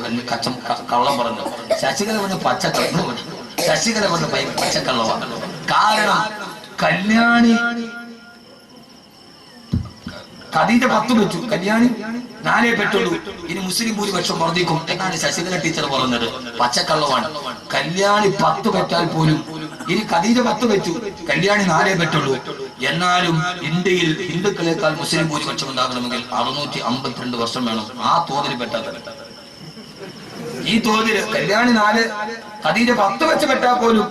കള്ളം പറഞ്ഞു. ശശികല പറഞ്ഞ പച്ചക്കള്ളം, ശശികല പറഞ്ഞ പച്ചക്കള്ളമാണ്. കാരണം കല്യാണി ഖദീജ 10 വെച്ചു, കല്യാണി 4 പെട്ടുള്ളൂ. ഇനി മുസ്ലിം ഭൂരിപക്ഷം വർദ്ധിക്കും എന്നാണ് ശശികല ടീച്ചർ പറഞ്ഞത്. പച്ചക്കള്ളമാണ്. കല്യാണി 10 പെറ്റാൽ പോലും ഇനി ഖദീജ 10 വെച്ചു, കല്യാണി 4 പെട്ടുള്ളൂ. എന്നാലും ഇന്ത്യയിൽ ഹിന്ദുക്കളെക്കാൾ മുസ്ലിം ഭൂരിപക്ഷം ഉണ്ടാകണമെങ്കിൽ 652 വർഷം വേണം. ആ തോതിൽ പെട്ടത്. ഈ തോതിൽ കല്യാണി 4, ഖദീജ 10 വെച്ച് പെട്ടാൽ പോലും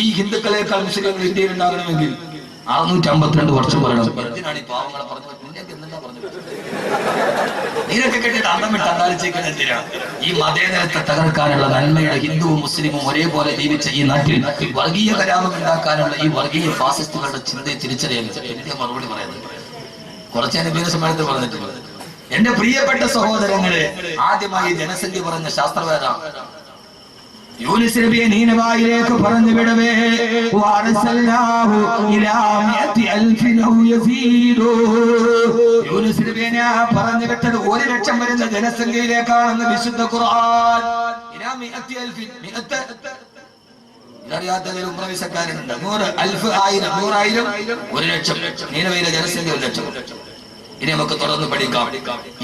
ഈ ഹിന്ദുക്കളെക്കാൾ മുസ്ലിങ്ങൾ ഇന്ത്യയിൽ ഉണ്ടാകണമെങ്കിൽ 652 വർഷം പറയണം. എന്തിനാണ് ഈ പാവങ്ങളെ പറഞ്ഞു? നീനൊക്കെ കേട്ടിട്ട് അന്തം വിട്ട് അന്താളിച്ചേക്കുന്നത് എന്തിനാ? ഈ മതേതരത്തെ തകർക്കാനുള്ള നന്മയുടെ ഹിന്ദുവും മുസ്ലിമും ഒരേപോലെ ജീവിച്ച ഈ നാട്ടിൽ വർഗീയ കലാപം ഉണ്ടാക്കാനുള്ള ഈ വർഗീയ ഫാസിസ്റ്റുകളുടെ ചിന്തയെ തിരിച്ചറിയാൻ വലിയ മറുപടി പറയുന്നത് കുറച്ച് അനുഭവ സമ്മേളനത്തിൽ പറഞ്ഞിട്ടുള്ളത്. എന്റെ പ്രിയപ്പെട്ട സഹോദരങ്ങളെ, ആദ്യമായി ജനസംഖ്യ പറഞ്ഞ ശാസ്ത്രവേദ യൂനുസ് നബിയെ നീനവായിലേക്ക് പറഞ്ഞു വിടവേ യൂനുസ് നബിയെ പറഞ്ഞു വിട്ടത് 1 ലക്ഷം വരുന്ന ജനസംഖ്യയിലേക്കാണെന്ന് വിശുദ്ധ ഖുർആൻ. ഇതറിയാത്തതിൽ ഉമ്രവിസക്കാരനുണ്ട്. 100,000 1 ലക്ഷം. നീനവയിലെ ജനസംഖ്യ 1 ലക്ഷം. ഇനി നമുക്ക് തുടർന്ന് പഠിക്കാം.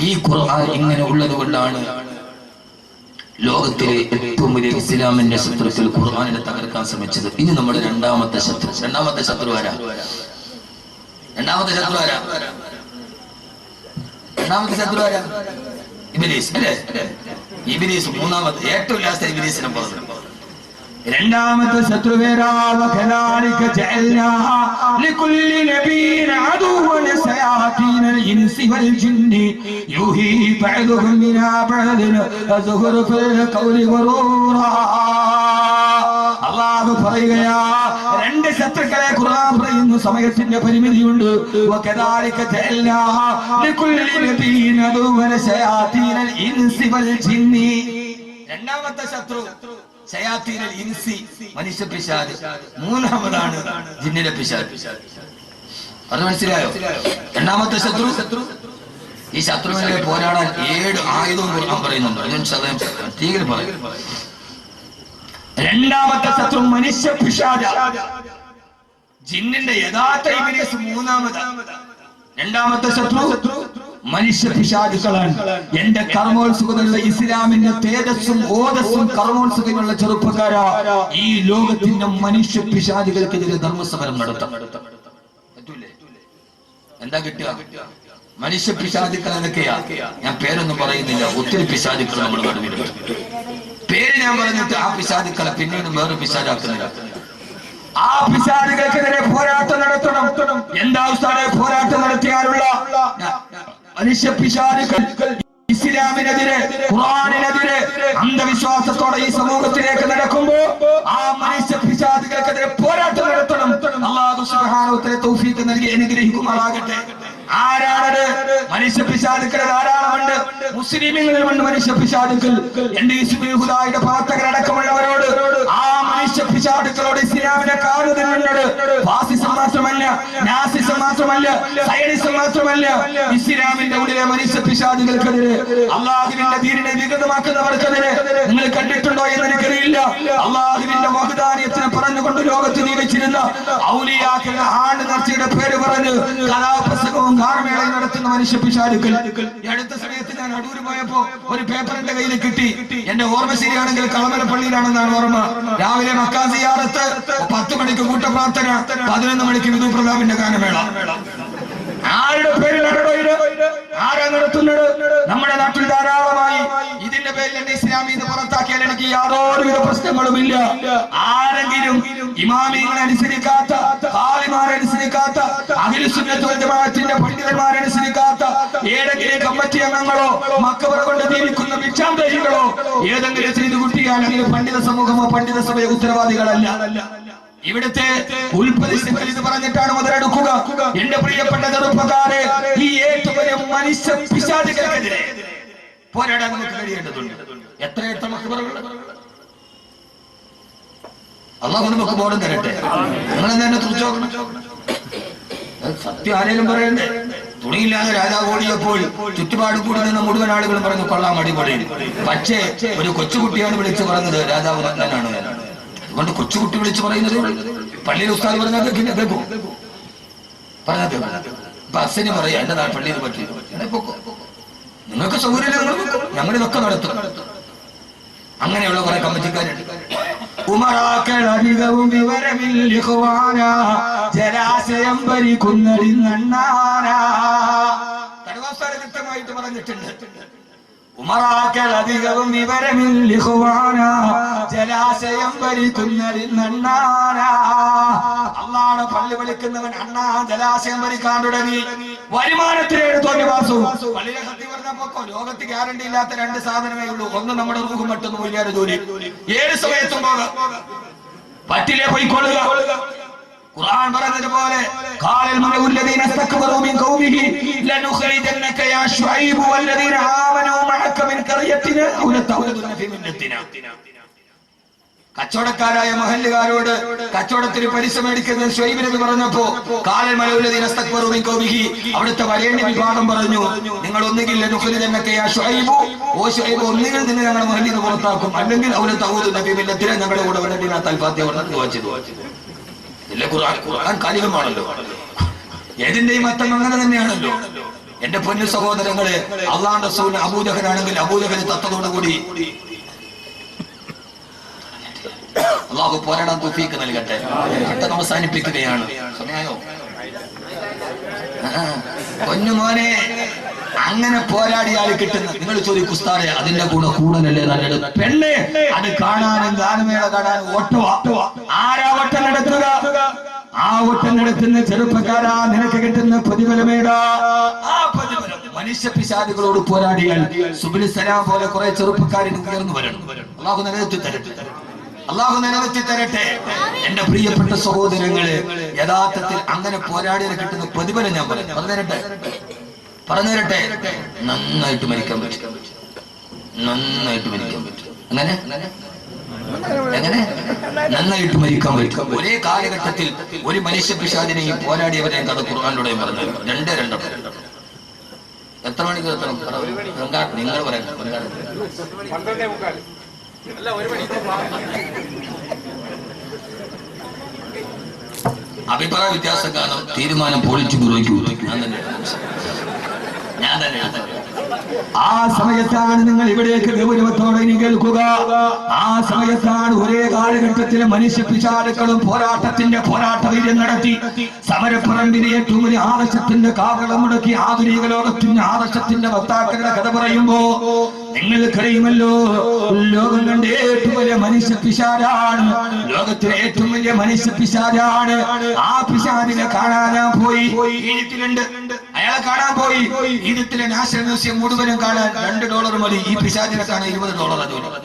ഈ ഖുർആൻ ഇങ്ങനെ ഉള്ളത് കൊണ്ടാണ് ലോകത്തിലെ ഏറ്റവും വലിയ ഇസ്ലാമിന്റെ ശത്രുക്കൾ ഖുർആനിനെ തകർക്കാൻ ശ്രമിച്ചത്. ഇനി നമ്മുടെ രണ്ടാമത്തെ ശത്രു ആരാ? ഇബ്ലീസ് അല്ലേ? ഇബ്ലീസ് മൂന്നാമത്തെ, ഏറ്റവും ലാസ്റ്റ് ഇബ്ലീസിനെ പറഞ്ഞു. രണ്ടാമത്തെ അല്ലാഹു പറയുകയാ, രണ്ട് ശത്രുക്കളെ ഖുർആൻ പറയുന്നു. സമയത്തിന്റെ പരിമിതിയുണ്ട്. വകദാലിക ജഅൽനാ ലികുല്ലി നബിയ്യിൻ അദുവ്വൻ ശയാതീനൽ ഇൻസി വൽ ജിന്നി. രണ്ടാമത്തെ ശത്രു ശയാതീനൽ ഇൻസി, മനുഷ്യ പിശാച്. മൂന്നാമതാണ് ജിന്നിലെ പിശാച്. അത് മനസ്സിലായോ? രണ്ടാമത്തെ ശത്രു. ഈ ശത്രുവിനെ പോരാടാൻ 7 ആയുധവും ഖുർആൻ പറയുന്നുണ്ട്. തീരെ പറയും. രണ്ടാമത്തെ ശത്രു മനുഷ്യ പിശാച. ജിന്നിന്റെ യഥാർത്ഥ ഇബ്ലീസ് മൂന്നാമതാണ്. രണ്ടാമത്തെ ശത്രു മനുഷ്യ പിശാചുക്കളാണ്. എന്റെ കർമ്മോത്സുകതയുള്ള ഇസ്ലാമിന്റെ തേജസ്സും ഓജസ്സും കർമ്മോത്സുകയുള്ള ചെറുപ്പക്കാരാ, ഈ ലോകത്തിന്റെ മനുഷ്യ പിശാചുകൾക്കെതിരെ ധർമ്മസമരം നടത്താം. പറ്റൂലേ? എന്താ കിട്ടുക? മനുഷ്യ പിശാചുക്കൾ എന്നൊക്കെയാ. ഞാൻ പേരൊന്നും പറയുന്നില്ല. ഒത്തിരി പിശാചുക്കൾ നമ്മുടെ നടുവിലുണ്ട്. പേര് ഞാൻ പറഞ്ഞിട്ട് ആ പിശാചുക്കളെ പിന്നീട് വേറെ പിശാചാക്കുന്നില്ല. ആ പിശാചുകൾക്കെതിരെ പോരാട്ടം നടത്തണം. എന്താ ഉസ്താദേ പോരാട്ടം നടത്തിയാലുള്ള മനുഷ്യ പിശാചുക്കൾ? ഇസ്ലാമിനെതിരെ, ഖുർആനിനെതിരെ, അന്ധവിശ്വാസത്തോടെ ഈ സമൂഹത്തിലേക്ക് നടക്കുമ്പോ ആ മനുഷ്യ പിശാചുകൾക്കെതിരെ പോരാട്ടം നടത്തണം. അല്ലാഹു സുബ്ഹാനഹു വ തആല തൗഫീഖ് നൽകി അനുഗ്രഹിക്കുമാറാകട്ടെ. ആരാണത്? മനുഷ്യ പിശാചുക്കൾ ധാരാളമുണ്ട്. മുസ്ലിമീങ്ങളിലുമുണ്ട് മനുഷ്യ പിശാചുക്കൾ. എന്റെ ഇസ്ലാമിയുടെ പ്രവർത്തകരടക്കമുള്ളവരോട് ആ മനുഷ്യ പിശാചുക്കളോട് ഇസ്ലാമിനെ കാണുന്നുണ്ട്. ഫാസിസം മാത്രമല്ല, നാസിസം മാത്രമല്ല, സയനിസം മാത്രമല്ല, ഇസ്ലാമിന്റെ ഉള്ളിലെ മനുഷ്യ പിശാചുകൾക്കെതിരെ, അള്ളാഹുവിന്റെ ദീനിനെ വികൃതമാക്കുന്നവർക്കെതിരെ നിങ്ങൾ കണ്ടിട്ടുണ്ടോ എന്ന് എനിക്കറിയില്ല. അള്ളാഹുവിന്റെ വഹദാനിയത്തിനെ പറഞ്ഞുകൊണ്ട് ലോകത്ത് ജീവിച്ചിരുന്ന ഔലിയാക്കളുടെ ആണ്ട് നേർച്ചയുടെ പേര് പറഞ്ഞ് കലാപ്രസംഗവും ഗാനമേളയും നടത്തുന്ന മനുഷ്യ പിശാചുക്കൾ. ഈ അടുത്ത സമയത്ത് ഞാൻ അടൂര് പോയപ്പോ ഒരു പേപ്പർ എന്റെ കയ്യിൽ കിട്ടി. എന്റെ ഓർമ്മ ശരിയാണെങ്കിൽ കളമലപ്പള്ളിയിലാണെന്നാണ് ഓർമ്മ. രാവിലെ മക്കാ സിയാറത്ത്, 10 മണിക്ക് കൂട്ടപ്രാർത്ഥന, 11 മണിക്ക് വിധു പ്രതാപിന്റെ ഗാനമേള. ആരുടെ പേരിലാണോ ഇത്? ആരാ നടത്തുന്നത്? നമ്മുടെ നാട്ടിൽ ധാരാളമായി. ഇതിന്റെ പേരിൽ എന്നെ ഇസ്ലാമിന്ന് പുറത്താക്കിയാൽ എനിക്ക് യാതൊരുവിധ പ്രശ്നങ്ങളുമില്ല. ആരെങ്കിലും ഇമാമികളെ അനുസരിക്കാത്ത, ഖാലിമാരെ അനുസരിക്കാത്ത, അഹ്ലു സുന്നത്ത് വൽ ജമാഅത്തിന്റെ പണ്ഡിതന്മാരെ അനുസരിക്കാത്ത ഏതെങ്കിലും കമ്മിറ്റി അംഗങ്ങളോ മക്കബറ കൊണ്ട് ജീവിക്കുന്ന ഭിക്ഷാന്തരികളോ ഏതെങ്കിലും ചെയ്തു കുട്ടിയാൽ അതിന് പണ്ഡിത സമൂഹമോ പണ്ഡിത സഭയോ ഉത്തരവാദികളല്ല. ഇവിടുത്തെ ഉൽപ്പതിഷ്ഠികൾ ഇത് പറഞ്ഞിട്ടാണ് മുതലെടുക്കുക. എന്റെ പ്രിയപ്പെട്ട ചെറുപ്പക്കാരെ, ഈ ഏറ്റവും വലിയ മനുഷ്യ പിശാചുകൾക്കെതിരെ പോരാടാൻ നമുക്ക് കഴിയേണ്ടതുണ്ട്. എത്ര മക്കബറകൾ! അല്ലാഹു നമുക്ക് ബോധം തരട്ടെ. നിങ്ങൾ തന്നെ തുറച്ചോക്കണം. സത്യം ആരെങ്കിലും പറയണ്ടേ? തുണിയില്ലാതെ രാജാവ് ഓടിയപ്പോൾ ചുറ്റുപാട് കൂടി നിന്ന് മുഴുവൻ ആളുകളും പറഞ്ഞു കൊള്ളാം, അടിപൊളി. പക്ഷേ ഒരു കൊച്ചുകുട്ടിയാണ് വിളിച്ചു പറഞ്ഞത് രാജാവ് നല്ലനാണ്. അതുകൊണ്ട് കൊച്ചുകുട്ടി വിളിച്ചു പറയുന്നത് പള്ളിയിൽ ഉസ്താദ് പറഞ്ഞാൽ കേൾക്കും. പറഞ്ഞാൽ ബസ്സിന് പറയാ എന്റെ നാൾ പള്ളിയിൽ പറ്റി നിങ്ങൾക്ക് സൗകര്യം ഞങ്ങളിതൊക്കെ നടത്തും. അങ്ങനെയുള്ള കുറെ കമ്മിറ്റിക്കാരുണ്ട്. ഉമറാക്കളധികവും വിവരമില്ല, ജലാശയം ഭരിക്കുന്നതിനാരാ. തടവാസ്ഥാനം കൃത്യമായിട്ട് പറഞ്ഞിട്ടുണ്ട്. ഉമറാക്കളധികവും വിവരമില്ല, ജലാശയം ഭരിക്കുന്നതിനാരാ. അള്ളാഹുവിനെ പള്ളി വിളിക്കുന്നവൻ അണ്ണാ ജലാശയം ഭരിക്കാൻ തുടങ്ങി. വരുമാനത്തിനേട് തോന്നിവാസു. പള്ളിയിലെ സത്യം പറഞ്ഞപ്പോ ലോകത്ത് ഗ്യാരണ്ടി ഇല്ലാത്ത 2 സാധനമേ ഉള്ളൂ. ഒന്ന് നമ്മുടെ റൂഹും, മറ്റൊന്ന് വലിയൊരു ജോലി. ഏത് സമയത്തും പോകാം. പറ്റില്ലേ പോയിക്കൊള്ളുക. ഖുർആൻ പറഞ്ഞതുപോലെ ഖാലൽ മലഉല്ലദീന ഇസ്തക്ബറൂ മിൻ ഖൗമിഹി ലനുഖരിജന്നക യാ ശുഐബ് വല്ലദീന ആമനൂ മഅക മിൻ ഖറിയത്തിനാ ഔ ലതൗദുന ഫീ മില്ലത്തിനാ. കച്ചവടക്കാരായ മഹല്ലുകാരോട് കച്ചവടത്തിന് പലിശ മേടിക്കുന്ന ശുഐബ് നബി പറഞ്ഞപ്പോ ഖാലൽ മലഉല്ലദീന ഇസ്തക്ബറൂ മിൻ ഖൗമിഹി, അവിടുത്തെ വരേണ്യ വിഭാഗം പറഞ്ഞു, നിങ്ങൾ ഒന്നുകിൽ ലനുഖരിജന്നക യാ ശുഐബ്, ഓ ശുഐബ് ഒന്നുകിൽ നിങ്ങൾ ഞങ്ങളുടെ മഹല്ലിൽ നിന്ന് പുറത്താക്കും, അല്ലെങ്കിൽ ഔ ലതൗദുന ഫീ മില്ലത്തിനാ, ഞങ്ങളുടെ കൂടെ വരേണ്ടിനാ തൽഫാത്തിഹ പറഞ്ഞു വായിച്ചു. ഖുർആൻ കാലികമാണല്ലോ. ഏതിന്റെയും അർത്ഥം അങ്ങനെ തന്നെയാണല്ലോ. എന്റെ പൊന്നു സഹോദരങ്ങളെ, അള്ളാഹുവിന്റെ റസൂൽ അബൂജഹലാണെങ്കിൽ അബൂജഹൽ തത്തതോടുകൂടി അള്ളാഹു പോരാടാൻ തൗഫീഖ് നൽകട്ടെ. പെട്ടെന്ന് അവസാനിപ്പിക്കുകയാണ്. സമയായോ? പൊന്നുമോനെ, അങ്ങനെ പോരാടിയാൽ കിട്ടുന്ന നിങ്ങൾ ചോദിക്കും ഉസ്താദേ അതിന്റെ കൂടെ കൂടുതലല്ലേ നല്ലത്? പെണ്ണെ, അത് കാണാനും ഗാനമേള കാണാനും ഓട്ടവാ. ആരാ ഓട്ടം നടത്തുക? ആ ഓട്ടം നടത്തുന്ന ചെറുപ്പക്കാരാ, നിനക്ക് കിട്ടുന്ന പ്രതിഫലമേടാ. ആ പ്രതിഫലം മനുഷ്യ പിശാചുകളോട് പോരാടിയാൽ സുബ്ഹിൽ സലാം പോലെ കുറെ ചെറുപ്പക്കാരിന് ഉയർന്നു വരണം. അല്ലാഹു നിലനിർത്തി തരട്ടെ. അള്ളാഹു നിലനിർത്തി തരട്ടെ. എന്റെ പ്രിയപ്പെട്ട സഹോദരങ്ങളെ, യഥാർത്ഥത്തിൽ അങ്ങനെ പോരാടിയത് കിട്ടുന്ന പ്രതിഫലം ഞാൻ പറഞ്ഞു തരട്ടെ. നന്നായിട്ട് മരിക്കാൻ പറ്റും. നന്നായിട്ട് മരിക്കാൻ പറ്റും. എങ്ങനെ നന്നായിട്ട് മരിക്കാൻ പറ്റും. ഒരേ കാലഘട്ടത്തിൽ ഒരു മനുഷ്യ പിശാചിനെയും പോരാടിയവരെ കഥ ഖുർആനിലൂടെ പറഞ്ഞു. രണ്ടേ എത്ര മണിക്ക് നിങ്ങൾ പറയാം. അഭിപ്രായ വ്യത്യാസം കാരണം തീരുമാനം പോളിറ്റ് ബ്യൂറോയ്ക്ക് ഞാൻ തന്നെ ആ സമയത്താണ് നിങ്ങൾ ഇവിടേക്ക് ഗൗരവത്തോടെ ഇനി കേൾക്കുക. ആ സമയത്താണ് ഒരേ കാലഘട്ടത്തിൽ മനുഷ്യ പിശാചുക്കളും പോരാട്ട വീര്യം നടത്തി സമരപ്പറമ്പിലെ ഏറ്റവും വലിയ ആദർശത്തിന്റെ കാവളം മുടക്കി ആധുനിക ലോകത്തിന്റെ ആദർശത്തിന്റെ വക്താക്കളുടെ കഥ പറയുമ്പോ നിങ്ങൾക്കറിയുമല്ലോ, ലോകം കണ്ട ഏറ്റവും വലിയ മനുഷ്യ പിശാചാണ്. ലോകത്തിലെ ഏറ്റവും വലിയ മനുഷ്യ പിശാചാണ്. ആ പിശാചിനെ കാണാൻ പോയി. ഈജിപ്തിലുണ്ട്, അയാളെ കാണാൻ പോയി. ഈജിപ്തിലെ നാഷണൽ മ്യൂസിയം മുഴുവനും കാണാൻ $2 മതി. ഈ പിശാചിനെ കാണാൻ $20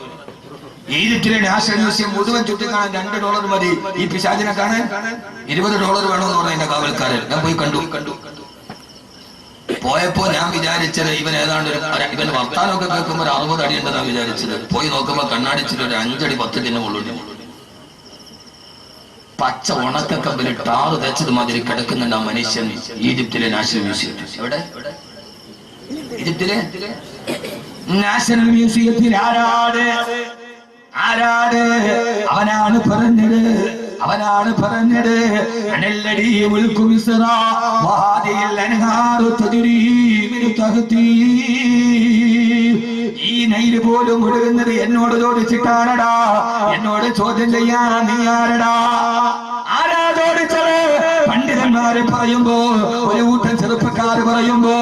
ഈജിപ്തിലെ നാഷണൽ മ്യൂസിയം മുഴുവൻ ചുറ്റിക്കാണാൻ $2 മതി. ഈ പിശാചിനെ കാണാൻ $20 വേണമെന്ന് പറഞ്ഞ എന്റെ കാവൽക്കാരൻ. ഞാൻ പോയി കണ്ടു. പോയപ്പോ ഞാൻ വിചാരിച്ചത് ഇവൻ ഏതാണ്ട് ഇവൻ വർത്താനമൊക്കെ കേൾക്കുമ്പോൾ ഒരു 60 അടി ഉണ്ടെന്നാണ് വിചാരിച്ചത്. പോയി നോക്കുമ്പോ കണ്ണാടിച്ചിട്ട് ഒരു 5 അടി 10 അടി ഉള്ളുണ്ട്. പച്ച ഉണക്കക്കമ്പിൽ ടാറ് തേച്ചത് മാതിരി കിടക്കുന്നുണ്ട് ആ മനുഷ്യൻ ഈജിപ്തിലെ നാഷണൽ മ്യൂസിയത്തിൽ. എവിടെ? ഈജിപ്തിലെ നാഷണൽ മ്യൂസിയത്തിൽ. ആരാട് അവനാണ് പറഞ്ഞത് അനല്ലടി മുൽക്കു മിസ്റ വഹാദിൽ അൻഹാറു തജ്രി മിൻ തഹ്തി. ഈ നൈല് പോലും ഒഴുകുന്നത് എന്നോട് ചോദിച്ചിട്ടാണടാ. എന്നോട് ചോദ്യം ചെയ്യാൻ നീ ആരടാ? ആരാ ചോദിച്ചത്? പണ്ഡിതന്മാര് പറയുമ്പോ, ഒരു കൂട്ടം ചെറുപ്പക്കാര് പറയുമ്പോ,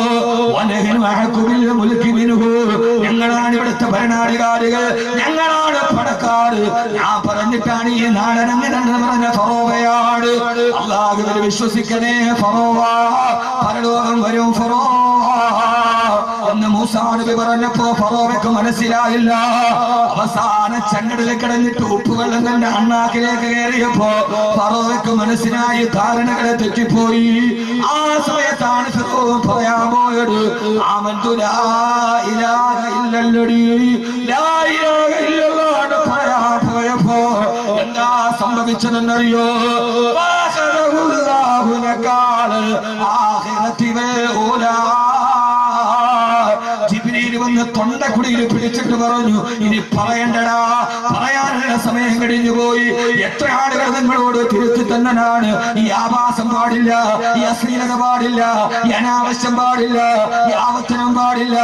ഞങ്ങളാണ് ഇവിടുത്തെ ഭരണാധികാരികൾ, ഞങ്ങളാണ് പണക്കാര്. ഞാൻ പറഞ്ഞിട്ടാണ് ഈ നാടനങ്ങനെന്ന് പറഞ്ഞ ഫറോവയാണ്. അല്ലാഹുവിൽ വിശ്വസിക്കണേ ഫറോവ, പരലോകം വരും ഫറോവ എന്ന് മൂസാ നബി പറഞ്ഞപ്പോ ഫറോവയ്ക്ക് മനസ്സിലായില്ല. അവസാന ചങ്ങടയിൽ കിടന്നിട്ട് ഉപ്പുവെള്ളം തന്റെ അണ്ണാക്കിലേക്ക് കയറിയപ്പോ ഫറോവയ്ക്ക് മനസ്സിലായി, ധാരണകളെ തെറ്റിപ്പോയി. ആ സമയത്താണ് ഫിറഔൻ പറയാൻ പോയത്, ആമന്തു ലാ ഇലാഹ ഇല്ലല്ലദീ ലാ ഇലാഹ ഇല്ലല്ലാഹ് പറയാൻ പോയപ്പോ എന്താ സംഭവിച്ചതെന്നറിയോ? വന്ന് തൊണ്ടക്കുടിയിൽ പിടിച്ചിട്ട് പറഞ്ഞു, ഇനി പറയണ്ടടാ, പറയാനുള്ള സമയം കഴിഞ്ഞു പോയി. എത്ര ആളുകൾ നിങ്ങളോട് തിരുത്തി തന്നനാണ്. ഈ ആഭാസം പാടില്ല, ഈ അശ്ലീലത പാടില്ല, ഈ അനാവശ്യം പാടില്ല, ഈ ആവർത്തനം പാടില്ല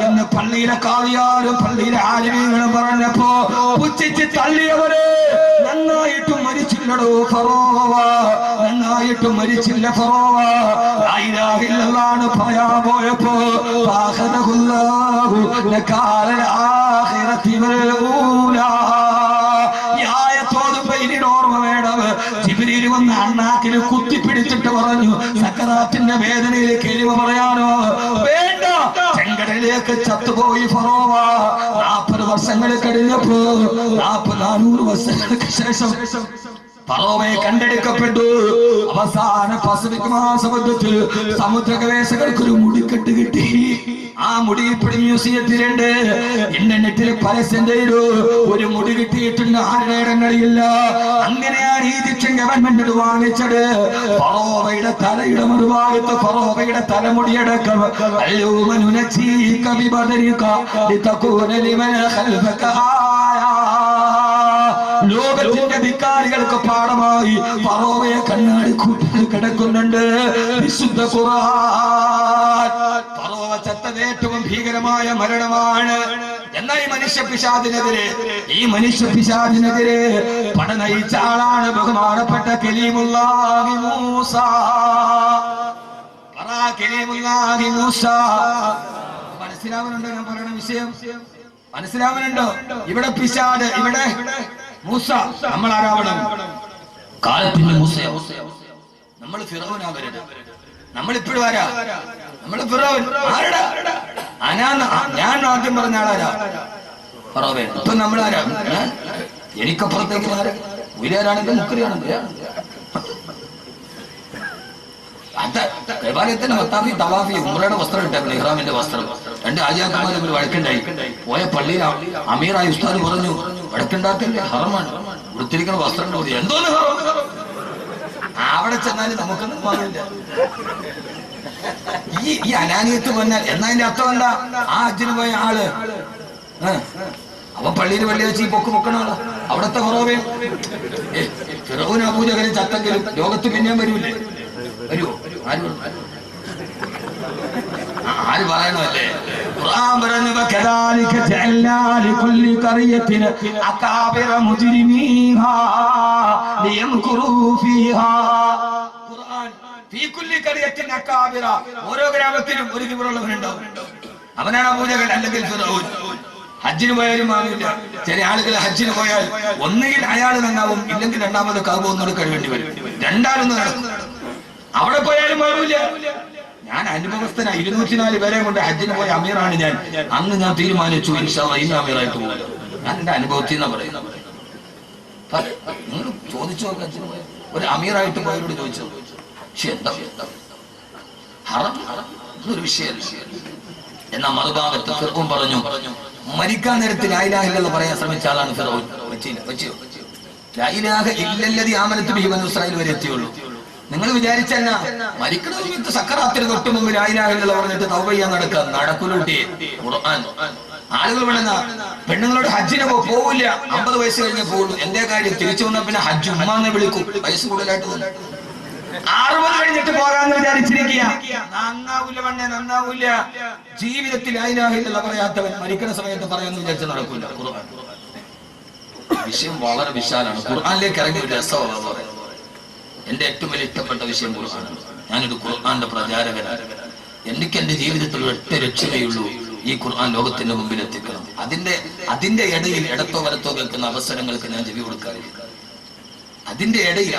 എന്ന് പള്ളിയിലെ കാളിയാരും പള്ളിയിലെ ആലിമീങ്ങളും പറഞ്ഞപ്പോ പുച്ഛിച്ച് തള്ളിയവര് നന്നായിട്ടും മരിച്ചില്ലടോ ഫറോവ, നന്നായിട്ടും മരിച്ചില്ല ഫറോവ. ലാ ഇലാഹ ഇല്ലല്ലാഹ് പറയാൻ പോയപ്പോ ഓർമ്മ വേണം. ജിബ്രീൽ വന്ന് അണ്ണാക്കിൽ കുത്തിപ്പിടിച്ചിട്ട് പറഞ്ഞു, സക്കറാത്തിന്റെ വേദനയിൽ കെളിമ പറയാനോ വേണ്ട. ചെങ്കടലിലേക്ക് ചത്തുപോയി ഫറോവ. 40 വർഷങ്ങൾ കഴിഞ്ഞപ്പോ 400 വർഷങ്ങൾക്ക് ശേഷം ഫറോവയെ കണ്ടെടുക്കപ്പെട്ടു. അവസാന പസഫിക് മഹാസമുദ്രത്തിൽ സമുദ്ര ഗവേഷകർക്കൊരു മുടിക്കെട്ട് കിട്ടി. ആ മുടി ഇപ്പോഴും മ്യൂസിയത്തിലുണ്ട്. ഇന്റർനെറ്റിൽ പരസ്യം ചെയ്തു, ഒരു മുടി കിട്ടിയിട്ടുണ്ട്, ആരുടെ അറിയില്ല. അങ്ങനെയാണ് ഈജിപ്ഷ്യൻ ഗവൺമെന്റ് വാങ്ങിച്ചത്. ഫറോവയുടെ തലയുടെ മറുഭാഗത്ത് ഫറോവയുടെ തലമുടിയടക്കം ലോകത്തിന്റെ ധിക്കാരികൾക്ക് പാഠമായി ഫറോവയെ കണ്ണാടി കൂട്ടി കിടക്കുന്നുണ്ട്. വിശുദ്ധ ഖുർആൻ ഫറോവ ചത്തത് ഏറ്റവും ഭീകരമായ മരണമാണ്. എന്നാൽ ഈ മനുഷ്യ പിശാചിനെതിരെ പട നയിച്ച ആളാണ് ബഹുമാനപ്പെട്ട കലീമുല്ലാഹി മൂസ. കലീമുല്ലാഹി മൂസ. മനസ്സിലാവുന്നുണ്ടോ ഞാൻ പറയുന്ന വിഷയം? മനസ്സിലാവുന്നുണ്ടോ? ഇവിടെ പിശാച്, ഇവിടെ മൂസ. നമ്മൾ ആരാവണം? കാലത്തിന്റെ മൂസ. നമ്മൾ ഫിറൗനാവരുത്. നമ്മളിപ്പോഴും ആരാ? നമ്മള് ഫിറൗൻ. ആരടാ? ഞാൻ ആദ്യം പറഞ്ഞ ആളാരാ? ഫറോവേ. ഇപ്പൊ നമ്മളാരാ? എനിക്കപ്പുറത്തേക്ക് മാറി ഉയരാണെങ്കിൽ മുക്കറിയാണെങ്കിൽ ദേവാലയത്തിന്റെ മത്താഫി തവാഫി ഉമ്രയുടെ വസ്ത്രം ഇട്ടായിരുന്നു, ഇഹ്റാമിന്റെ വസ്ത്രം. 2 ആജിയാക്കന്മാർ ഒരു വഴക്കുണ്ടായി. പോയ പള്ളിയിൽ അമീറായി ഉസ്താദ് പറഞ്ഞു, വഴക്കുണ്ടാക്കില്ലേ, ഹറമാണ്, വൃത്തിരിക്കുന്ന വസ്ത്രം കൂടി. എന്തോന്ന് ഹറം? അവിടെ ചെന്നാലും നമുക്കൊന്നും മാറില്ല. ഈ അനാനിയത്ത് പറഞ്ഞാൽ എന്നാ അതിന്റെ അർത്ഥം എന്താ? ആ ഹജ്ജിന് പോയ ആള് അവൻ പള്ളിയിൽ വെള്ളിയാഴ്ച ഈ പൊക്കണ ആളാ. അവിടത്തെ കുറവേ ഫിറൗൻ അബൂജഹൽ ചത്തെങ്കിലും ലോകത്ത് പിന്നെയും വരൂല്ലേ? വരുവോ? ആര് പറയണല്ലേ? ഖുർആൻ പറഞ്ഞു, വകദാലിക ജഅൽനാ ലികുല്ലി ഖറിയത്തിൻ അകാബിറ മുജ്രിമീഹാ ലിയംകുറൂ ഫീഹാ. ഖുർആൻ ഫീ കുല്ലി ഖറിയത്തിൻ അകാബിറ, ഓരോ ഗ്രാമത്തിലും ഒരു കിബറുള്ളവനുണ്ടാവും. അവനാണ് അബൂജഹൽ അല്ലെങ്കിൽ ഫിറൗൻ. ഹജ്ജിന് പോയാലും ആവില്ല. ചില ആളുകൾ ഹജ്ജിന് പോയാൽ ഒന്നുകിൽ അയാൾ നന്നാവും, ഇല്ലെങ്കിൽ രണ്ടാമത് കഅബ ഒന്നുകൂടെ കഴിവേണ്ടി വരും. രണ്ടാലൊന്നും നടക്കും. അവിടെ പോയാലും മാറൂല. ഞാൻ അനുഭവസ്ഥനായി 204 പേരെ കൊണ്ട് ഹജ്ജിന് പോയ അമീറാണ് ഞാൻ. അന്ന് ഞാൻ തീരുമാനിച്ചു, ഇൻഷാ അല്ലാഹ് ഇന്ന് അമീറായിട്ട് പോകുമല്ലോ. ഞാൻ എന്റെ അനുഭവത്തിൽ നിന്നാ പറയുന്നത്. നിങ്ങൾ ചോദിച്ചു നോക്കാം, ഹജ്ജിന് പോയ ഒരു അമീറായിട്ട് പോയവരോട് ചോദിച്ചു, പക്ഷെ എന്താ ഹറം എന്നൊരു വിഷയമല്ല. എന്നാ മറുഭാഗത്ത് ഫിർഔൻ പറഞ്ഞു, മരിക്കാൻ നേരത്ത് ലാ ഇലാഹ ഇല്ലല്ലാഹ് പറയാൻ ശ്രമിച്ച ആളാണ് ഫിർഔൻ. വെച്ചോ ലാ ഇലാഹ ഇല്ലല്ലദീ ആമനതു ബിഹി ബനൂ ഇസ്രായീൽ വരെ എത്തിയുള്ളൂ. നിങ്ങൾ വിചാരിച്ചല്ല മരിക്കണ സമയത്ത് സക്കറാത്തിന് തൊട്ട് മുമ്പ് ലാ ഇലാഹ ഇല്ലല്ലാഹ് പറഞ്ഞിട്ട് തൗബ ചെയ്യാൻ നടക്കൂലൂട്ടി. ഖുർആൻ ആളുകൾ വേണമെന്ന പെണ്ണുങ്ങളോട് ഹജ്ജിന് പോവില്ല, 50 വയസ്സ് കഴിഞ്ഞേ പോകുള്ളൂ. എന്തേ കാര്യം? തിരിച്ചു വന്നാൽ പിന്നെ ഹജ്ജ് ഉമ്മാന്ന് വിളിക്കും. വയസ്സ് കൂടുതലായിട്ട് 60 കഴിഞ്ഞിട്ട് പോകാന്ന് വിചാരിച്ചിരിക്കുക. നന്നാവൂല പെണ്ണെ, നന്നാവൂല. ജീവിതത്തിൽ ലാ ഇലാഹ ഇല്ലല്ലാഹ് പറയാത്തവൻ മരിക്കണ സമയത്ത് പറയാന്ന് വിചാരിച്ചാൽ നടക്കൂല. ഖുർആൻ വിഷയം വളരെ വിശാലാണ്. ഖുർആനിലേക്ക് ഇറങ്ങി ഒരു രസമാണ് പറയുന്നത്. എന്റെ ഏറ്റവും വലിയ ഇഷ്ടപ്പെട്ട വിഷയം ഖുർആനാണ്. ഞാനൊരു ഖുർആന്റെ പ്രചാരകനാണ്. എനിക്ക് എന്റെ ജീവിതത്തിൽ ഒറ്റ രക്ഷയുള്ളൂ, ഈ ഖുർആൻ ലോകത്തിന്റെ മുമ്പിൽ എത്തിക്കണം. അതിന്റെ ഇടയിൽ ഇടത്തോ വലത്തോ കേൾക്കുന്ന അവസരങ്ങൾക്ക് ഞാൻ ചെവി കൊടുക്കാറില്ല. അതിന്റെ ഇടയിൽ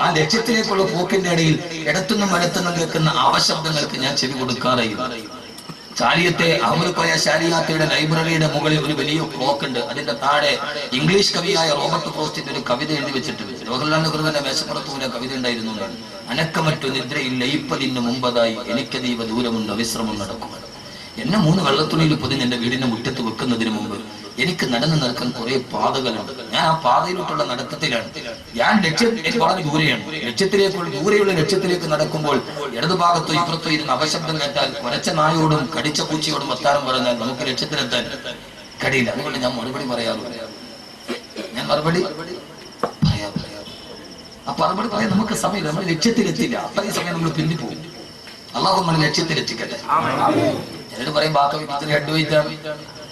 ആ ലക്ഷ്യത്തിലേക്കുള്ള പോക്കിന്റെ ഇടയിൽ ഇടത്തുനിന്നും വലത്തുനിന്നും കേൾക്കുന്ന അവശബ്ദങ്ങൾക്ക് ഞാൻ ചെവി കൊടുക്കാറില്ല. ചാലിയത്തെ അഹമ്മദ് കോയ ശാലിയാത്തയുടെ ലൈബ്രറിയുടെ മുകളിൽ ഒരു വലിയ ക്ലോക്ക് ഉണ്ട്. അതിന്റെ താഴെ ഇംഗ്ലീഷ് കവിയായ റോബർട്ട് ഫ്രോസ്റ്റിന്റെ ഒരു കവിത എഴുതി വെച്ചിട്ടുണ്ട്. ജവഹർലാൽ നെഹ്റുവിന്റെ മേശപ്പുറത്തൂല കവിത ഉണ്ടായിരുന്നു. അനക്കമറ്റു നിദ്രയിൽ ലയിപ്പതിന് മുമ്പതായി എനിക്കതീവ ദൂരമുണ്ട് വിശ്രമം നടക്കുക. എന്നെ 3 വെള്ളത്തുണിയിൽ പൊതിഞ്ഞ് എന്റെ വീടിന്റെ മുറ്റത്ത് വെക്കുന്നതിന് മുമ്പ് എനിക്ക് നടന്നു നടക്കാൻ കുറെ പാതകളുണ്ട്. ഞാൻ ആ പാതയിലോട്ടുള്ള നടത്തത്തിലാണ്. ഞാൻ ലക്ഷ്യം വളരെ ദൂരെയാണ്. ദൂരെയുള്ള ലക്ഷ്യത്തിലേക്ക് നടക്കുമ്പോൾ ഇടതുഭാഗത്തോ ഇപ്പുറത്തോ ഇരുന്ന് അപശബ്ദം കേട്ടാൽ കുരച്ച നായോടും കടിച്ച പൂച്ചയോടും വർത്താനം പറഞ്ഞാൽ നമുക്ക് ലക്ഷ്യത്തിലെത്താൻ കഴിയില്ല. അതുകൊണ്ട് ഞാൻ മറുപടി പറയാറില്ല. ആ മറുപടി പറയാൻ നമുക്ക് സമയം, നമ്മൾ ലക്ഷ്യത്തിലെത്തില്ല. അത്രയും സമയം നമ്മൾ പിന്നിപ്പോകും. അള്ളാഹു നമ്മൾ ലക്ഷ്യത്തിലെത്തിക്കട്ടെ. ചിലർ പറയും ബാക്കി ഹെഡ് വെയിറ്റാണ്,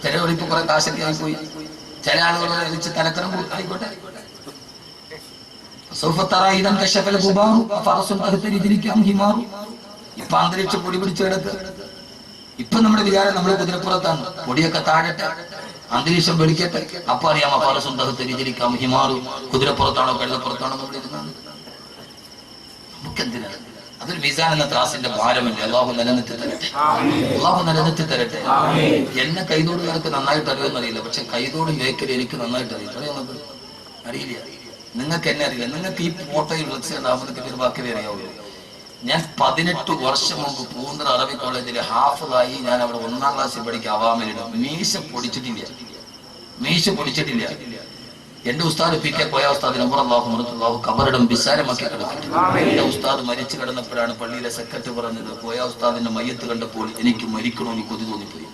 ചിലർ ഇപ്പൊ കുറെ കാശൊക്കെ ആയിപ്പോയി, ചില ആളുകൾ തലക്കനം ആയിക്കോട്ടെ. ഇപ്പൊ അന്തരീക്ഷം പൊടി പിടിച്ചു കിടക്ക്. ഇപ്പൊ നമ്മുടെ വിചാരം നമ്മൾ കുതിരപ്പുറത്താണ്. പൊടിയൊക്കെ താഴട്ടെ, അന്തരീക്ഷം വെളിക്കട്ടെ, അപ്പൊ അറിയാം അപാരസും തഹത്തിരിക്കാം ഹിമാറു കുതിരപ്പുറത്താണോ കഴുതപ്പുറത്താണോ നമ്മൾ ഇരുന്നാണ്. നമുക്കെന്തിനാണ്? അതൊരു മീസാൻ എന്ന ത്രാസിന്റെ ഭാരമല്ലേ. അള്ളാഹു നിലനിർത്തി തരട്ടെ. എന്നെ കൈതോടുകാർക്ക് നന്നായിട്ട് അറിയുമെന്നറിയില്ല, പക്ഷെ കൈതോടും വേക്കലും എനിക്ക് നന്നായിട്ട് അറിയില്ല. നിങ്ങൾക്ക് എന്നെ അറിയില്ല. നിങ്ങൾക്ക് ഈ ഫോട്ടോയിൽ വിളിച്ചുണ്ടാവുന്നതൊക്കെ ബാക്കി അറിയാവുള്ളൂ. ഞാൻ 18 വർഷം മുമ്പ് പൂന്തറ അറബി കോളേജിലെ ഹാഫിളായി ഞാൻ അവിടെ 1ാം ക്ലാസ്സിൽ പഠിക്കുക. അവാമിലിടും മീശ പൊടിച്ചിട്ടില്ല. എന്റെ ഉസ്താദ് പി കെ കോയ ഉസ്താദ് നമ്പറല്ലാഹു കബറിടം വിശാലമാക്കി കിടക്കട്ടെ. എന്റെ ഉസ്താദ് മരിച്ചു കിടന്നപ്പോഴാണ് പള്ളിയിലെ സെക്രട്ടറി പറഞ്ഞത്, കോയ ഉസ്താദിന്റെ മയ്യത്ത് കണ്ടപ്പോൾ എനിക്ക് മരിക്കണമെന്ന് കൊതി തോന്നിപ്പോയി.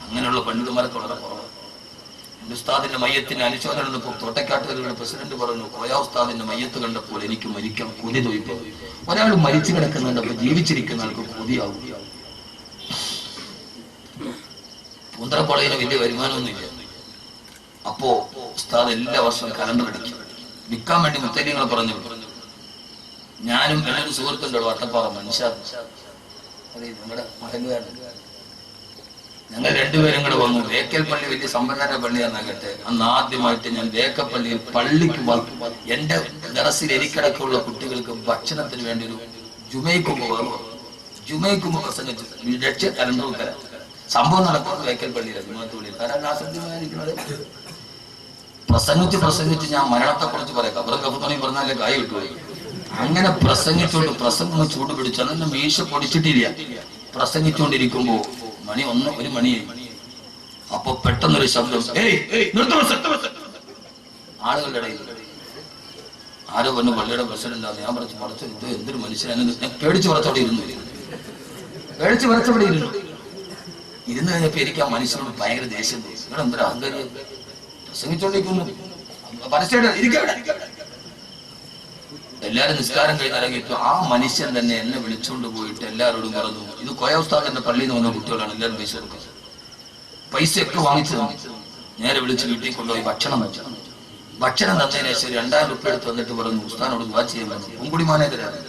അങ്ങനെയുള്ള പണ്ഡിതന്മാരൊക്കെ വളരെ കുറവാണ്. എന്റെ ഉസ്താദിന്റെ മയ്യത്തിന് അനുശോചനം തോട്ടക്കാട്ടുകാരുടെ പ്രസിഡന്റ് പറഞ്ഞു, കോയ ഉസ്താദിന്റെ മയ്യത്ത് കണ്ടപ്പോൾ എനിക്ക് മരിക്കാൻ കൊതി തോന്നിപ്പോയി. ഒരാൾ മരിച്ചു കിടക്കുന്നുണ്ട്, അപ്പൊ ജീവിച്ചിരിക്കുന്ന ആൾക്ക് കൊതിയാവും. പൂന്തറ കോളേജിന് വലിയ വരുമാനമൊന്നുമില്ല. അപ്പോ ഉസ്താദ് എല്ലാ വർഷവും കലണ്ടർ അടിക്കും. വിൽക്കാൻ വേണ്ടി മുത്തലിങ്ങൾ പറഞ്ഞു. ഞാനും എന്നൊരു സുഹൃത്തുണ്ടോ വട്ടപ്പാറ മനുഷ്യ, നിങ്ങളുടെ മഹലുകാരൻ, ഞങ്ങൾ 2 പേരും കൂടെ വന്നു. വേക്കൽ പള്ളി വലിയ സമ്പന്നര പള്ളിയാന്നാകട്ടെ. അന്ന് ആദ്യമായിട്ട് ഞാൻ വേക്കപ്പള്ളിയിൽ പള്ളിക്ക് എന്റെ ദറസിൽ എനിക്കിടക്കുള്ള കുട്ടികൾക്ക് ഭക്ഷണത്തിന് വേണ്ടി ഒരു ജുമൈക്കുമ്പ് പ്രസംഗിച്ചു. ലക്ഷ്യ കലണ്ടർ സംഭവം നടക്കുന്നത് വേക്കൽ പള്ളിയിലാണ്. ആരാണ് ആശ്രദ്ധമായിരിക്കുന്നത്? പ്രസംഗിച്ച് ഞാൻ മരണത്തെ കുറിച്ച് പറയാം. കബറും കഫത്തുണയും പറഞ്ഞാലേ കായ് കിട്ടുപോയി. അങ്ങനെ പ്രസംഗിച്ചോണ്ട് പ്രസംഗം ചൂട് പിടിച്ചു. അന്നെ മീശ പൊടിച്ചിട്ടില്ല. പ്രസംഗിച്ചുകൊണ്ടിരിക്കുമ്പോ ഒരു മണിയായി. അപ്പൊ പെട്ടെന്നൊരു ശബ്ദം, ആളുകളുടെ ഇടയിൽ ആരോ പറഞ്ഞു പള്ളിയുടെ പ്രസിഡന്റാണ്. ഞാൻ പറഞ്ഞു ഇത് എന്തൊരു മനുഷ്യനാണ്. ഞാൻ പേടിച്ച് പറച്ചവിടെ ഇരുന്നു കഴിഞ്ഞപ്പോ എനിക്ക് ആ മനുഷ്യനോട് ഭയങ്കര ദേഷ്യം തോന്നി. ഇവിടെ എന്തൊരു അഹങ്കാരി, പ്രസംഗിച്ചോണ്ടിരിക്കുന്നു, എല്ലാരും നിസ്കാരം കഴിഞ്ഞിറങ്ങിയിട്ടു. ആ മനുഷ്യൻ തന്നെ എന്നെ വിളിച്ചുകൊണ്ട് പോയിട്ട് എല്ലാവരോടും പറഞ്ഞു, ഇത് കോയ ഉസ്താദിന്റെ പള്ളിയിൽ നിന്ന് വന്ന കുട്ടികളാണ്, എല്ലാവരും പൈസ കൊടുക്കുക. പൈസയൊക്കെ വാങ്ങിച്ചു തന്നു. നേരെ വിളിച്ച് വീട്ടിൽ കൊണ്ടുപോയി ഭക്ഷണം വെച്ചു. ഭക്ഷണം തന്നതിന് ശേഷം 2000 രൂപ എടുത്ത് വന്നിട്ട് പറഞ്ഞു, ഉസ്താദിനോട് ദുആ ചെയ്യാൻ പറഞ്ഞു. ഉങ്കുടി മാനേജരാണ്,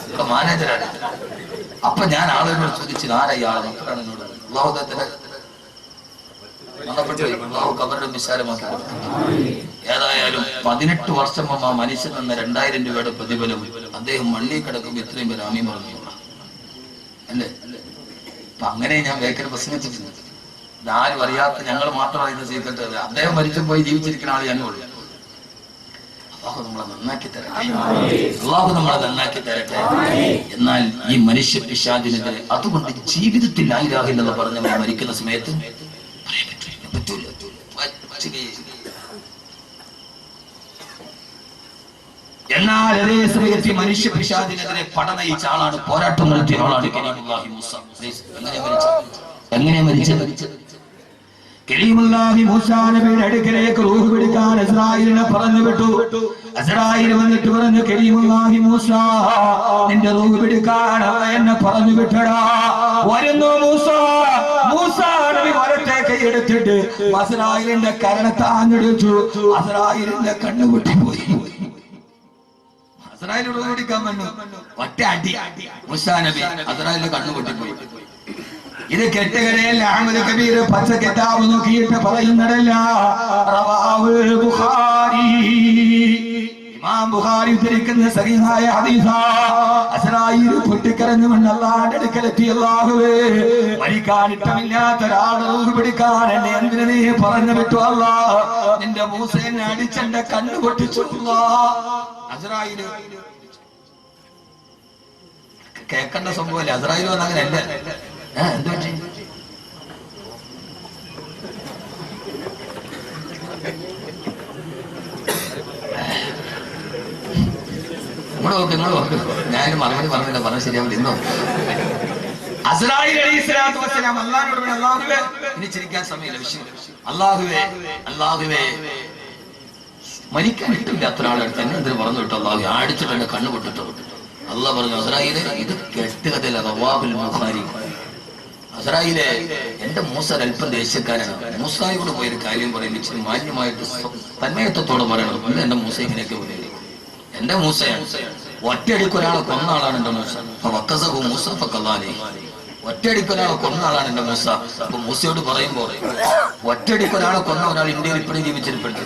ഇവിടെ മാനേജരാണ്. അപ്പൊ ഞാൻ ആളുകളോട് ചോദിച്ചത്, ആരായി ആളെ മക്കളാണ് എന്നോട്. അള്ളാഹുദത്തിന്റെ കബറുടെ വിശാലമാക്കി. ഏതായാലും 18 വർഷം മുമ്പ് ആ മനുഷ്യൻ തന്ന 2000 രൂപയുടെ പ്രതിഫലം അദ്ദേഹം മണ്ണിൽ കിടക്കുമ്പോൾ ഇത്രയും പേര് ആമീൻ പറഞ്ഞു അല്ലേ. അപ്പൊ അങ്ങനെ ഞാൻ വേക്കൽ പ്രസംഗിച്ചിട്ടുണ്ട്. ഇതാരും അറിയാത്ത ഞങ്ങൾ മാത്രം അറിയുന്ന സീക്രട്ട്. അദ്ദേഹം മരിച്ചു പോയി ജീവിച്ചിരിക്കുന്ന ആൾ ഞങ്ങളുള്ളൂ. അള്ളാഹു നമ്മളെ നന്നാക്കി തരട്ടെ. എന്നാൽ ഈ മനുഷ്യ പിശാചിനെതിരെ അതുകൊണ്ട് ജീവിതത്തിൽ ലാ ഇലാഹ ഇല്ലല്ലാഹ് പറഞ്ഞവർ മരിക്കുന്ന സമയത്ത് പറ്റൂല. എന്നാൽ അതേ സമയത്ത് മനുഷ്യ പിശാചിനെതിരെ പടനയിച്ച ആളാണ്, പോരാട്ടം നടത്തിയ ആളാണ് കലീമുല്ലാഹി മൂസ. എങ്ങനെ മരിച്ചത്? കലീമുല്ലാഹി മൂസാ നബിയുടെ അടുക്കലേക്ക് റൂഹ് പിടിക്കാൻ അസ്രായീലിനെ പറഞ്ഞു വിട്ടു. അസ്രായീൽ വന്നിട്ട് പറഞ്ഞു, കലീമുല്ലാഹി മൂസാ, നിന്റെ റൂഹ് പിടിക്കാൻ എന്നെ പറഞ്ഞു വിട്ടടാ. വരുന്നു മൂസാ നബി വരട്ടെ കൈയെടുത്തിട്ട് അസ്രായീലിന്റെ കരണത്താഞ്ഞടിച്ചു. അസ്രായീലിന്റെ കണ്ണു പൊട്ടിപ്പോയി. അസ്രായീൽ റൂഹ് പിടിക്കാൻ വന്നു, ഒറ്റ അടി മൂസാ നബി അസ്രായീലിന്റെ കണ്ണു പൊട്ടിപ്പോയി. ഇത് കെട്ടുകരയല്ല, അഹ്മദ് കബീർ പച്ച കിതാബ് നോക്കിയിട്ട് പറയുന്നതല്ല. റവാഹുൽ ബുഖാരി, ഇമാം ബുഖാരി ഉദ്ധരിക്കുന്ന സഹീഹായ ഹദീസാ. അസ്രായീൽ പൊട്ടിക്കരഞ്ഞുകൊണ്ട് അല്ലാഹുവിന്റെ അടുക്കലെത്തി, അല്ലാഹുവേ, മരിക്കാൻ ഇഷ്ടമില്ലാത്ത ഒരാളുടെ റൂഹ് പിടിക്കാൻ എന്നെ എന്തിനു നീ പറഞ്ഞു വിട്ടു അല്ലാഹ്? നിന്റെ മൂസ എന്നെ അടിച്ചെന്റെ കണ്ണു പൊട്ടിച്ചു അല്ലാഹ്. അസ്രായീൽ കേൾക്കേണ്ട സംഭവമല്ലേ. അസ്രായീൽ വന്ന അങ്ങനെയല്ല. എന്ത് പറ്റി? ഇങ്ങോട്ട് നോക്ക്. ഞാനും മറുപടി പറഞ്ഞില്ല, പറഞ്ഞ ശരിയാവില്ല. ഇന്നോ അസ്രായീൽ അലൈഹിസ്സലാത്തു വസ്സലാം അല്ലാഹുവോട് പറഞ്ഞു, അല്ലാഹുവേ, ഇനി ചിരിക്കാൻ സമയമില്ല, വിഷയം. അല്ലാഹുവേ, മരിക്കാൻ ഇട്ടില്ലാത്ത ഒരാളെടുത്ത് എന്നെ എന്തിനു പറഞ്ഞു വിട്ടു അല്ലാഹു? അടിച്ചിട്ട് എന്റെ കണ്ണു പൊട്ടിട്ടു. അല്ലാഹു പറഞ്ഞു, അസ്രായീലെ, ഇത് കെട്ടുകഥയില്ല. റവാഹുൽ ബുഖാരി. അസ്രായീലെ, എന്റെ മൂസ അല്പം ദേഷ്യക്കാരനാണ്. മൂസായോട് പോയൊരു കാര്യം പറയുമ്പോൾ ഇച്ചിരി മാന്യമായിട്ട് തന്മയത്വത്തോടെ പറയണം. പിന്നെ എന്റെ മൂസ ഇങ്ങനെയൊക്കെ പറയും. എന്റെ മൂസയാണ്. ഒറ്റയടിക്ക് ഒരാളെ കൊന്ന ആളാണ് എന്റെ മൂസ. ഒറ്റയടിക്ക് ഒരാളെ കൊന്ന ആളാണ് എന്റെ മൂസ. അപ്പൊ മൂസയോട് പറയുമ്പോ, ഒറ്റയടിക്ക് ഒരാളെ കൊന്ന ഒരാൾ ഇന്ത്യയിൽ ഇപ്പോഴും ജീവിച്ചിരിപ്പുണ്ട്.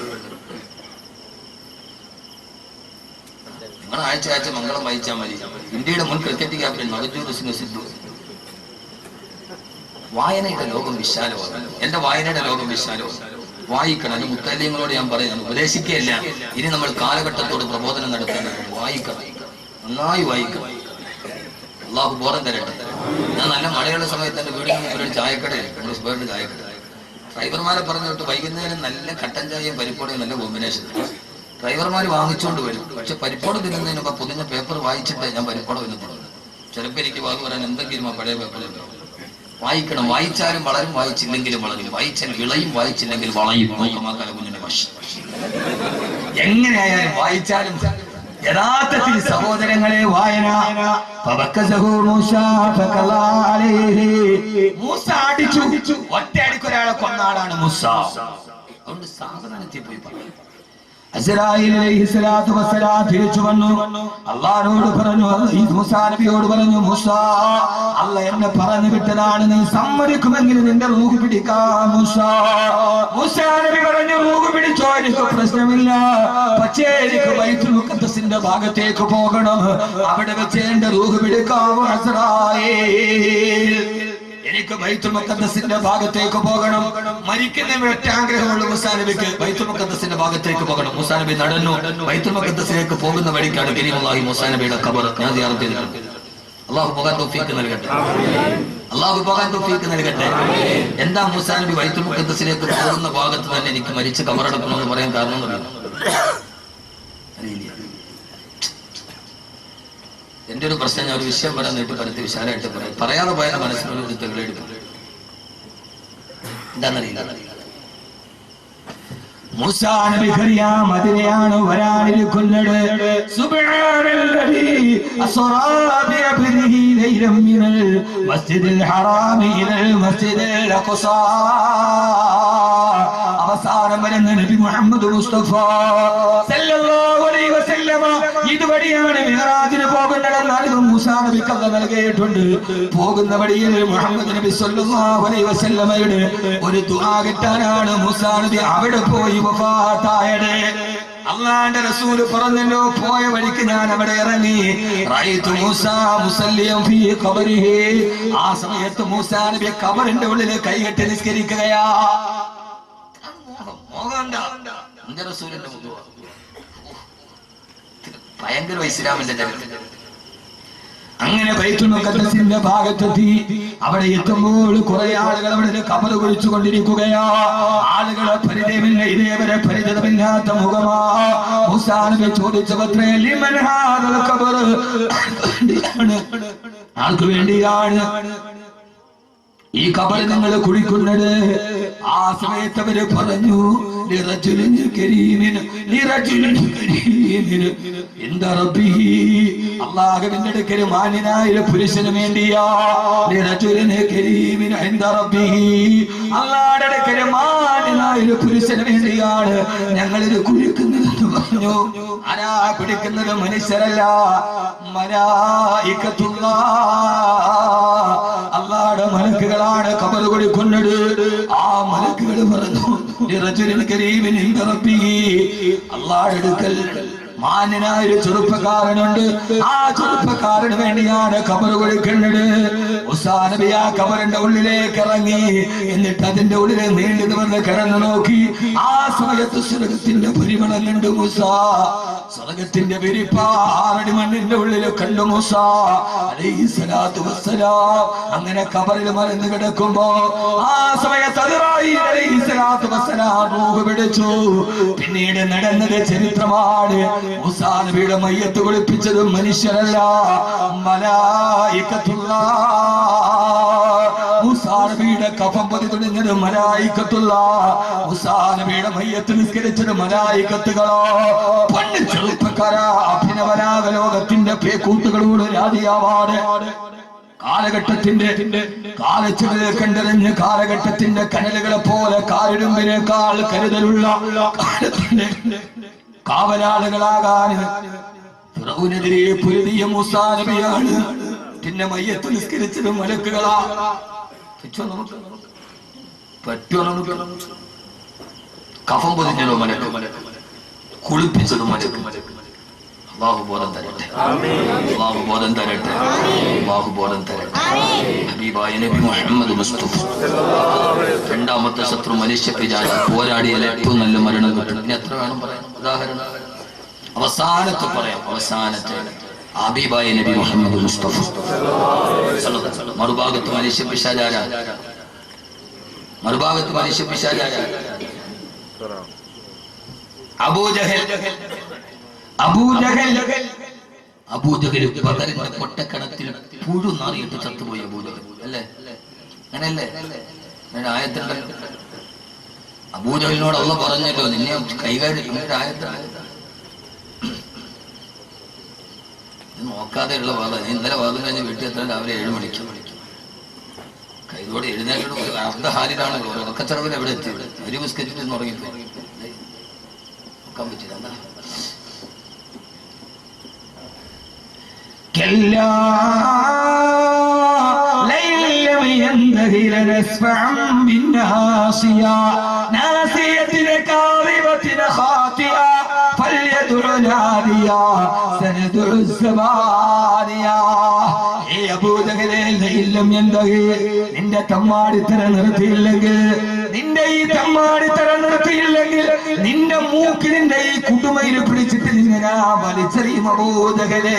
നിങ്ങൾ ആഴ്ച മംഗളം വായിച്ചാൽ മതി. ഇന്ത്യയുടെ മുൻ ക്രിക്കറ്റ് ക്യാപ്റ്റൻ നവജോത് സിംഗ് സിദ്ധു. വായനയുടെ ലോകം വിശാലമാണ്. എന്റെ വായനയുടെ ലോകം വിശാലമാണ്. വായിക്കണം. അത് മുത്തല്യങ്ങളോട് ഞാൻ പറയുന്നത്, ഉപദേശിക്കുകയല്ല. ഇനി നമ്മൾ കാലഘട്ടത്തോട് പ്രബോധനം നടത്തേണ്ടത്. വായിക്കണം, നന്നായി വായിക്കണം. അള്ളാഹു ബോധം തരട്ടെ. ഞാൻ നല്ല മഴയുള്ള സമയത്ത് എന്റെ വീടിന് മുമ്പിൽ ഒരു ചായക്കടയാണ്, നമ്മുടെ സുബേറിന്റെ ചായക്കട. ഡ്രൈവർമാരെ പറഞ്ഞിട്ട് വൈകുന്നേരം നല്ല കട്ടൻ ചായയും പരിപ്പോടയും നല്ല കോമ്പിനേഷൻ. ഡ്രൈവർമാർ വാങ്ങിച്ചുകൊണ്ട് വരും. പക്ഷെ പരിപ്പോട തിന്നുന്നതിനൊക്കെ പൊതിഞ്ഞ പേപ്പർ വായിച്ചിട്ട് ഞാൻ പരിപ്പോട തിന്നുന്നത്. ചിലപ്പോൾ എനിക്ക് വാങ്ങി പറയാൻ എന്തെങ്കിലും ആ പഴയ പേപ്പറിൽ വായിക്കണം. വായിച്ചാലും വളരും, വായിച്ചില്ലെങ്കിലും വളരും. വായിച്ചാൽ വിളയും, വായിച്ചില്ലെങ്കിൽ വളയും. കുഞ്ഞിന്റെ ഭാഷ എങ്ങനെയായാലും വായിച്ചാലും യഥാർത്ഥത്തിൽ സഹോദരങ്ങളെ വായന. മൂസ അടിച്ചു, ഒറ്റയടിക്ക് ഒരാളെ കൊന്ന ആളാണ് മൂസ. അതുകൊണ്ട് സാവധാനത്തിൽ പോയി പറയും. അസ്രായീൽ അലൈഹിസ്സലാത്തു വസ്സലാം തിരിച്ചു വന്നു. അല്ലാഹുവോട് പറഞ്ഞു, മൂസാ നബിയോട് പറഞ്ഞു, മൂസാ, അല്ലാഹ് എന്നെ പറഞ്ഞു വിട്ടതാണ്, നീ സമ്മതിക്കുമെങ്കിൽ നിന്റെ റൂഹ് പിടിക്കാം. മൂസാ നബി പറഞ്ഞു, റൂഹ് പിടിച്ചോ, എനിക്ക് പ്രശ്നമില്ല. പക്ഷേ എനിക്ക് ബൈത്തുൽ മുഖദ്ദസിന്റെ ഭാഗത്തേക്ക് പോകണം. അവിടെ വെച്ച് എന്റെ റൂഹ് പിടിക്കാം. അസ്രായീൽ എനിക്ക് ബൈത്തുൽ മുഖദ്ദസിന്റെ ഭാഗത്തേക്ക് പോകണം. മരിക്കുന്ന ഒറ്റ ആഗ്രഹമുള്ള മൂസാ നബിക്ക് ബൈത്തുൽ മുഖദ്ദസിന്റെ ഭാഗത്തേക്ക് പോകണം. മൂസാ നബി നടന്നു ബൈത്തുൽ മുഖദ്ദസിലേക്ക് പോകുന്ന വഴിക്കാണ് കരീമുല്ലാഹി മൂസാ നബിയുടെ ഖബർ ഞാൻ സിയാറത്ത് ചെയ്തിട്ടുണ്ട്. അല്ലാഹു പോകാൻ തൗഫീഖ് നൽകട്ടെ. അല്ലാഹു പോകാൻ തൗഫീഖ് നൽകട്ടെ. എന്താ മൂസാ നബി ബൈത്തുൽ മുഖദ്ദസിലേക്ക് പോകുന്ന ഭാഗത്ത് തന്നെ എനിക്ക് മരിച്ച് ഖബറടക്കണമെന്ന് പറയാൻ കാരണം അറിയില്ല. എന്റെ ഒരു പ്രശ്നം ഞാൻ ഒരു വിഷയം പറയാൻ നേരിട്ട് പരത്തി വിശാലമായിട്ട് പറയാം. പറയാതെ പോയാൽ മനസ്സിനൊരു തെളിവെടുക്കും. എന്താണെന്നറിയില്ല. മൂസാ നബിക്കറിയാം അതിനെയാണ് വരാനിരിക്കുന്നത്. സുബ്ഹാനല്ലദീ അസ്റാ ബിഅബ്ദിഹി ലൈലൻ മിനൽ മസ്ജിദിൽ ഹറാമി ഇലൽ മസ്ജിദിൽ അഖ്സാ. അവസാനം വരുന്ന നബി മുഹമ്മദ് മുസ്തഫ സല്ലല്ലാഹു അലൈഹി വസല്ലമ ഇതുവഴിയാണ് മിഅ്റാജിന് പോകുന്നതെന്ന് അറിവ് മൂസാ നബിക്ക് അല്ലാഹു നൽകിയിട്ടുണ്ട്. പോകുന്ന വഴിയിൽ മുഹമ്മദ് നബി സല്ലല്ലാഹു അലൈഹി വസല്ലമയുടെ ഒരു ദുആ കിട്ടാനാണ് മൂസാ നബി അവിടെ പോയി വഫാത്തായത്. അല്ലാഹുവിന്റെ റസൂൽ പറഞ്ഞല്ലോ, പോയ വഴിക്ക് ഞാൻ അവിടെ ഇറങ്ങി. റഅയ്തു മൂസാ മുസല്ലിയൻ ഫീ ഖബരിഹി. ആ സമയത്ത് മൂസാ നബി ഖബറിന്റെ ഉള്ളിൽ കൈകെട്ടി നിസ്കരിക്കുകയാ. ഭയങ്കര ഇസ്ലാമിന്റെ ചരിത്രം. അങ്ങനെ ബൈത്തുൽ മുഖദ്ദസിന്റെ ഭാഗത്തെത്തി. അവിടെ എത്തുമ്പോൾ കുറെ ആളുകൾ അവിടെ ഖബർ കുഴിച്ചു കൊണ്ടിരിക്കുകയാ. ആളുകളെ പരിചയമില്ല, ഇതേവരെ പരിചിതമില്ലാത്ത മുഖമാ. മൂസാ നബി ചോദിച്ചത്രേ, ലിമൻ ഹാദൽ ഖബർ, ആർക്ക് വേണ്ടിയാണ് ഈ ഖബർ നിങ്ങൾ കുഴിക്കുന്നത്? ആ സമയത്ത് അവര് പറഞ്ഞു, അല്ലാഹുവിന്റെ അടുക്കൽ മാന്യനായ പുരുഷന് വേണ്ടിയാ. അല്ലാഹുവിന്റെ അടുക്കൽ മാന്യനായ പുരുഷന് വേണ്ടിയാണ് ഞങ്ങൾ ഇത് കുഴിക്കുന്നതെന്ന് പറഞ്ഞു. ആരാ കുഴിക്കുന്നത്? മനുഷ്യരല്ല, അല്ലാഹുവിന്റെ മലക്കുകളാണ് ഖബർ കുഴിക്കുന്നത്. ആ മലക്കുകൾ പറഞ്ഞു, അല്ലാഹുവിന്റെ അടുക്കൽ മാന്യനായ ഒരു ചെറുപ്പക്കാരനുണ്ട്. ആ ചെറുപ്പക്കാരന് വേണ്ടിയാണ് ഖബർ കുഴിക്കുന്നത്. മൂസാ നബി ആ ഖബറിന്റെ ഉള്ളിലേക്ക് ഇറങ്ങി. എന്നിട്ട് അതിന്റെ ഉള്ളിൽ നീണ്ടു നിവർന്ന് കിടന്നു നോക്കി. ആ സമയത്ത് സ്വർഗത്തിന്റെ പരിമളം കണ്ടു മൂസാ. സ്വർഗത്തിന്റെ വിരിപ്പ് 6 അടി മണ്ണിന്റെ ഉള്ളിൽ കണ്ടു മൂസാ അലൈഹിസ്സലാത്തു വസ്സലാം. അങ്ങനെ ഖബറിൽ മറന്നു കിടക്കുമ്പോ ആ സമയത്ത് അലൈഹിസ്സലാത്തു വസ്സലാം റൂഹ് പിടിച്ചു. പിന്നീട് നടന്നത് ചരിത്രമാണ്. മൂസാ നബിയുടെ മയ്യത്ത് കുളിപ്പിച്ചത് മനുഷ്യരല്ല, മലായികത്തുല്ലാഹ്. മൂസാ നബിയുടെ കഫം പൊതി തുണിഞ്ഞത് മലായികത്തുല്ലാഹ്. മൂസാ നബിയുടെ മയ്യത്ത് നിസ്കരിച്ചത് മലായികത്തുകളോ. പണ്ട് ചെറുപ്പക്കാരാ, അഭിനവനാക ലോകത്തിന്റെ പേക്കൂട്ടുകളോട് രാജിയാവാതെ കാലഘട്ടത്തിന്റെ കാലച്ചുകളിൽ കണ്ടെറിഞ്ഞ് കാലഘട്ടത്തിന്റെ കനലുകളെ പോലെ കാലിടുമ്പിനേക്കാൾ കരുതലുള്ള കാലത്തിന്റെ കാവലാളുകളാകാൻ ഫിറൗനെതിരെ പൊരുതിയ മൂസാ നബിയാണ്. പിന്നെ മയ്യത്ത് നിസ്കരിച്ചത് മലക്കുകളാ. പറ്റുമോ നമുക്ക്? കഫം പൊതിഞ്ഞതോ മലക്ക്, കുളിപ്പിച്ചത് മലക്ക്. അല്ലാഹു ബോധം തരട്ടെ, അല്ലാഹു ബോധം തരട്ടെ, അല്ലാഹു ബോധം തരട്ടെ. ഹബീബായ നബി മുഹമ്മദ് മുസ്തഫ രണ്ടാമത്തെ ശത്രു മനുഷ്യ പിശാച് പോരാടിയാൽ ഏറ്റവും നല്ല മരണം കിട്ടും. ഇനി എത്ര വേണം പറയാം? ഉദാഹരണം അവസാനത്തെ പറയാം. അവസാനത്തെ ഹബീബായ നബി മുഹമ്മദ് മുസ്തഫ. മറുഭാഗത്ത് മനുഷ്യ പിശാചാര, മറുഭാഗത്ത് മനുഷ്യ പിശാചാര അബൂജഹൽ. അബൂജഹൽ ബദറിന്റെ പൊട്ടക്കണത്തിൽ പുഴു നാറിയിട്ട് ചത്തുപോയി അബൂജഹൽ. അല്ലേ? അങ്ങനെയല്ലേ? ആയത്തുണ്ടല്ലോ, അബൂജഹലിനോട് അള്ളാഹ് പറഞ്ഞല്ലോ, നിന്നെ കൈകാര്യം ആയത്താണ്. നോക്കാതെയുള്ള വാദം. ഇന്നലെ വാദം കഴിഞ്ഞ് വീട്ടിൽ എത്താൻ രാവിലെ 7 മണിക്ക്. കൈതോടെ എഴുന്നേറ്റ് അർദ്ധഹാരിലാണല്ലോ. ഉറക്കച്ചടവിൽ എവിടെ എത്തി? അരി ബിസ്കറ്റിൽ ഉറങ്ങിപ്പോയി. നോക്കാൻ പറ്റില്ല. എന്താ كلا لئن لم ينته لنسفعا بالناصية ناصية كاذبة خاطئة فليدع ناديه الدنيا سندع الزبانيا ഏ അബൂജഹലേ ലം യന്തഹി നിന്റെ തമ്മാടിത്തരം നിർത്തിയില്ലെങ്കിൽ നിന്റെ ഈ തമ്മാടിത്തരം നിർത്തിയില്ലെങ്കിൽ നിന്റെ മൂക്കിന്റെ ഈ കുടുമയിൽ പിടിച്ചിട്ട് നിന്നെ ഞാൻ വലിച്ചെറിയും അബൂജഹലേ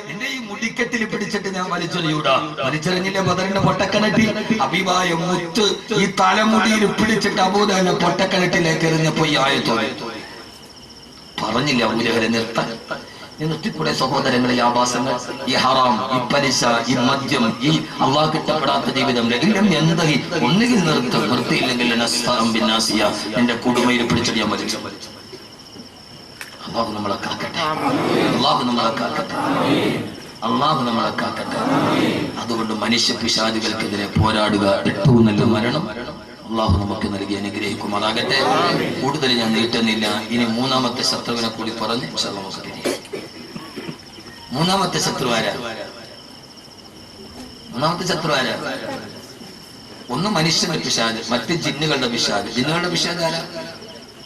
നിന്റെ ഈ മുടിക്കെട്ടിൽ പിടിച്ചിട്ട് ഞാൻ വലിച്ചെറിയൂടാ വലിച്ചെറിഞ്ഞില്ലേ ബദറിന്റെ പൊട്ടക്കിണറ്റി അബീബായ മുത്ത് ഈ തലമുടിയിൽ പിടിച്ചിട്ട് അബൂജഹലിനെ പൊട്ടക്കിണറ്റിലേക്ക് എറിഞ്ഞപ്പോ ഈ ആയത്തോ പറഞ്ഞില്ല അബൂജഹലെ നിർത്താൻ നിർത്തിക്കൂടെ സഹോദരങ്ങളെ ഈ ആഭാസങ്ങൾ ഈ ഹറാം ഈ പലിശ ഈ മദ്യം ഈ അള്ളാഹ് കിട്ടപ്പെടാത്ത ജീവിതം എല്ലാം എന്തായി ഒന്നുകിൽ നിർത്തിയില്ലെങ്കിൽ എന്റെ കുടുമയിൽ പിടിച്ചിട്ട് ഞാൻ വലിച്ചു അള്ളാഹു നമ്മളെ കാക്കട്ടെ അള്ളാഹു നമ്മളെ കാക്കട്ടെ അള്ളാഹു നമ്മളെ കാക്കട്ടെ അതുകൊണ്ട് മനുഷ്യ പിശാചുകൾക്കെതിരെ പോരാടുക ഏറ്റവും നല്ല മരണം അള്ളാഹു നമുക്ക് നൽകി അനുഗ്രഹിക്കുമാറാകട്ടെ കൂടുതൽ ഞാൻ നീട്ടുന്നില്ല ഇനി മൂന്നാമത്തെ ശത്രുവിനെ കൂടി പറഞ്ഞ് നമുക്ക് തിരിയാം മൂന്നാമത്തെ ശത്രു ആരാ ഒന്ന് മനുഷ്യന്റെ പിശാച് മറ്റ് ജിന്നുകളുടെ പിശാച് ആരാ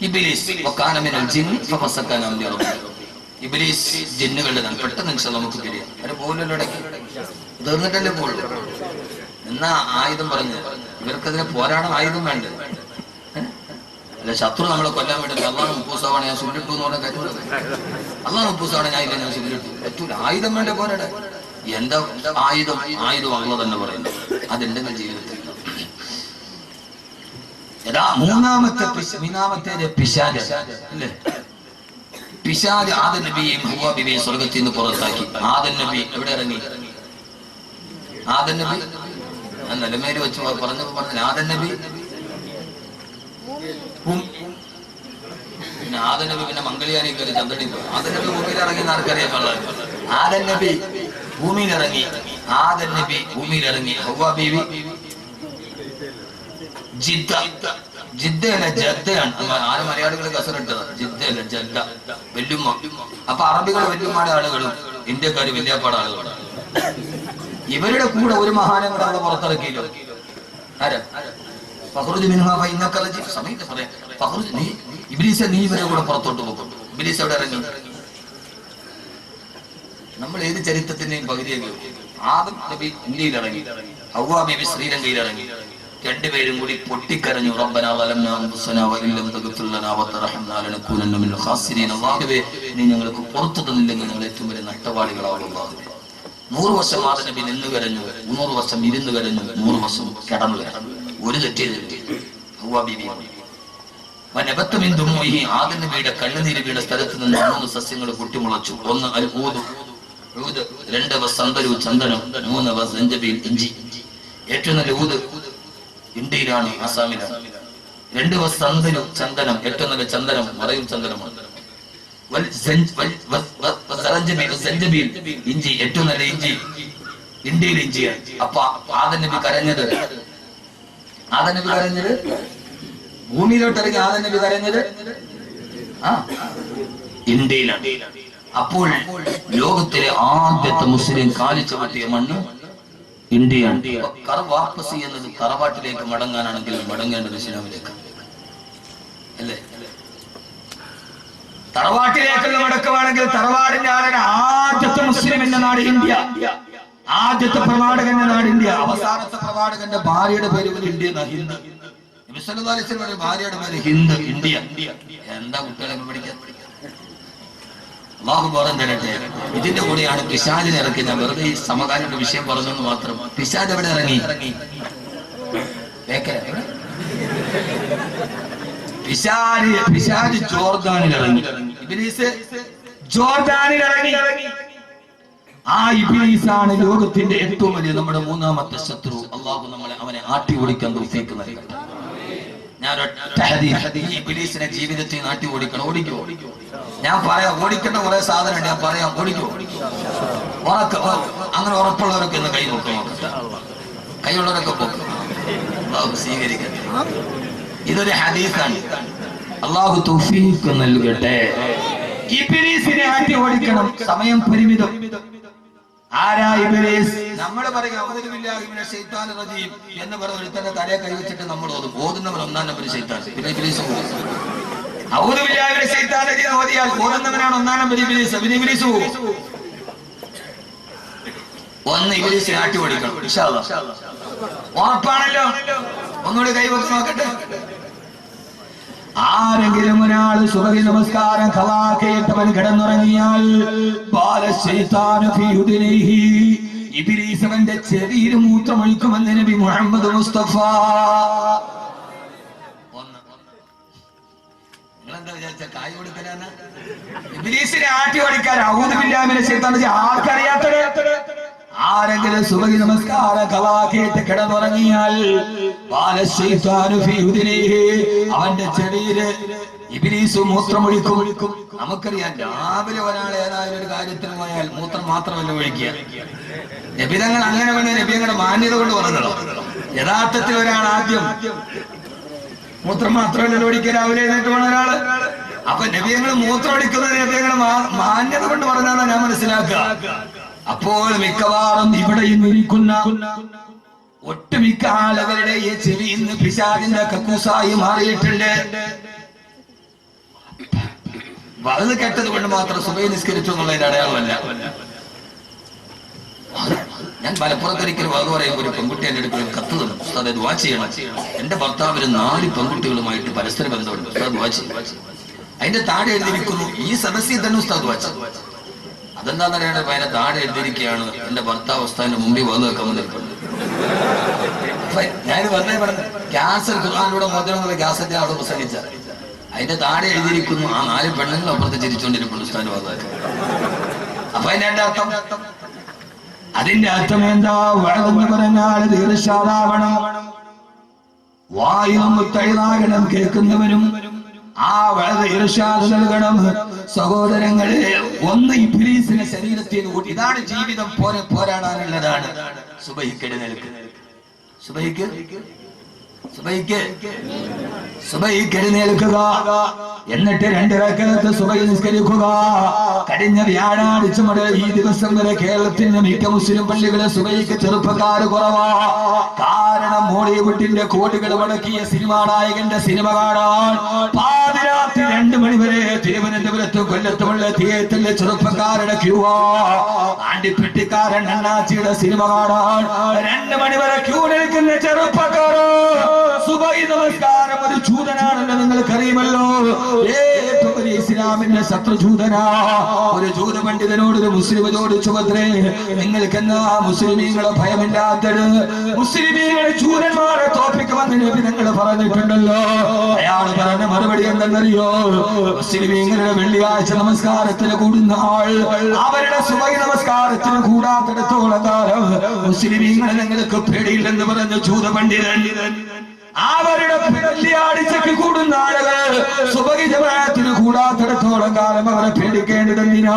ഇബ്ലീസ് ഇബ്ലീസ് ജിന്നുകളുടെ പെട്ടെന്ന് നമുക്ക് തിരിയാം അവരെ പോലല്ലോ ഇടയ്ക്ക് തീർന്നിട്ടല്ലേ പോളൂ എന്നാ ആയുധം പറഞ്ഞു ഇവർക്കതിനെ പോരാടാൻ ആയുധം വേണ്ട അല്ല ശത്രു നമ്മളെ കൊല്ലാൻ വേണ്ടി അള്ളാഹ് 30 ദിവസമാണ് ഞാൻ സുല്ലിട്ടു എന്ന് പറഞ്ഞ കാര്യം അള്ളാഹ് 30 ദിവസമാണ് ഞാൻ സുല്ലിട്ടു പറ്റൂല ആയുധം വേണ്ട പോരാടെ എന്താ ആയുധം അള്ളാഹ് തന്നെ പറയുന്നു അതെന്റെ ജീവിതത്തിൽ മൂന്നാമത്തെ പിശാച് അല്ലേ പിശാച് ആദം നബിയെയും ഹവ്വാ ബീവിയെയും സ്വർഗത്തിൽ നിന്ന് പുറത്താക്കി ആദം നബി എവിടെ ഇറങ്ങി ആദം നബി ഞാൻ നിലമേല് വെച്ച് പറഞ്ഞപ്പോ ആദം നബി പിന്നെ ആദം നബി പിന്നെ മംഗളിയാനി കയറി ചന്ദ്രടി പോയി ആദം നബി ഭൂമിയിൽ ഇറങ്ങി ആർക്കറിയാൻ ആദം നബി ഭൂമിയിൽ ഇറങ്ങി ഹവ്വാ ബീവി ജിദ്ദയല്ല ജദ്ദയാണ് ആര് മലയാളികൾ കസറിട്ടത് ജിദ്ദയല്ല ജദ്ദ വെല്ലുമ്മ അപ്പൊ അറബികൾ വെല്ലുമ്മയുടെ ആളുകളും ഇന്ത്യക്കാര് വല്യാപ്പാട് ആളുകളും ഇവരുടെ കൂടെ ഒരു മഹാനെ കൂടെ അവിടെ പുറത്തിറക്കിയില്ലോ ആരാ സമയത്ത് പറയാം ഇബ്ലീസ നീ ഇവരെ കൂടെ പുറത്തോട്ട് പോകും ഇബ്ലീസ് എവിടെ ഇറങ്ങി നമ്മൾ ഏത് ചരിത്രത്തിന്റെയും പകുതിയൊക്കെ ആദം നബി ഇന്ത്യയിൽ ഇറങ്ങി ഹവ്വാ ബീവി ശ്രീലങ്കയിൽ ഇറങ്ങി രണ്ടുപേരും കൂടി പൊട്ടിക്കരഞ്ഞു റബ്ബനാ വലംനാ അൻഫുസനാ വഇല്ലം തഗ്ഫിർ ലനാ വതർഹംനാ ലനകൂനന്ന മിനൽ ഖാസിരീൻ അല്ലാഹുവേ നീ ഞങ്ങൾക്ക് പുറത്തു തന്നില്ലെങ്കിൽ ഞങ്ങൾ ഏറ്റവും വലിയ നഷ്ടവാളികളാവും അല്ലാഹുവേ 100 വർഷം ആദം നബി നിന്ന് കരഞ്ഞു 300 വർഷം ഇരുന്ന് കരഞ്ഞു 100 വർഷം കിടന്നു കരഞ്ഞു ഒരു തെറ്റി ഹവ്വാ ബീവി ആദം നബിയുടെ കണ്ണുനീര് വീണ സ്ഥലത്ത് നിന്ന് 3 സസ്യങ്ങൾ പൊട്ടിമുളച്ചു ഒന്ന് അൽ ഊദ് 2 വസന്തരു ചന്ദനം 3 വസഞ്ചബീൽ ഇഞ്ചി ഏറ്റവും നല്ല ഊദ് ഇന്ത്യയിലാണ് ആസാമിലാണ് 2 വസന്തരു ചന്ദനം ഏറ്റവും നല്ല ചന്ദനം മറയൂർ ചന്ദനമാണ് ഇഞ്ചി ഏറ്റവും നല്ല ഇഞ്ചി ഇന്ത്യയിൽ ഇഞ്ചിയാണ് അപ്പൊ ആദം നബി കരഞ്ഞത് ഭൂമിയിലോട്ട് ഇറങ്ങി ആദം നബി കരഞ്ഞത് ഇന്ത്യയിലാണ് അപ്പോൾ ലോകത്തിലെ ആദ്യത്തെ മുസ്ലിം കാലിച്ചവട്ടിയ മണ്ണ് ഇന്ത്യയാണ് വാപ്പസി എന്നത് തറവാട്ടിലേക്ക് മടങ്ങാനാണെങ്കിൽ മടങ്ങേണ്ടത് ഇസ്ലാമിലേക്ക് അല്ലേ തറവാട്ടിലേക്കുള്ള മടക്കമാണെങ്കിൽ തറവാടിന്റെ ആളുടെ ആദ്യത്തെ മുസ്ലിമിന്റെ നാട് ഇന്ത്യ ആദ്യത്തെ പ്രവാചകന്റെ നാട് ഇന്ത്യ അവസാനത്തെ പ്രവാചകന്റെ ഭാര്യയുടെ പേര് ഇന്ത്യ ഹിന്ദ് ഭാര്യയുടെ പേര് ഹിന്ദ് ഇന്ത്യ എന്താ കുട്ടികളെ പഠിക്കാൻ അല്ലാഹു ബോധം തരട്ടെ ഇതിന്റെ കൂടെയാണ് പിശാചിനെ ഇറക്കി ഞാൻ വെറുതെ ഈ സമകാലിക വിഷയം പറഞ്ഞെന്ന് മാത്രം പിശാച് എവിടെ ഇറങ്ങി പിശാച് ജോർദാനിൽ ഇറങ്ങി ഇബ്ലീസ് ജോർദാനിൽ ഇറങ്ങി ആ ഇബ്ലീസാണ് ലോകത്തിന്റെ ഏറ്റവും വലിയ നമ്മുടെ മൂന്നാമത്തെ ശത്രു അല്ലാഹു അവനെ ആട്ടി ഓടിക്കാൻ തൗഫീഖ് നൽകട്ടെ ഞാൻ ഇബ്ലീസിനെ ജീവിതത്തിൽ നാട്ടി ഓടിക്കോ ഞാൻ പറയാം ഓടിക്കേണ്ട കുറെ സാധനം ഞാൻ പറയാം ഓടിക്കോ അങ്ങനെ ഉറപ്പുള്ളവരൊക്കെ ഒന്ന് കൈ നോക്കട്ടെ കൈയുള്ളവരൊക്കെ പോക്കും അല്ലാഹു സ്വീകരിക്കട്ടെ ഇതൊരു ഹദീസാണ് അല്ലാഹു തൗഫീഖ് നൽകട്ടെ ഇബ്ലീസിനെ ആട്ടി ഓടിക്കണം സമയം പരിമിതം ആരാ ഇബ്ലീസ് നമ്മൾ പറയാം ഔദു ബില്ലാഹി മിനശ് ശൈത്താനിർ റജീം എന്ന് പറഞ്ഞ ഒരുത്തന്റെ തലയെ കൈവച്ചിട്ട് നമ്മൾ ഓതുന്നവർ 1-ാം നമ്പർ ശൈത്താൻ പിന്നെ ഇബ്ലീസ് ഔദു ബില്ലാഹി മിനശ് ശൈത്താനിർ റജീം ഓതിയാൽ ഓതുന്നവനാണ് ഒന്നാം നമ്പർ ഇബ്ലീസ്. ഇബ്ലീസ് ഒന്ന് ഇബ്ലീസിനെ ആട്ടി ഓടിക്കണം ഇൻഷാ അല്ലാഹ്. ഉറപ്പാണല്ലോ? ഒന്നുകൂടി കൈവച്ച് നോക്കട്ടെ. ആരെങ്കിലും ഒരാൾ സുബഹി നമസ്കാരം ഖലാഖിട്ടവൻ കിടന്നുറങ്ങിയാൽ ഇബ്ലീസ് അവന്റെ ചെവിയിൽ മൂത്രമൊഴിക്കുമെന്ന് നബി മുഹമ്മദ് മുസ്തഫ. നിങ്ങളെന്താ വിചാരിച്ച കായ് കൊടുക്കലാണ്? ഇബ്ലീസിനെ ആട്ടി ഓടിക്കാൻ ഔദു ബില്ലാഹി മിനശ് ശൈത്താനിർ റജീം ആർക്കറിയാത്തത്? ആരെങ്കിലും സുബഹി നമസ്കാരം ഖലാഖിട്ട് കിടന്നുറങ്ങിയാൽ അവന്റെ ചെവിയില് ഇബ്ലീസ് മൂത്രമൊഴിക്കും. നമുക്കറിയാം, രാവിലെ ഒരാൾ ഏതായാലും ഒരു കാര്യത്തിന് പോയാൽ മൂത്രം മാത്രമല്ല ഒഴിക്കുക. നബിതങ്ങൾ അങ്ങനെ വേണ്ട, നബിതങ്ങളുടെ മാന്യത കൊണ്ട് പറഞ്ഞല്ലോ. യഥാർത്ഥത്തിൽ ഒരാൾ ആദ്യം മൂത്രം മാത്രമല്ല ഒഴിക്കുക, രാവിലെ എഴുന്നേറ്റ് പോണ ഒരാള്. അപ്പൊ നബിതങ്ങൾ മൂത്രം ഒഴിക്കുന്നത് നബിതങ്ങളുടെ മാന്യത കൊണ്ട് പറഞ്ഞാണ് ഞാൻ മനസ്സിലാക്കുക. അപ്പോൾ മിക്കവാറും ഇവിടെ ഇന്നിരിക്കുന്ന ഒട്ടുമിക്ക ആളുകളുടെ ഈ ചെവി ഇന്ന് പിശാചിന്റെ കക്കൂസായി മാറിയിട്ടുണ്ട്. വലത് കെട്ടത് കൊണ്ട് മാത്രം സുബഹി നിസ്കരിച്ചു എന്നുള്ളതിന്റെ അടയാളമല്ല. ഞാൻ മലപ്പുറത്തൊരിക്കലും വലത് പറയുമ്പോൾ ഒരു പെൺകുട്ടി എന്റെ അടുത്ത് കത്ത് തന്നു, ഉസ്താദ് ദുആ ചെയ്യണം, എന്റെ ഭർത്താവിന് 4 പെൺകുട്ടികളുമായിട്ട് പരസ്പര ബന്ധമുണ്ട്, ഉസ്താദ് ദുആ ചെയ്യും. അതിന്റെ താഴെ എഴുതിയിരിക്കുന്നു, ഈ സദസ്സിൽ തന്നെ ഉസ്താദ് ദുആ ചെയ്യും. അതെന്താന്ന് അറിയാണ്ട് അതിനെ താഴെ എഴുതിയിരിക്കുകയാണ്, എന്റെ ഭർത്താവ് ഉസ്താദിന്റെ മുമ്പിൽ വന്ന് വെക്കാൻ നിൽക്കുന്നത്. ഞാൻ പറഞ്ഞു ക്യാൻസർ ഖുർആനിലൂടെ മോചനം എന്നുള്ള ക്യാസറ്റ് അവിടെ പ്രസംഗിച്ച അതിന്റെ താഴെ എഴുതിയിരിക്കുന്നു, ആ 4 പെണ്ണുങ്ങൾ അപ്പുറത്ത് ചിരിച്ചുകൊണ്ടിരിക്കുന്നു ഉസ്താദിന് വന്ന് വെക്കാൻ. അപ്പൊ അതിന്റെ അർത്ഥം എന്താ? വഅദെന്ന് പറഞ്ഞാൽ ദീർഘാദാവണം, വായും മുത്തൈതാകണം, കേൾക്കുന്നവരും ആ വഅദ് ഇർശാദ് നൽകണം. സഹോദരങ്ങളെ, ഒന്ന് ഇബ്ലീസിനെ ശരീരത്തിൽ കൂട്ടി. ഇതാണ് ജീവിതം പോരാടാനുള്ളതാണ്. സുബഹിക്ക് എഴുന്നേൽക്കുക, സുബഹിക്ക് എഴുന്നേൽക്കുക, എന്നിട്ട് 2 റക്അത്ത് സുബഹി നിസ്കരിക്കുക. കഴിഞ്ഞ വ്യാഴാഴ്ച മുതൽ ഈ ദിവസം വരെ കേരളത്തിന്റെ മിക്ക മുസ്ലിം പള്ളികളെ സുബഹിക്ക് ചെറുപ്പക്കാർ കുറവാ. കാരണം മോളിവുഡിന്റെ കോടികൾ മുടക്കിയ സിനിമാ നായകന്റെ സിനിമ കാണാൻ പാതിരാത്രി 2 മണി വരെ തിരുവനന്തപുരത്തും കൊല്ലത്തുമുള്ള തിയേറ്ററിലെ ചെറുപ്പക്കാരുടെ ക്യൂവാ. ആണ്ടിപ്പെട്ടിക്കാരൻ അണ്ണാച്ചിയുടെ സിനിമ കാണാൻ 2 മണി വരെ ക്യൂ നിൽക്കുന്ന ചെറുപ്പക്കാരോ. സുബഹി നമസ്കാരം ഒരു ജൂതനാണെന്ന് നിങ്ങൾക്കറിയുമല്ലോ. ഏറ്റവും വലിയ ഇസ്ലാമിന്റെ ശത്രുജൂതനാ. ഒരു ജൂത പണ്ഡിതനോട് ഒരു മുസ്ലിം ചോദിച്ചു, പത്രേ, നിങ്ങൾക്ക് എന്നാ മുസ്ലിമീങ്ങളെ ഭയമില്ലാത്തത്? മുസ്ലിമീങ്ങളെ ജൂതന്മാരെ തോപ്പിക്കുമെന്ന് നബി നിങ്ങൾ പറഞ്ഞിട്ടുണ്ടല്ലോ. അയാൾ പറഞ്ഞ മറുപടി എന്തെന്നറിയോ? മുസ്ലിമീങ്ങളുടെ വെള്ളിയാഴ്ച നമസ്കാരത്തിന് കൂടുന്ന ആൾ അവരുടെ സുബഹി നമസ്കാരത്തിന് കൂടാത്തിടത്തോളം കാലം മുസ്ലിമീങ്ങളെ നിങ്ങൾക്ക് പേടിയില്ലെന്ന് പറഞ്ഞ ജൂത പണ്ഡിതൻ. അവരുടെ വെള്ളിയാഴ്ചക്ക് കൂടുന്ന ആളുകൾ സുബഹി ജമാഅത്തിന് കൂടാത്തിടത്തോളം കാലം അവരെ പേടിക്കേണ്ടതെന്തിനാ?